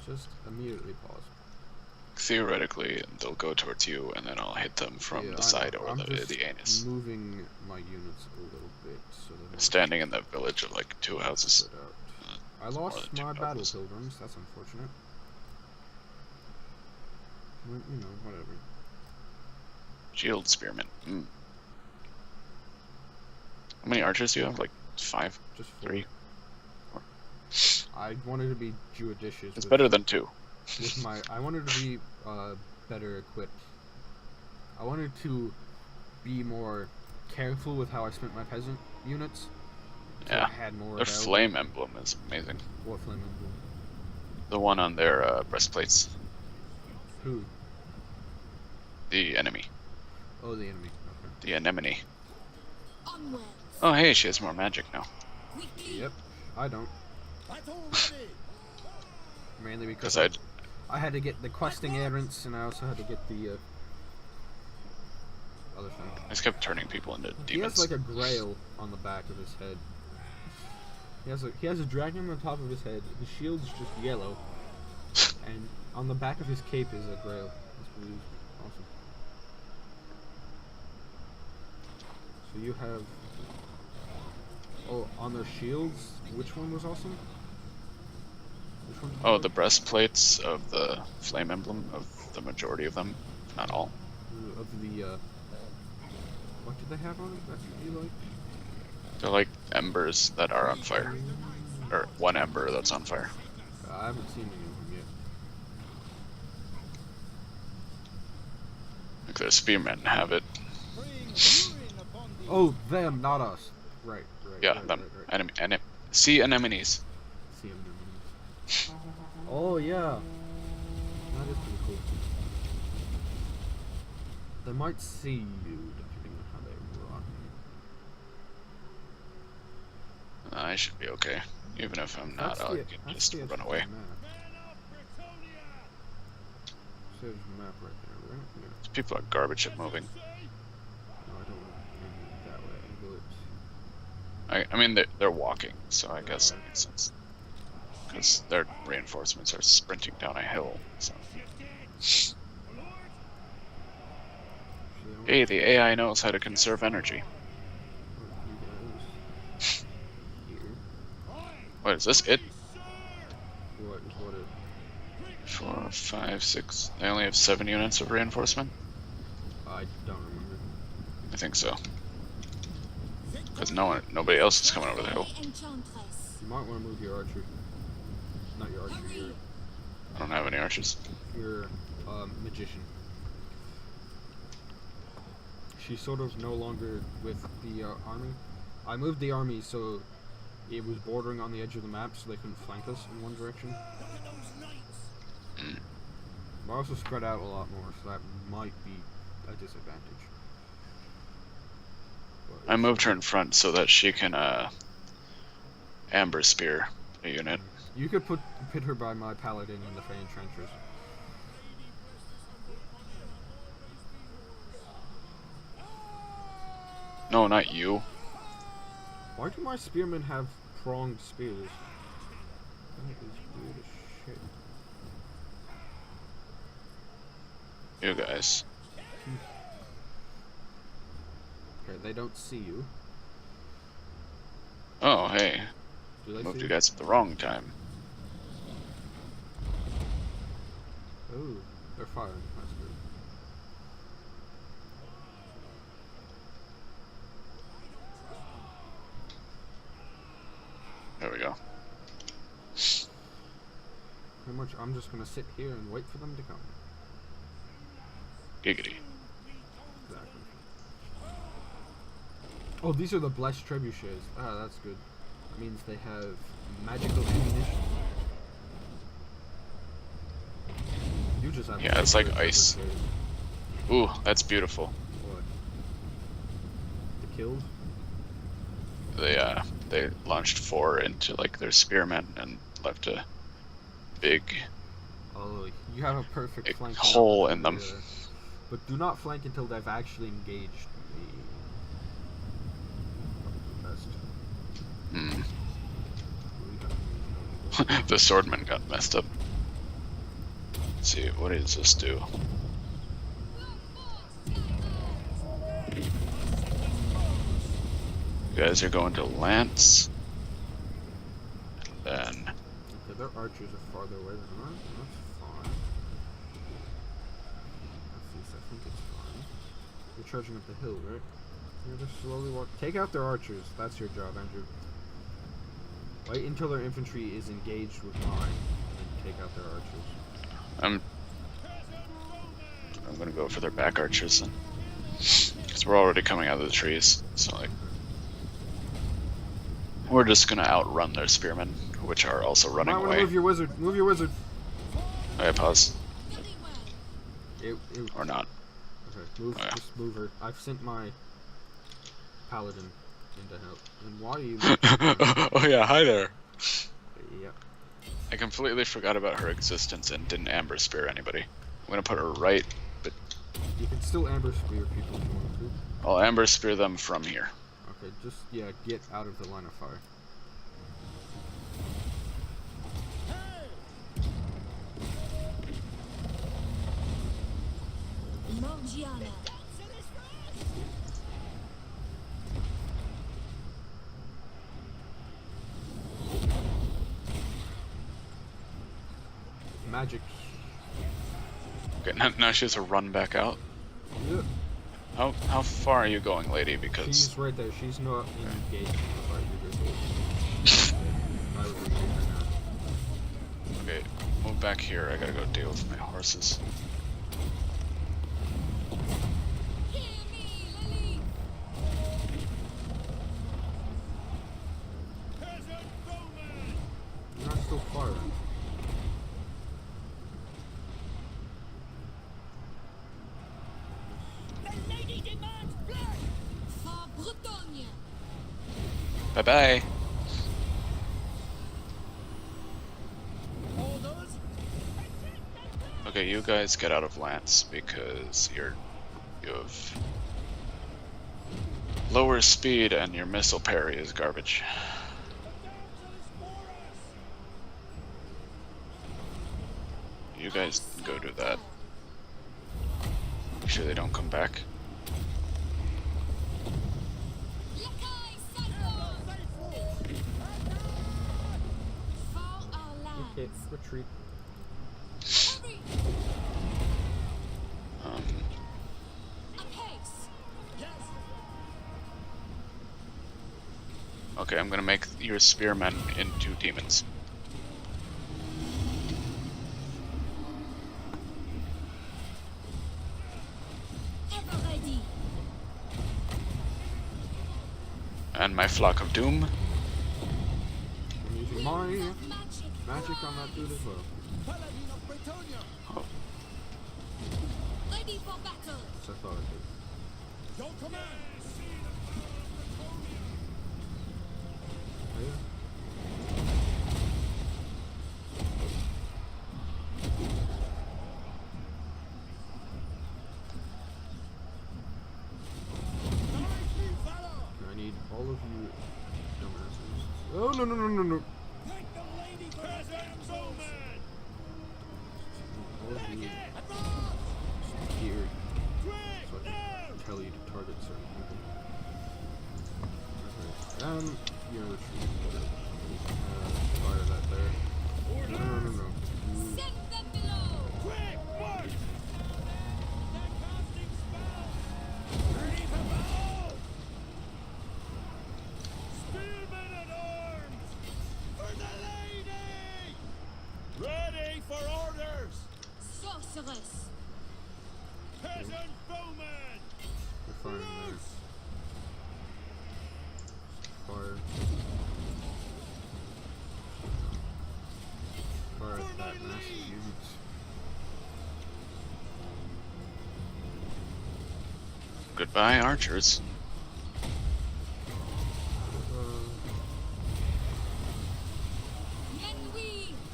Just immediately pause. Theoretically, they'll go towards you, and then I'll hit them from the side or I'm just the anus. moving my units a little bit so that Standing in the village of like 2 houses. spread out. I more lost than my 2 battle houses. pilgrims. That's unfortunate. Well, you know, whatever. Shield spearmen. Mm. How many archers do you have? Like 5? Just 4. 3? I wanted to be judicious. It's with, better than 2. With my, I wanted to be better equipped. I wanted to be more careful with how I spent my peasant units. So Yeah. I had more. Their available. flame emblem is amazing. What flame emblem? The one on their breastplates. Who? The enemy. Oh, the enemy. Okay. The anemone. Onwards. Oh hey, she has more magic now. Quickly. Yep. I don't. Mainly because Because I had to get the questing errants, and I also had to get the other thing. I just kept turning people into He demons. has like a grail on the back of his head. He has a dragon on the top of his head. His shield's just yellow, and on the back of his cape is a grail. That's pretty awesome. So you have. Oh, on their shields, which one was awesome? Which one? Oh, the breastplates of the flame emblem of the majority of them, if not all. Of the what did they have on it that you like? They're like embers that are on fire. Or one ember that's on fire. I haven't seen any of them yet. Like their spearmen have it. Oh, them, not us. Right. Yeah, right, them. Right. Sea anemones. See them. Oh yeah, that is pretty cool. They might see you depending on how they run. I should be okay. Even if I'm not, I can just run away. There's a map right there, right? Yeah. These people are garbage at moving. No, I don't want to that way. Angle it. I mean, they're walking, so I guess that makes sense. Because their reinforcements are sprinting down a hill, so. Hey, the AI knows how to conserve energy. What is this? It? What it? 4, 5, 6. They only have 7 units of reinforcement? I don't remember. I think so. Because nobody else is coming over the hill. You might want to move your archer. Not your archer, your... I don't have any archers. Your magician. She's sort of no longer with the army. I moved the army so it was bordering on the edge of the map so they couldn't flank us in one direction. Mm. But I also spread out a lot more, so that might be a disadvantage. But I moved her in front so that she can amber spear a unit. you could pit her by my paladin in the Fey Entrenchers. No, not you. Why do my spearmen have pronged spears? That is weird as shit. You guys. Okay, they don't see you. Oh, hey. Do they Moved see you guys at the wrong time. Oh, they're firing. That's good. There we go. Pretty much, I'm just gonna sit here and wait for them to come. Giggity. Exactly. Oh, these are the blessed trebuchets. Ah, that's good. That means they have magical ammunition. You just have. Yeah, it's like regular ice. trebuchets. Ooh, that's beautiful. What? The killed? They launched 4 into like their spearmen and left a big Oh, you have a perfect flank. hole in them. But do not flank until they've actually engaged the best. Hmm. The swordman got messed up. Let's see, what does this do? You guys are going to Lance. And then Okay, their archers are farther away than ours. That's fine. At least I think it's fine. They're charging up the hill, right? Yeah, they're slowly walking. Take out their archers. That's your job, Andrew. Wait until their infantry is engaged with mine, and then take out their archers. I'm gonna go for their back archers then. Because we're already coming out of the trees, so like we're just gonna outrun their spearmen, which are also running away. Move your wizard. Move your wizard. Okay, pause. Or not. Okay, move. Oh, yeah. Just move her. I've sent my paladin in to help. And why are you? Oh yeah, hi there. Yep. I completely forgot about her existence and didn't amber spear anybody. I'm gonna put her right, but You can still amber spear people if you want to. I'll amber spear them from here. Okay, just get out of the line of fire. Morgiana. Magic. Okay, now she has to run back out. Yeah. How far are you going, lady? Because She's right there. She's not engaged in the fight. You're good. I would retreat right now. okay, move back here. I gotta go deal with my horses. You're not still firing. For Bretagne. Bye bye. Okay, you guys get out of Lance because you have lower speed and your missile parry is garbage. You guys go do that. Make sure they don't come back. Okay, retreat. Okay, I'm gonna make your spearmen into demons. And my flock of doom. I'm using my magic on that dude as well. Paladin of Bretonia. Oh, Ready for battle. So I thought I did. Your command. Oh, yeah. I need all of you dumbasses. Oh, no, no, no, no, no. Take the lady peasants, old man. All of you here so I can tell you to target certain people. Okay. Yeah, retreat, whatever. Fire that there. No, no, no, no. You, Send them below. Quick, march. They're casting spells. Ready for battle. Spearmen at arms. For the lady. Ready for orders. Sorceress. Peasant bowman. they're firing there. Fire. Fire at that massive unit. goodbye, archers.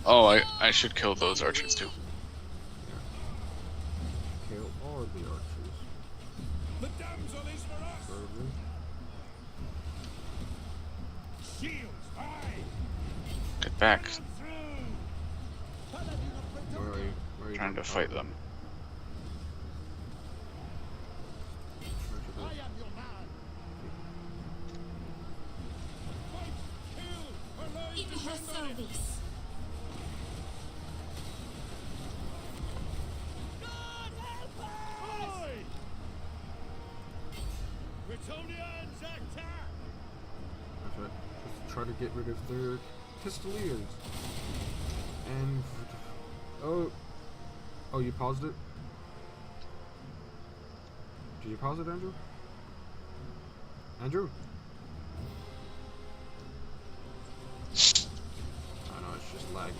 Oh, I should kill those archers too. Kill all the archers. The damsel is for us. Probably. Shields high. Get back. Through. Where are you? Where are you? Trying to fight them. I am your man. Fight, kill, alive, In her service. God help us! Oi! Bretonians attack! That's right. Just try to get rid of their pistoliers. And oh, you paused it? Did you pause it, Andrew? Andrew? I know, it's just lagging.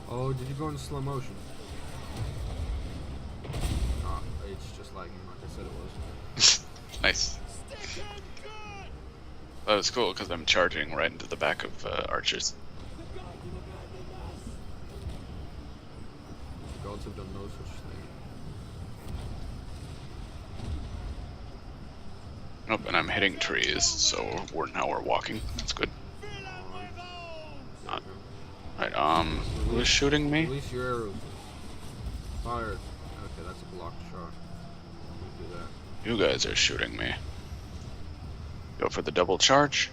Oh, did you go into slow motion? Oh, it's just lagging like I said it was. Nice. Stick and good! That was cool because I'm charging right into the back of archers. Gods have done no such thing. Nope, and I'm hitting trees, so now we're walking. That's good. There Right, who is shooting me? Release your arrows. Fire. Okay, that's a blocked shot. Don't do that. You guys are shooting me. Go for the double charge.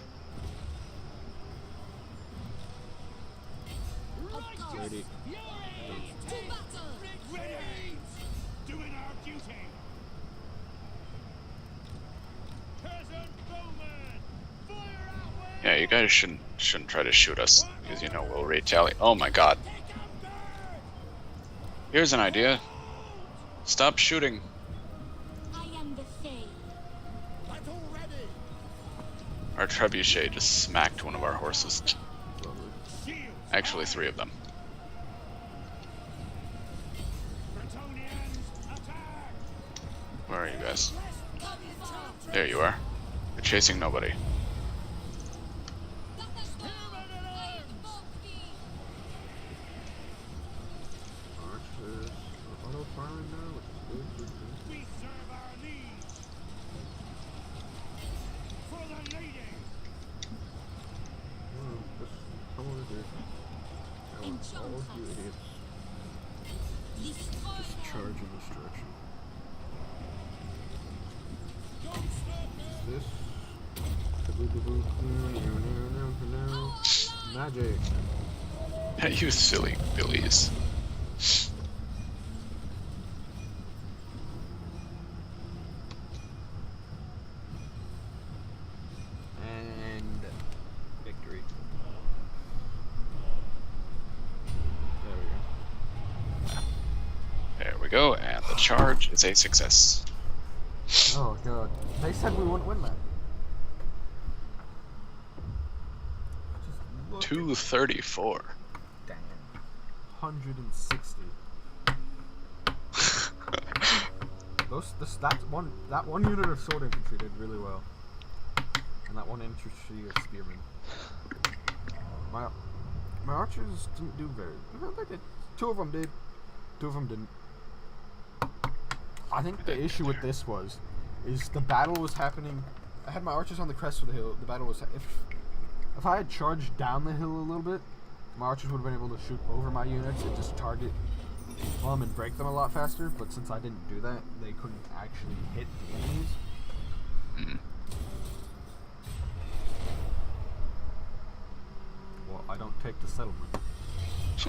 Ready. To battle. Ready! Doing our duty! Peasant bowman! Fire out! Yeah, you guys shouldn't try to shoot us because you know we'll retaliate. Oh my god. Here's an idea. Stop shooting. I am the Fae. Battle ready! Our trebuchet just smacked one of our horses. Lovely. Shields! Actually, 3 of them. Bretonians attack! Where are you guys? Come forth. There you are. You're chasing nobody. firing now, which is good, good, good. We serve our needs. For the lady. Just come over here. All of you idiots. Just charge in this direction. This. Magic. You silly billies. And victory. There There we go, and the charge is a success. we go. Oh god. They said we wouldn't win that. Just look at 234. damn. 160. That one unit of sword infantry did really well. And that one infantry of spearmen. My archers didn't do very well. They did. 2 of them did. 2 of them didn't. I think the issue with this is the battle was happening. I had my archers on the crest of the hill. The battle was if I had charged down the hill a little bit, my archers would have been able to shoot over my units and just target them and break them a lot faster. But since I didn't do that, they couldn't actually hit the enemies. Mm. Well, I don't take the settlement.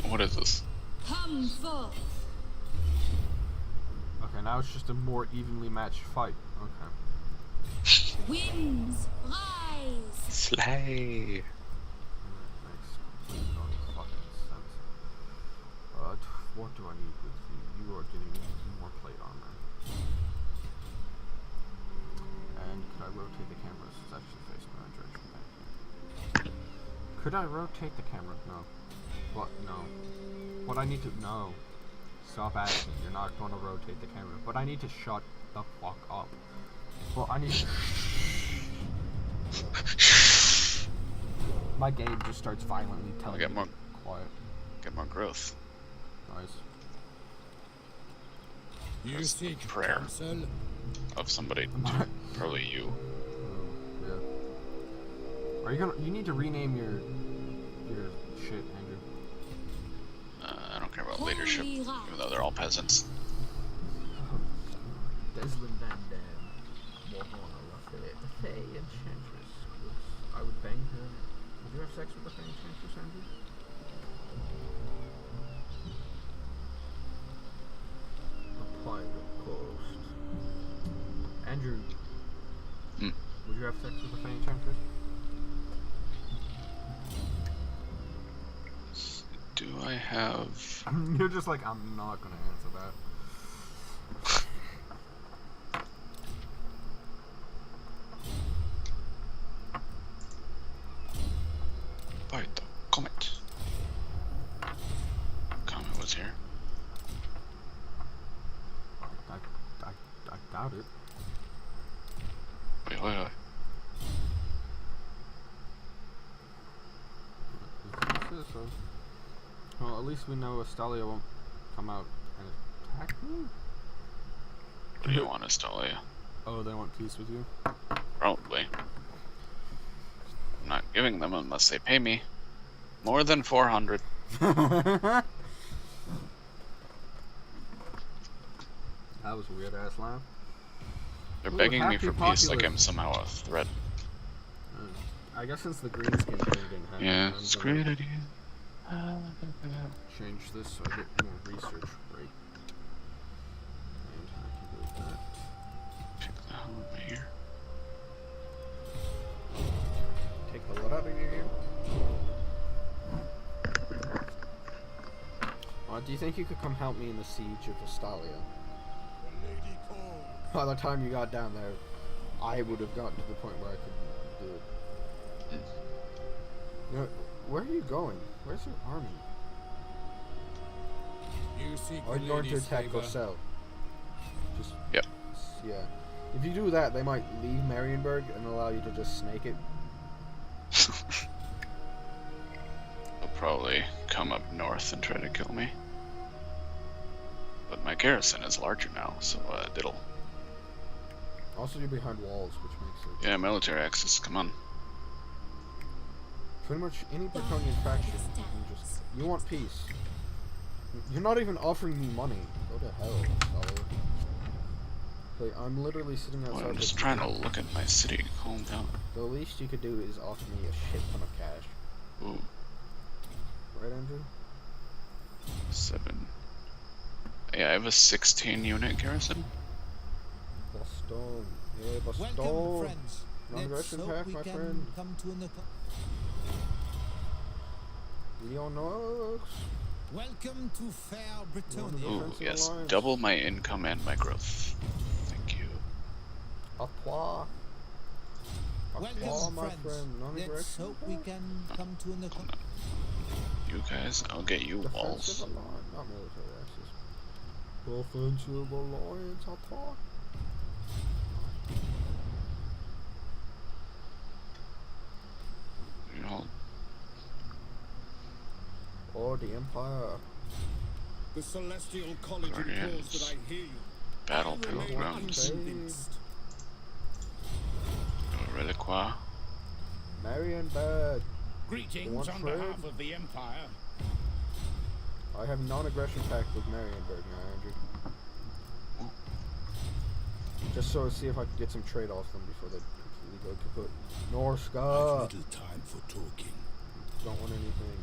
What is this? Come forth. Okay, now it's just a more evenly matched fight. Okay. Winds rise. Slay. Thanks. No fucking sense. What do I need with you? You are getting more plate armor. And could I rotate the camera? It's actually facing the right direction back here. Could I rotate the camera? No. What? No. What I need to... No. Stop asking. You're not going to rotate the camera. But I need to shut the fuck up. Well, I need to... My game just starts violently telling Get me more, to be quiet. get more growth. Nice. You That's seek prayer. counsel? Of somebody, probably you. Yeah. Are you gonna? You need to rename your shit, Andrew. I don't care about leadership, even though they're all peasants. Desmond Van Dam. Warhorn, Lafayette, the Fey Enchantress. I would bang her. Would you have sex with the Fey Enchantress, Andrew? Apply the post. Andrew. Hmm. Would you have sex with the Fey Enchantress? Do I have... You're just like, I'm not gonna answer that. Bite the comet. Comet was here. I doubt it. Wait. Well, at least we know Astalia won't come out and attack me? What do you want, Astalia? Oh, they want peace with you? Probably. I'm not giving them unless they pay me more than 400. That was a weird ass laugh. They're Ooh, begging me happy for peace like populace. I'm somehow a threat. I guess since the green skin thing didn't happen, Yeah, I'm it's a gonna great idea. change this so I get more research rate. And I can do that. Pick the hell over here. Take the what out of your ear? Do you think you could come help me in the siege of Astalia? The lady calls. By the time you got down there, I would have gotten to the point where I could do it. You know, where are you going? Where's your army? You seek Are the you going to lady's attack favor? Gosel? Just Yep. yeah. If you do that, they might leave Marienburg and allow you to just snake it. They'll probably come up north and try to kill me. But my garrison is larger now, so it'll. Also, you're behind walls, which makes it... Yeah, military access, come on. Pretty much any Bretonian faction, you want peace. You're not even offering me money. Go to hell, fellow. Like, I'm literally sitting outside. Well, I'm just trying to look at my city. Calm down. The least you could do is offer me a shit ton of cash. Ooh. Right, Andrew? 7. Yeah, I have a 16 unit garrison. Boston. Yeah, Boston. Welcome, friends. Let's Non-aggression hope pact, we my can friend. come to an Leonos. Welcome to fair Britonia. Ooh, Defensive yes. alliance. Double my income and my growth. Thank you. Applaw. Welcome, my friends. friend. Let's Non-aggression hope we can come to an You guys, I'll get you Defensive walls. alliance. Not military access. Offensive alliance. Applaw. You know, Or the Empire. The Celestial College Guardians. implores that I hear you. battle I remain pilgrims. unconvinced. Reliquois. Marion Bad. Greetings want on trade? behalf of the Empire. I have non-aggression pact with Marienburg now, Andrew. Just so to see if I can get some trade off them before they completely go kaput. Norska! Little time for talking. Don't want anything.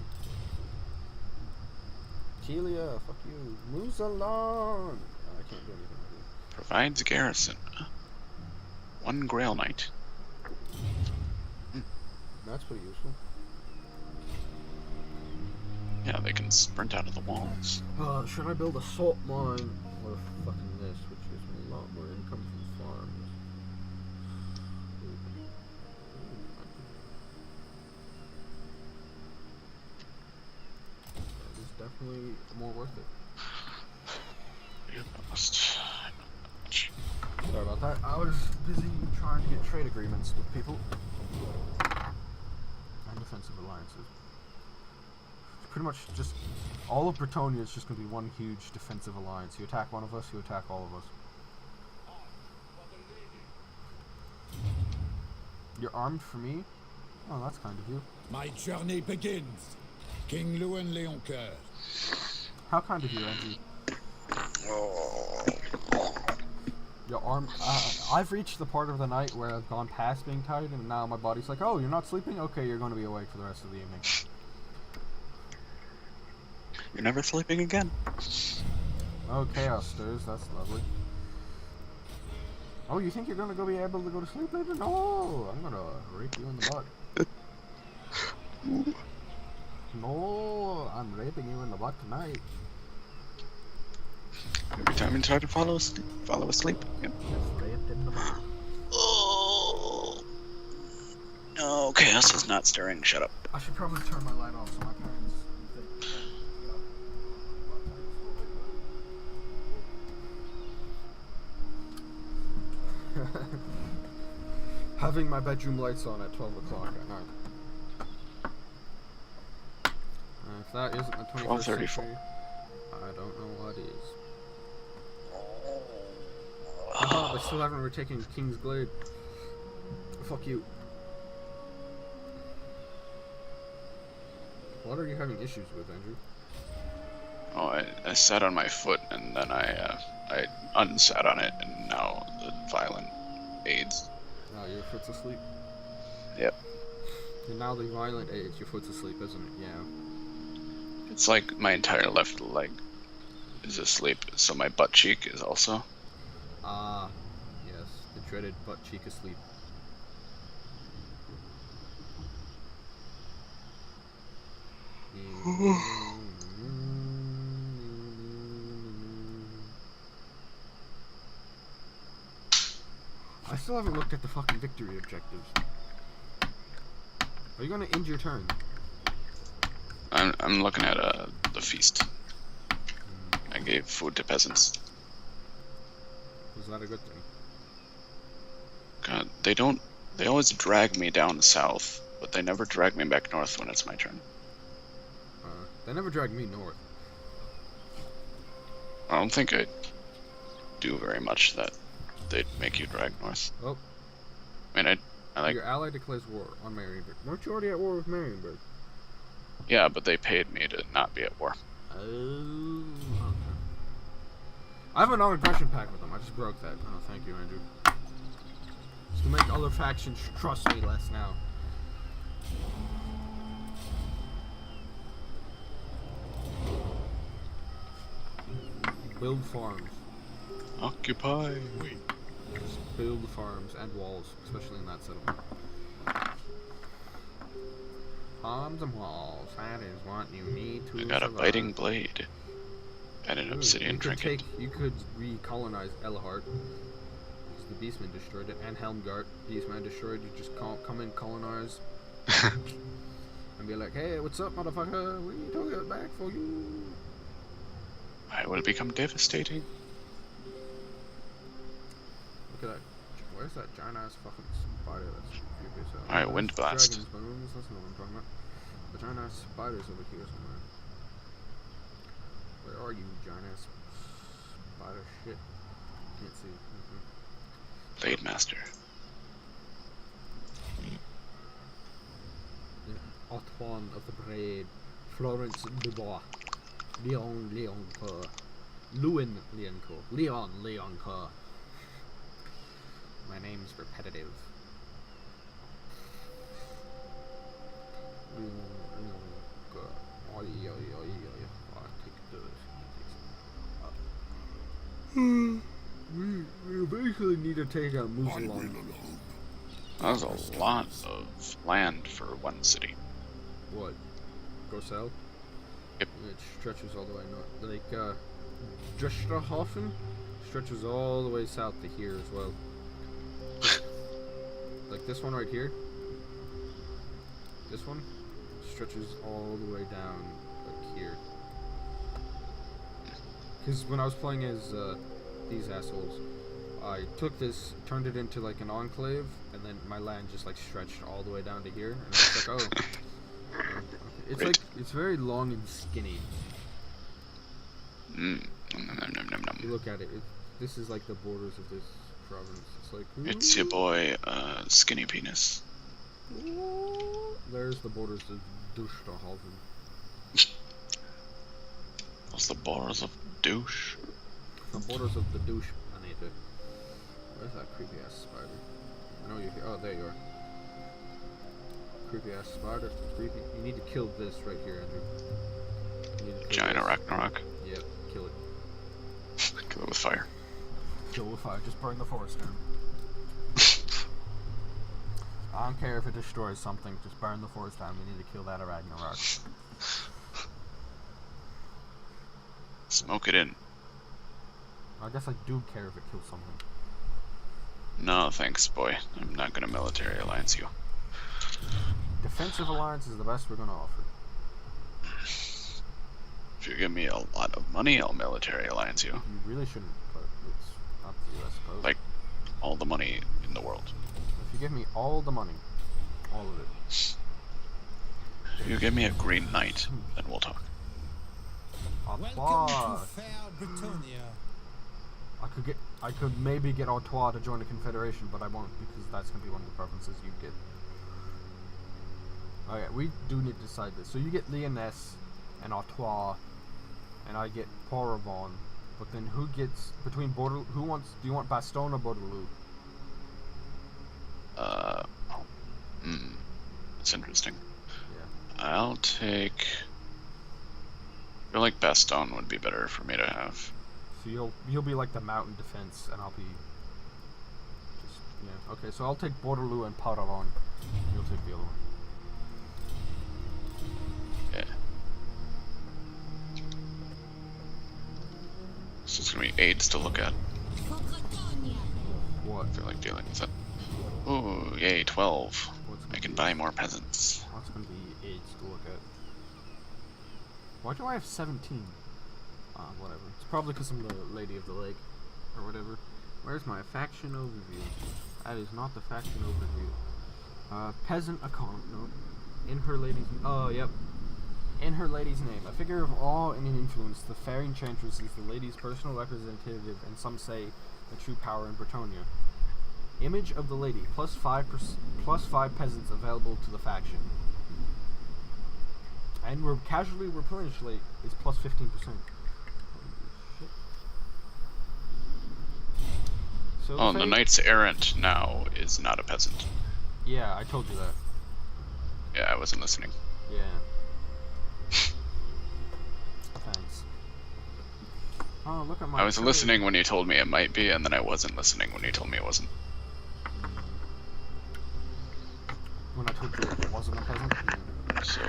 Kelia, fuck you. Muzalan! I can't do anything with you. Provides garrison. 1 Grail Knight. That's pretty useful. Yeah, they can sprint out of the walls. Should I build a salt mine or fucking this, which gives me a lot more income from farms? It's definitely more worth it. Sorry about that. I was busy trying to get trade agreements with people and defensive alliances. Pretty much just all of Bretonia is just going to be one huge defensive alliance. You attack one of us, you attack all of us. You're armed for me? Oh, that's kind of you. My journey begins. King Lewin Leoncoeur. How kind of you, Andrew. You're armed. I've reached the part of the night where I've gone past being tired, and now my body's like, oh, you're not sleeping? Okay, you're going to be awake for the rest of the evening. You're never sleeping again. Oh, chaos stirs. That's lovely. Oh, you think you're gonna be able to go to sleep later? No, I'm gonna rape you in the butt. No, I'm raping you in the butt tonight. Every time you try to follow asleep. Yep. Just raped in the butt. Oh. No, chaos is not stirring. Shut up. I should probably turn my light off so my parents think. Having my bedroom lights on at 12 o'clock at night. If that isn't the 21st 12:34. century, I don't know what is. Oh, I still haven't retaken King's Glade. Fuck you. What are you having issues with, Andrew? Oh, I sat on my foot and then I unsat on it and now the violent aids. Oh, your foot's asleep? Yep. And now the violent aids, your foot's asleep, isn't it? Yeah. It's like my entire left leg is asleep, so my butt cheek is also. Ah, yes, the dreaded butt cheek asleep. I still haven't looked at the fucking victory objectives. Are you gonna end your turn? I'm looking at the feast. I gave food to peasants. Was that a good thing? God, they always drag me down south, but they never drag me back north when it's my turn. They never dragged me north. I don't think I do very much that they'd make you drag north. Oh, I mean, I like. your ally declares war on Marienburg. Weren't you already at war with Marienburg? Yeah, but they paid me to not be at war. Oh, okay. I have a non-aggression pact with them. I just broke that. Oh, thank you, Andrew. Just to make other factions trust me less now. Build farms. Occupy. Just build farms and walls, especially in that settlement. Farms and walls. That is what you need to I got survive. a biting blade and an obsidian trinket. You could recolonize Elhart. Because the Beastman destroyed it. And Helmgart. Beastman destroyed. You just come in, colonize. And be like, hey, what's up, motherfucker? We took it back for you. I will become devastating. Look at that. Where's that giant ass fucking spider? That's creepy as hell. Alright, There's wind blast. Dragon's bones. That's not what I'm talking about. The giant ass spider's over here somewhere. Where are you, giant ass spider shit? Can't see. Blade master. Antoine of the Braid. Florence Dubois. Leon Leoncoeur. Lewin Leoncoeur. Leon Leoncoeur. My name's repetitive. Leoncoeur. I'll take this. We basically need to take out Musalon. That was a lot of land for one city. What? Go south? Yep. It stretches all the way north. Like, Dresterhofen stretches all the way south to here as well. Like this one right here. This one stretches all the way down, like here. Because when I was playing as these assholes, I took this, turned it into like an enclave, and then my land just like stretched all the way down to here. And it's like, oh. It's Great. like, it's very long and skinny. Nom, nom, nom, nom, nom. You look at it, this is like the borders of this province. It's like, It's your boy, Skinny Penis. there's the borders of Dusterhofen. What's the borders of douche? The borders of the douche planeta. Where's that creepy ass spider? I know you're here. Oh, there you are. Creepy ass spider. Creepy. You need to kill this right here, Andrew. You need to kill Giant this. Ragnarok. Yep, kill it. Kill it with fire. Kill with fire. Just burn the forest down. I don't care if it destroys something. Just burn the forest down. We need to kill that Ragnarok. Smoke it in. I guess I do care if it kills something. No, thanks, boy. I'm not gonna military alliance you. Defensive alliance is the best we're gonna offer. If you give me a lot of money, I'll military alliance you. You really shouldn't, but it's up to you, I suppose. Like, all the money in the world. If you give me all the money, all of it. If you give me a green knight, then we'll talk. Welcome Artois. to fair Britonia. I could maybe get Artois to join the Confederation, but I won't because that's gonna be one of the provinces you get. Okay, we do need to decide this. So you get Lyonesse and Artois, and I get Port-Avon. But then who gets between Border? Who wants? Do you want Bastogne or Bordeaux? That's interesting. Yeah. I'll take. I feel like Bastogne would be better for me to have. So you'll be like the mountain defense, and I'll be just yeah. Okay, so I'll take Bordeaux and Port-Avon. You'll take the other one. Yeah. So it's gonna be aids to look at. For Bretonia. What? I feel like dealing with it. Ooh, yay, 12. What's I can buy more peasants. What's gonna be age to look at? Why do I have 17? Whatever. It's probably because I'm the Lady of the Lake, or whatever. Where's my faction overview? That is not the faction overview. Peasant economy. No. In her ladies. Oh, yep. In her lady's name, a figure of awe and influence, the fair enchantress is the lady's personal representative, and some say the true power in Bretonia. Image of the lady, plus 5 peasants available to the faction. And we're casually replenished late is plus 15%. So Oh, and the Knights Errant now is not a peasant. Yeah, I told you that. Yeah, I wasn't listening. Yeah. Thanks. Oh, look at my. I was listening when you told me it might be, and then I wasn't listening when you told me it wasn't. When I told you it wasn't a peasant. So,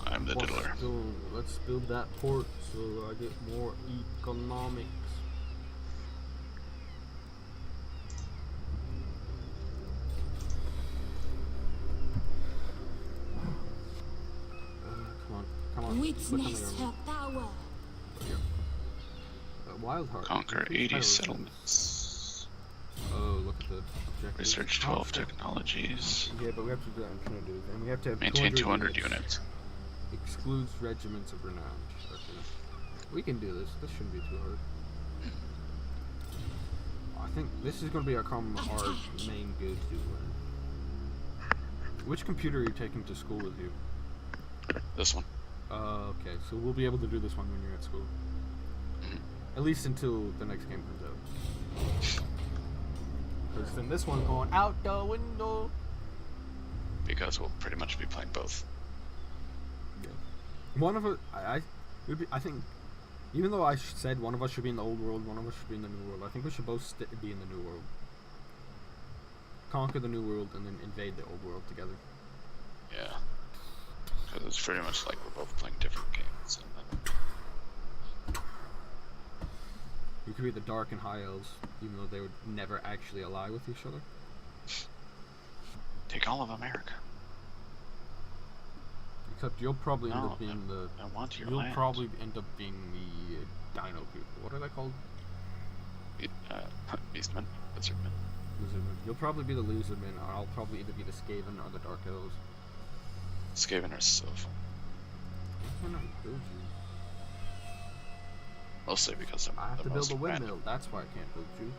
I'm the diddler. Let's build that port so I get more economics. Come on. Witness her power. Wild Heart. Conquer 80 settlements. Oh, look at the objective. Research 12 technologies. Yeah, but we have to do that in Trinity, and we have to have Maintain 200 units. Excludes regiments of renown. Okay. We can do this. This shouldn't be too hard. I think this is going to be our main go-to. Which computer are you taking to school with you? This one. Okay, so we'll be able to do this one when you're at school. At least until the next game comes out. Because then this one's going out the window. Because we'll pretty much be playing both. Yeah. One of us, I think, even though I said one of us should be in the old world, one of us should be in the new world, I think we should both be in the new world. Conquer the new world and then invade the old world together. Yeah. Because it's pretty much like we're both playing different games. And then... You could be the Dark and High Elves, even though they would never actually ally with each other. Take all of America. Except you'll probably end up being I want your You'll land. probably end up being the Dino people. What are they called? Beastmen. Lizardmen. Lizardmen. You'll probably be the Lizardmen, or I'll probably either be the Skaven or the Dark Elves. Skaven are so fun. Why can't I build you? Mostly because I'm I have the to build most a windmill. random. That's why I can't build you.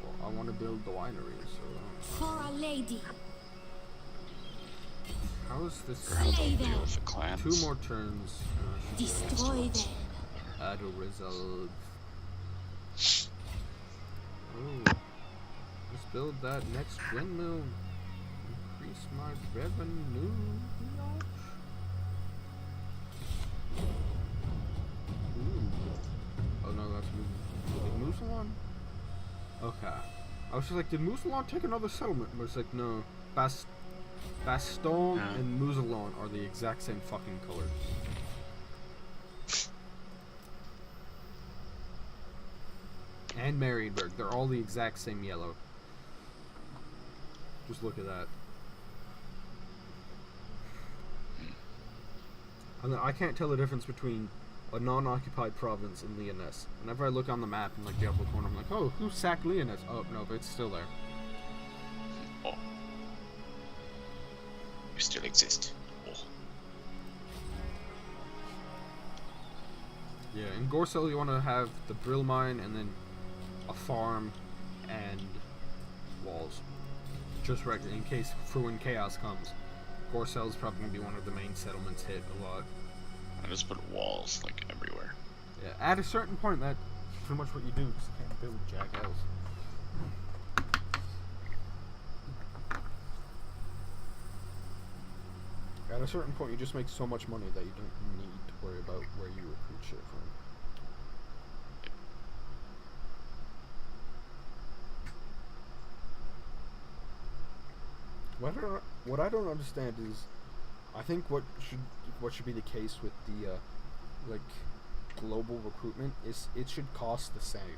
Well, I want to build the winery, so... For a lady. How is this... Or how about Slay deal them. with the clans? 2 more turns. Destroy them. Add a resolve. Oh. Let's build that next windmill. Increase my revenue. Ooh. Oh no, that's Musalon? Okay. I was just like, did Musalon take another settlement? But it's like, no. Baston and Musalon are the exact same fucking color. And Marienburg, they're all the exact same yellow. Just look at that. And then I can't tell the difference between a non-occupied province and Lyonesse. Whenever I look on the map in like the upper corner, I'm like, oh, who sacked Lyonesse? Oh, no, but it's still there. Oh. You still exist. Oh. Yeah, in Gorsel you want to have the Brill Mine and then a farm and walls. Just right in case, for when chaos comes. Gorsel's probably going to be one of the main settlements hit a lot. I just put walls like everywhere. Yeah, at a certain point that's pretty much what you do, because you can't build jack else. At a certain point you just make so much money that you don't need to worry about where you recruit shit from. What I don't understand is, I think what should be the case with the like global recruitment is it should cost the same,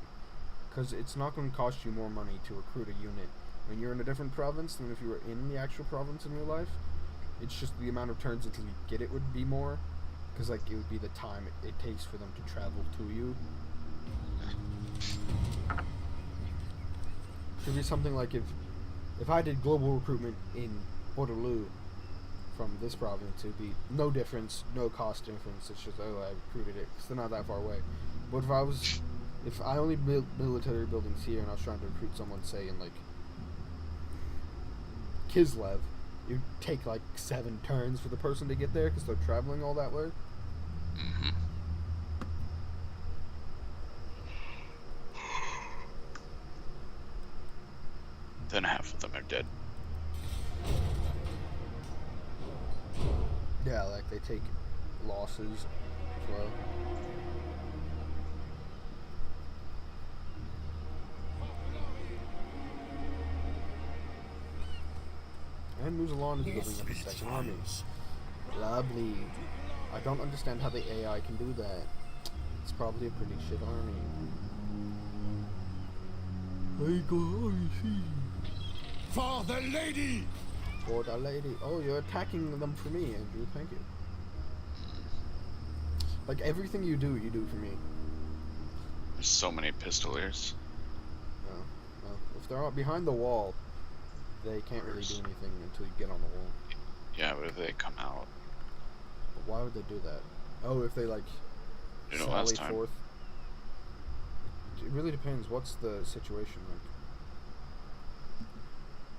because it's not going to cost you more money to recruit a unit when you're in a different province than if you were in the actual province in real life. It's just the amount of turns until you get it would be more, because like it would be the time it takes for them to travel to you. Should be something like if I did global recruitment in Waterloo from this province, it'd be no difference, no cost difference. It's just, oh, I recruited it, because they're not that far away. But if I only built military buildings here and I was trying to recruit someone, say, in, like, Kislev, it'd take, like, 7 turns for the person to get there, because they're traveling all that way. Mm-hmm. Then half of them are dead. Yeah, like, they take losses as well. And Muzalan is building up a second army. Lovely. I don't understand how the AI can do that. It's probably a pretty shit army. For the lady! For the lady. Oh, you're attacking them for me, Andrew. Thank you. Like, everything you do for me. There's so many pistoliers. No, no. If they're behind the wall, they can't really do anything until you get on the wall. Yeah, but if they come out. But why would they do that? Oh, if they, like, You know, sally last time. forth? It really depends. What's the situation like?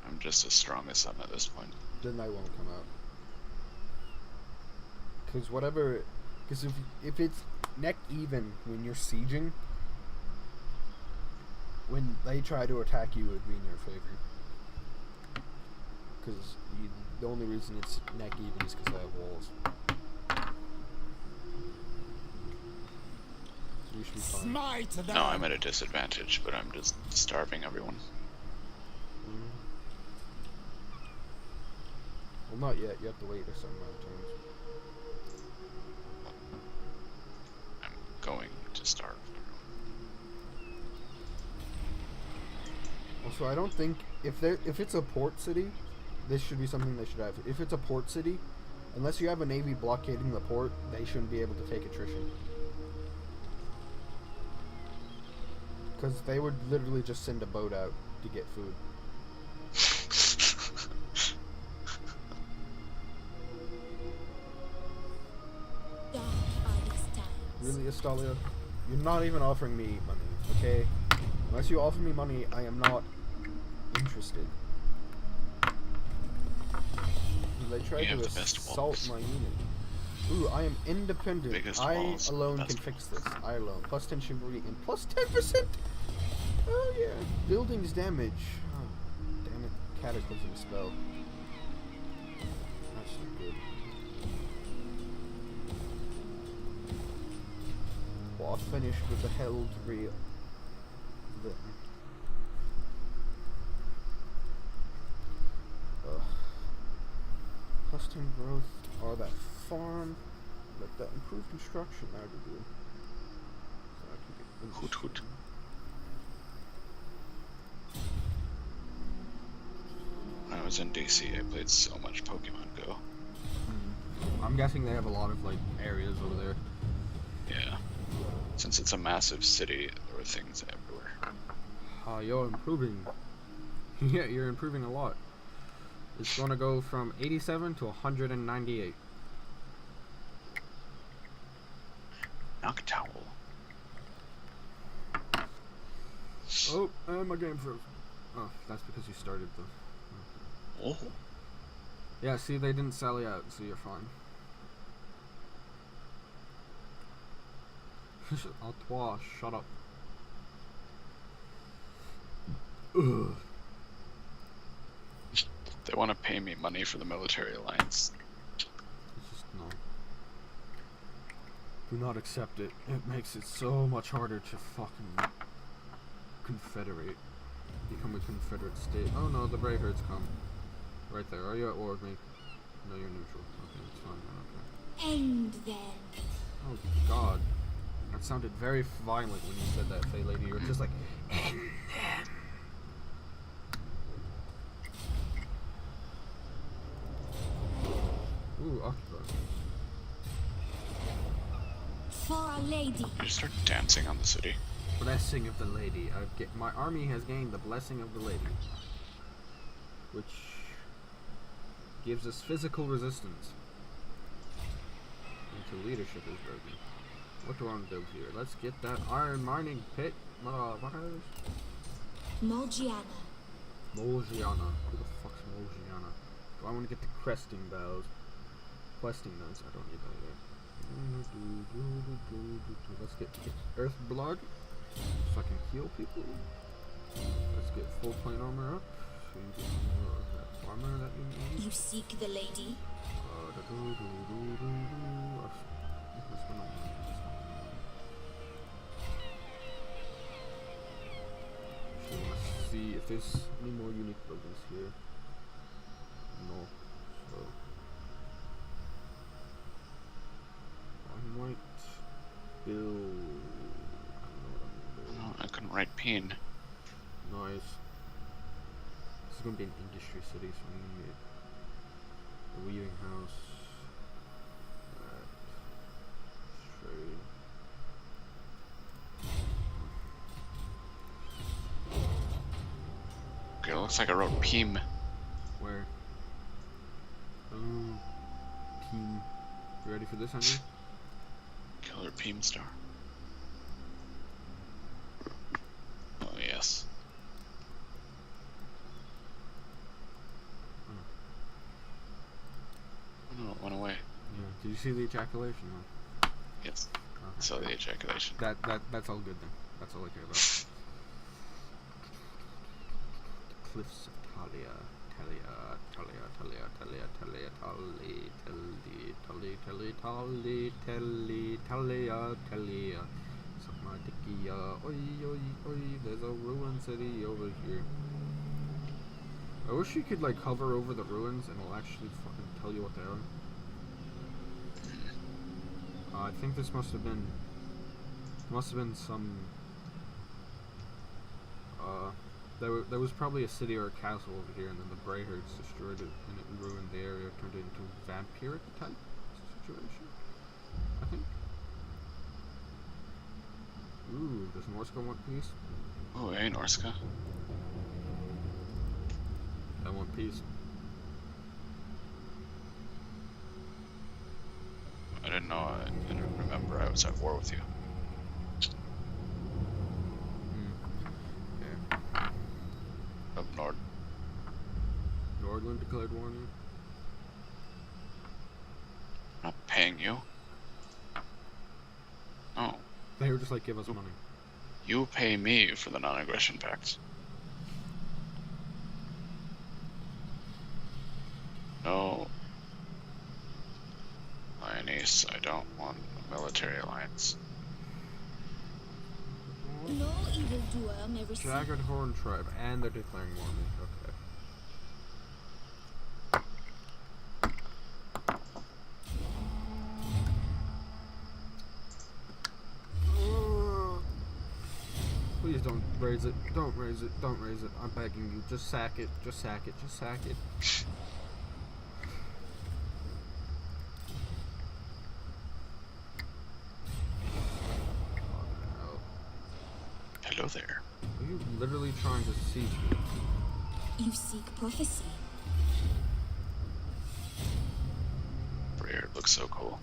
I'm just as strong as them at this point. Then they won't come out. Because if it's neck even when you're sieging, when they try to attack you, it would be in your favor. Because the only reason it's neck even is because they have walls. So you should be fine. Smite them! No, I'm at a disadvantage, but I'm just starving everyone. Well, not yet. You have to wait a certain amount of turns. I'm going to starve everyone. Also, I don't think if it's a port city, this should be something they should have. If it's a port city, unless you have a navy blockading the port, they shouldn't be able to take attrition. Because they would literally just send a boat out to get food. Dark are these times. Really, Astalia? You're not even offering me money, okay? Unless you offer me money, I am not interested. They tried to assault my unit. Ooh, I am independent. Biggest I walls, alone best can fix this. I alone. Plus 10 chivalry and plus 10%! Oh yeah. Buildings damage. Oh, damn it. Cataclysm spell. That's not good. Well, I'll finish with the held real. Then. Plus 10 growth, or that farm, let that improve construction, that would be good. So I can get Hoot hoot. When I was in DC, I played so much Pokemon Go. I'm guessing they have a lot of, like, areas over there. Yeah. Since it's a massive city, there were things everywhere. You're improving. Yeah, you're improving a lot. It's going to go from 87 to 198. Noctowl. Oh, and my game froze. Oh, that's because you started the... Oh. Yeah, see, they didn't sally out, so you're fine. Artois, shut up. Ugh. They want to pay me money for the military alliance. It's just no. Do not accept it. It makes it so much harder to fucking confederate. Become a confederate state. Oh no, the brave herds come. Right there. Are you at war with me? No, you're neutral. Okay, it's fine. Okay. End them. Oh god. That sounded very violent when you said that, Fey Lady. You were just like, end them. Ooh, occupy. For our lady. I just start dancing on the city. Blessing of the lady. My army has gained the blessing of the lady. Which gives us physical resistance until leadership is broken. What do I want to do here? Let's get that iron mining pit, motherfuckers. Molgiana. Molgiana. Who the fuck's Molgiana? Do I want to get the cresting bells? Questing those. I don't need that either. Let's get earth blood so I can heal people. Let's get full plane armor up so you get more of that armor that you need. You seek the lady? Let's see if there's any more unique buildings here. No. So I might build. I don't know what I'm gonna build. Oh, I couldn't write peen. Nice. This is gonna be an industry city, so I'm gonna get the weaving house. Trade. Okay, it looks like I wrote peem. Where? Oh, team. You ready for this, Henry? Killer peem star. Oh yes. Oh no, it went away. Yeah. Did you see the ejaculation? No. Yes. Okay. Saw the ejaculation. That's all good then. That's all I care about. The cliffs of Talia. Suck my dickie, oi, there's a ruin city over here. I wish you could like hover over the ruins and it'll actually fucking tell you what they are. I think this must have been some there was probably a city or a castle over here, and then the Greyherds destroyed it, and it ruined the area, turned it into a vampiric type situation, I think. Ooh, does Norska want peace? Oh, hey, Norska. I want peace. I didn't know. I didn't remember I was at war with you. Up north. Nordland declared war on you? I'm not paying you. No. They were just like, give us money. You pay me for the non-aggression pact. No. Lioness, I don't want a military alliance. No evildoer may receive. Jagged Horn Tribe, and they're declaring war on me. Okay. Please don't raise it. Don't raise it. Don't raise it. I'm begging you. Just sack it. Just sack it. Just sack it. Hello there. Are you literally trying to siege me? You seek prophecy. Ryder looks so cool.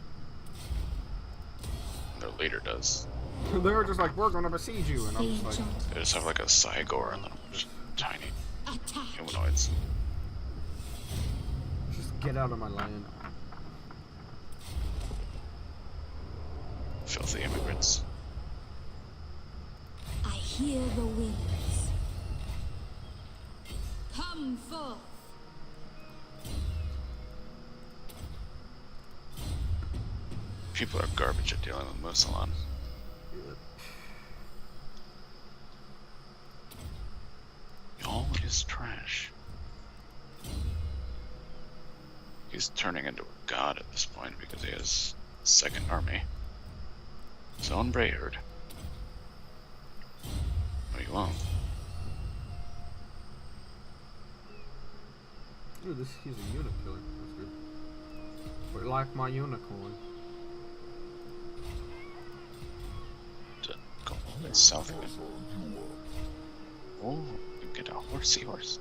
And their leader does. They were just like, we're gonna besiege you, and I'm just like, They just have like a Cygor and then just tiny Attack. humanoids. just get out of my land. Filthy immigrants. I hear the winds. Come forth. People are garbage at dealing with Musalon. All is trash. He's turning into a god at this point because he has a second army. His own Brayherd. No, you won't. Dude, he's a unit killer. That's good. But like my unicorn. To go all the way south of it. Oh, you get a horsey horse.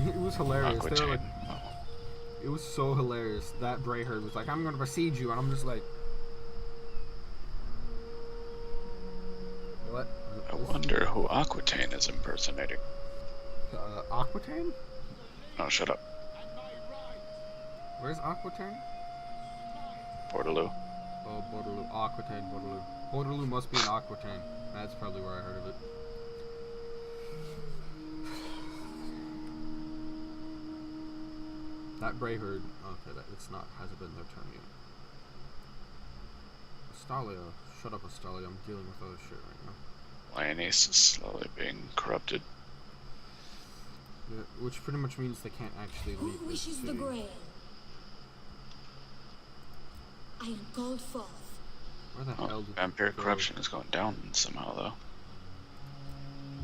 It was hilarious. They were like, Aquitaine. Oh. it was so hilarious. That Brayherd was like, I'm gonna besiege you, and I'm just like, what? I wonder who Aquitaine is impersonating. Aquitaine? Oh, shut up. Where's Aquitaine? Portaloo. Oh, Bordeloo. Aquitaine, Bordeloo. Bordeloo must be an Aquitaine. That's probably where I heard of it. That Brayherd. Okay, that it's not. Hasn't been their turn yet. Astalia. Shut up, Astalia. I'm dealing with other shit right now. Lyonese is slowly being corrupted. Yeah, which pretty much means they can't actually leave Who this wishes the city. grail? I am called forth. Where the hell Oh, did vampire it go? corruption is going down somehow, though.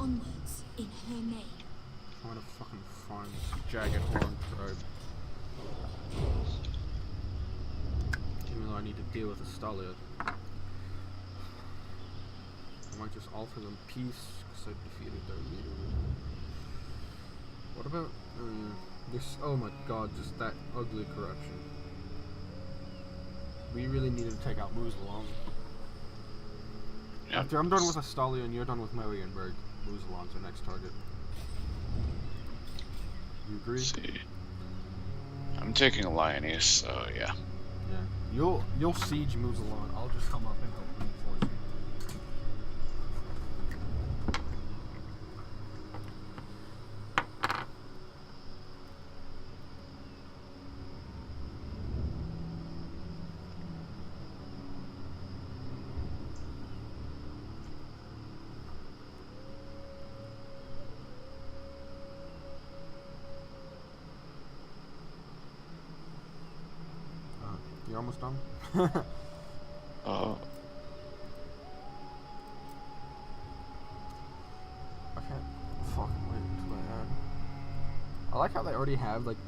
Onwards in her name. Trying to fucking find this jagged horn tribe. Even though I need to deal with Astalia. I might just offer them peace because I defeated their leader. What about this? Oh my god, just that ugly corruption. We really needed to take out Musalon. Yeah. After I'm done with Astalia and you're done with Marienburg, Musalon's our next target. You agree? Let's see. I'm taking a Lyonese, so yeah. Yeah. You'll siege Musalon. I'll just come up and help reinforce you. You almost done? Oh, I can't fucking wait until I add. I like how they already have like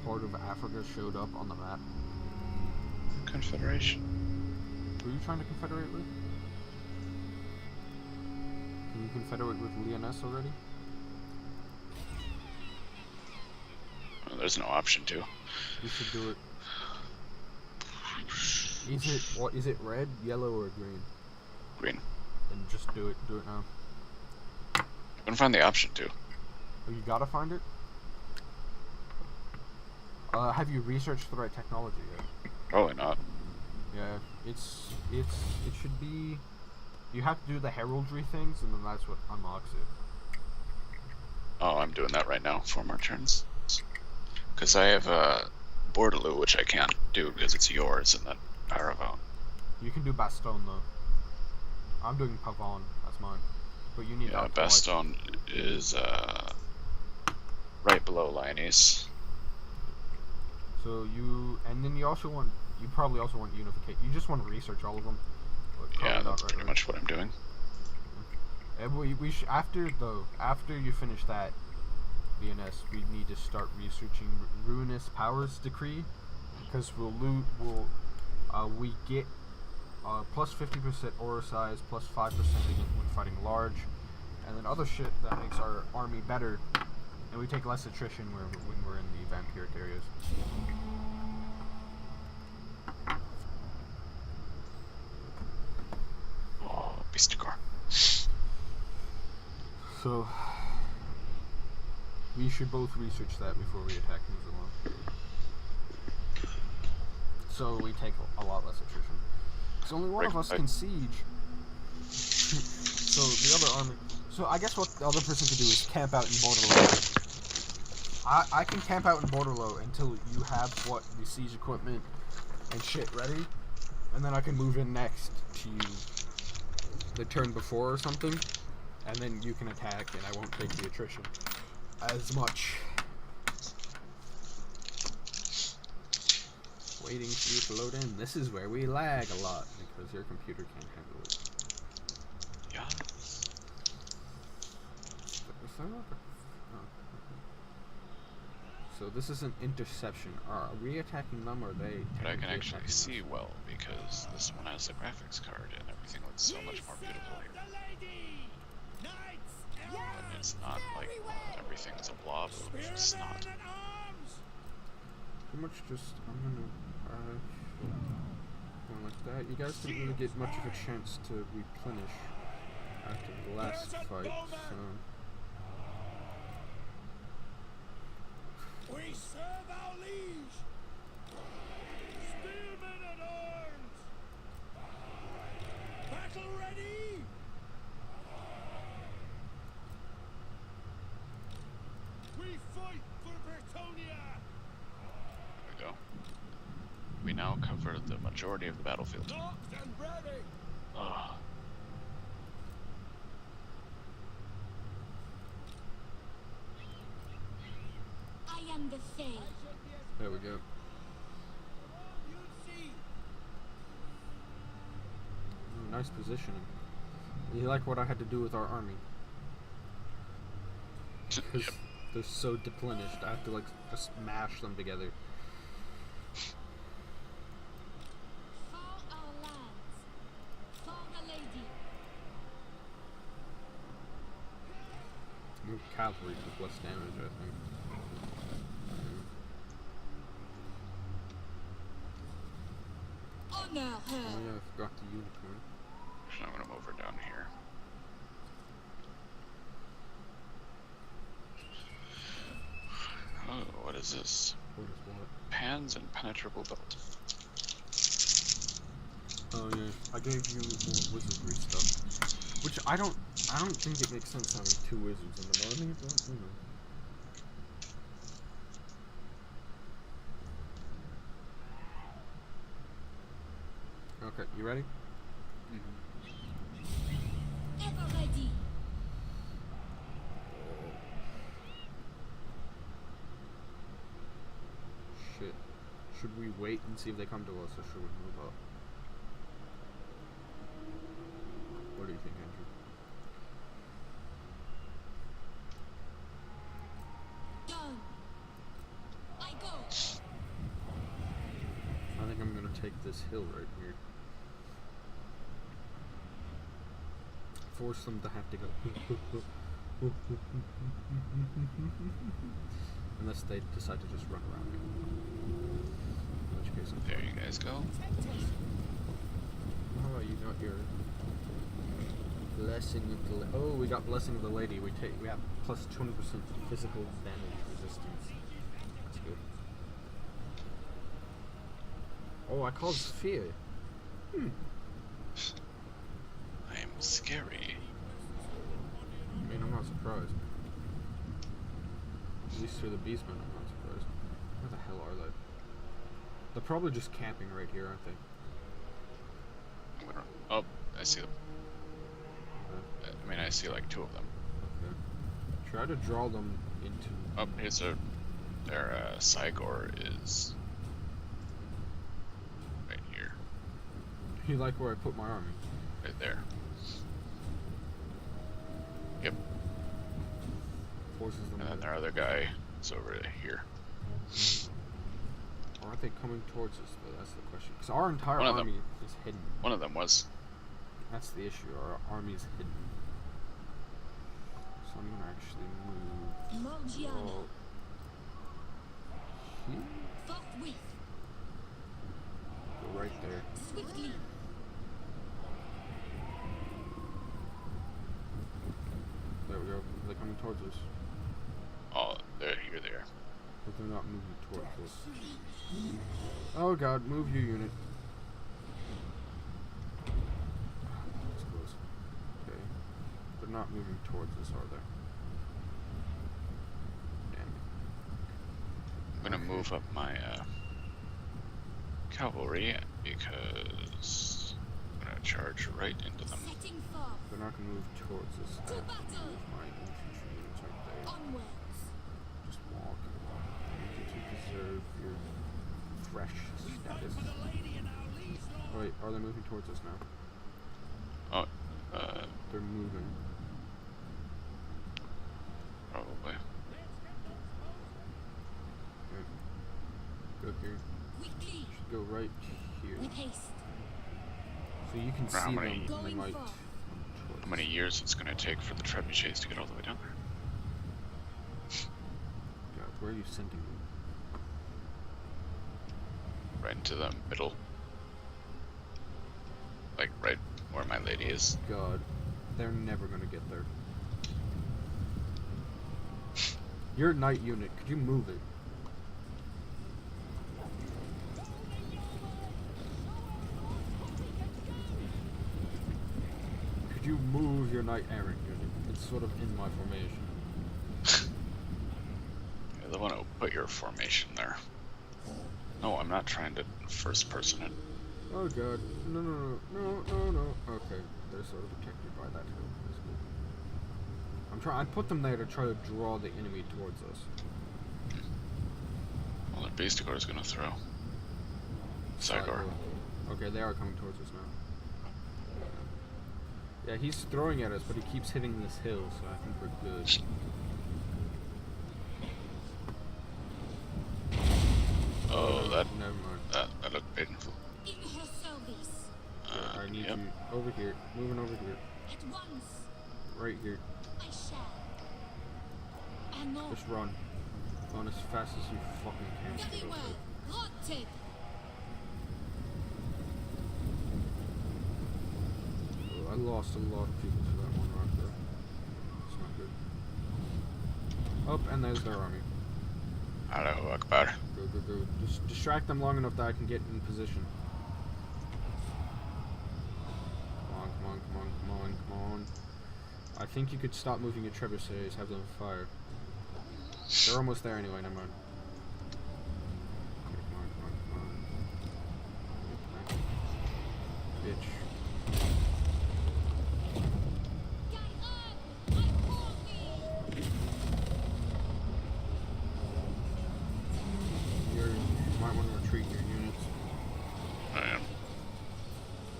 part of Africa showed up on the map. Confederation. Who are you trying to confederate with? Can you confederate with Lyonesse already? Well, there's no option to. You should do it. Is it red, yellow, or green? Green. Then just do it. Do it now. I couldn't find the option to. Oh, you gotta find it. Have you researched the right technology yet? Probably not. Yeah, it should be. You have to do the heraldry things, and then that's what unlocks it. Oh, I'm doing that right now. 4 more turns. Because I have Bordeloo, which I can't do because it's yours, and then Paravon. You can do Bastogne though. I'm doing Pavon. That's mine. But you need. Yeah, Arc Bastogne is right below Lyonese. So you, and then you probably also want unificate. You just want to research all of them. But probably Yeah, not that's right pretty away. much what I'm doing. And we after you finish that, Lyonesse, we need to start researching Ruinous Powers Decree, because we get plus 50% aura size, plus 5% when fighting large, and then other shit that makes our army better, and we take less attrition when we're in the vampiric areas. Oh, Beasticore. So we should both research that before we attack Musalon. So we take a lot less attrition. Because only one of us can siege. So the other army. So I guess what the other person could do is camp out in Bordelot. I can camp out in Bordelot until you have the siege equipment and shit ready, and then I can move in next to you the turn before or something, and then you can attack, and I won't take the attrition as much. Waiting for you to load in. This is where we lag a lot because your computer can't handle it. Yeah. So this is an interception. Are we attacking them, or are they? But I can technically actually attacking us? see well because this one has a graphics card and everything looks so much more beautiful here. And it's not like everything's a blob. Snot. Pretty much just, I'm gonna, going like that. You guys didn't really get much of a chance to replenish after the last fight, so... We serve our liege! Spearmen at arms! Battle ready! We fight for Britonia! There we go. We now cover the majority of the battlefield. Locked and ready! Ugh. I am the Fae. There we go. Nice positioning. You like what I had to do with our army? Because Yep. they're so deplenished, I have to like smash them together. For our lands. For the lady. Move cavalry with less damage, I think. Honor Oh her. yeah, I forgot the unicorn. So I'm gonna move her down here. Oh, what is this? What is what? Pan's impenetrable belt. Oh yeah, I gave you more wizardry stuff, which I don't think it makes sense having 2 wizards in the army, but you know. Okay, you ready? Ever ready. Shit. Should we wait and see if they come to us, or should we move up? What do you think, Andrew? Done. I go. I think I'm gonna take this hill right here. Force them to have to go. Unless they decide to just run around me. In which case, I'm There you guys go. How about you got your blessing of the oh, we got blessing of the lady. We have plus 20% physical damage resistance. That's good. Oh, I caused fear. I am scary. I mean, I'm not surprised. At least for the beastmen, I'm not surprised. Where the hell are they? They're probably just camping right here, aren't they? I'm gonna. Oh, I see them. I mean, I see like 2 of them. Okay. Try to draw them into. Oh, here's their Cygor is right here, You like where I put my army? right there. Yep. Forces them. And then their other guy is over here. Or aren't they coming towards us, though? That's the question. Because our entire One of them. army is hidden. One of them was. That's the issue. Our army is hidden. So I'm gonna actually move. Morgiana. Here? Forthwith. Go right there. Swiftly. There we go. They're coming towards us. Oh, they're here. There. But they're not moving towards us. Oh god, move your unit. That's close. Okay. They're not moving towards us, are they? Damn it. I'm gonna move up my cavalry because I'm gonna charge right into them. Setting forth. They're not gonna move towards us. I To have to battle. move my infantry units right there. Onwards. Just walk. I need you to preserve your fresh status. Oh, wait, are they moving towards us now? Oh, They're moving. probably. Okay. Go here. Quickly. Should go right here. With haste. So you can How see many- them. They Going might. forth. How many years it's gonna take for the trebuchets to get all the way down there? Where are you sending them? Right into the middle. Like right where my lady is. God, they're never gonna get there. Your knight unit, could you move it? Could you move your knight errant unit? It's sort of in my formation. You're the one who put your formation there. No, I'm not trying to first person it. Oh god. No, no, no, no, no, no. Okay, they're sort of protected by that hill. That's good. I put them there to try to draw the enemy towards us. Well, their Beasticore is gonna throw. Psychor. Okay, they are coming towards us now. Yeah, he's throwing at us, but he keeps hitting this hill, so I think we're good. Oh, that Never mind. that looked painful. In her service. I need Yep. you over here. Moving over here. At once. Right here. I shall. I know. Just run. Run as fast as you fucking can. Very well. Rotted. I lost a lot of people to that one rock though. It's not good. Oh, and there's their army. Allahu Akbar. Go, go, go. Just distract them long enough that I can get in position. Come on, come on, come on, come on, come on. I think you could stop moving your trebuchets, have them fire. They're almost there anyway, never mind. Okay, come on, come on, come on. Bitch. You might want to retreat your units. I am.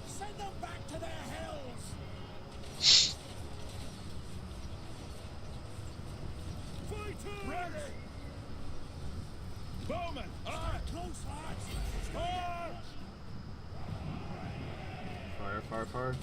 Send them back to their hells! Ready! Bowman! Aye! Close hearts! Charge! Fire, fire, fire.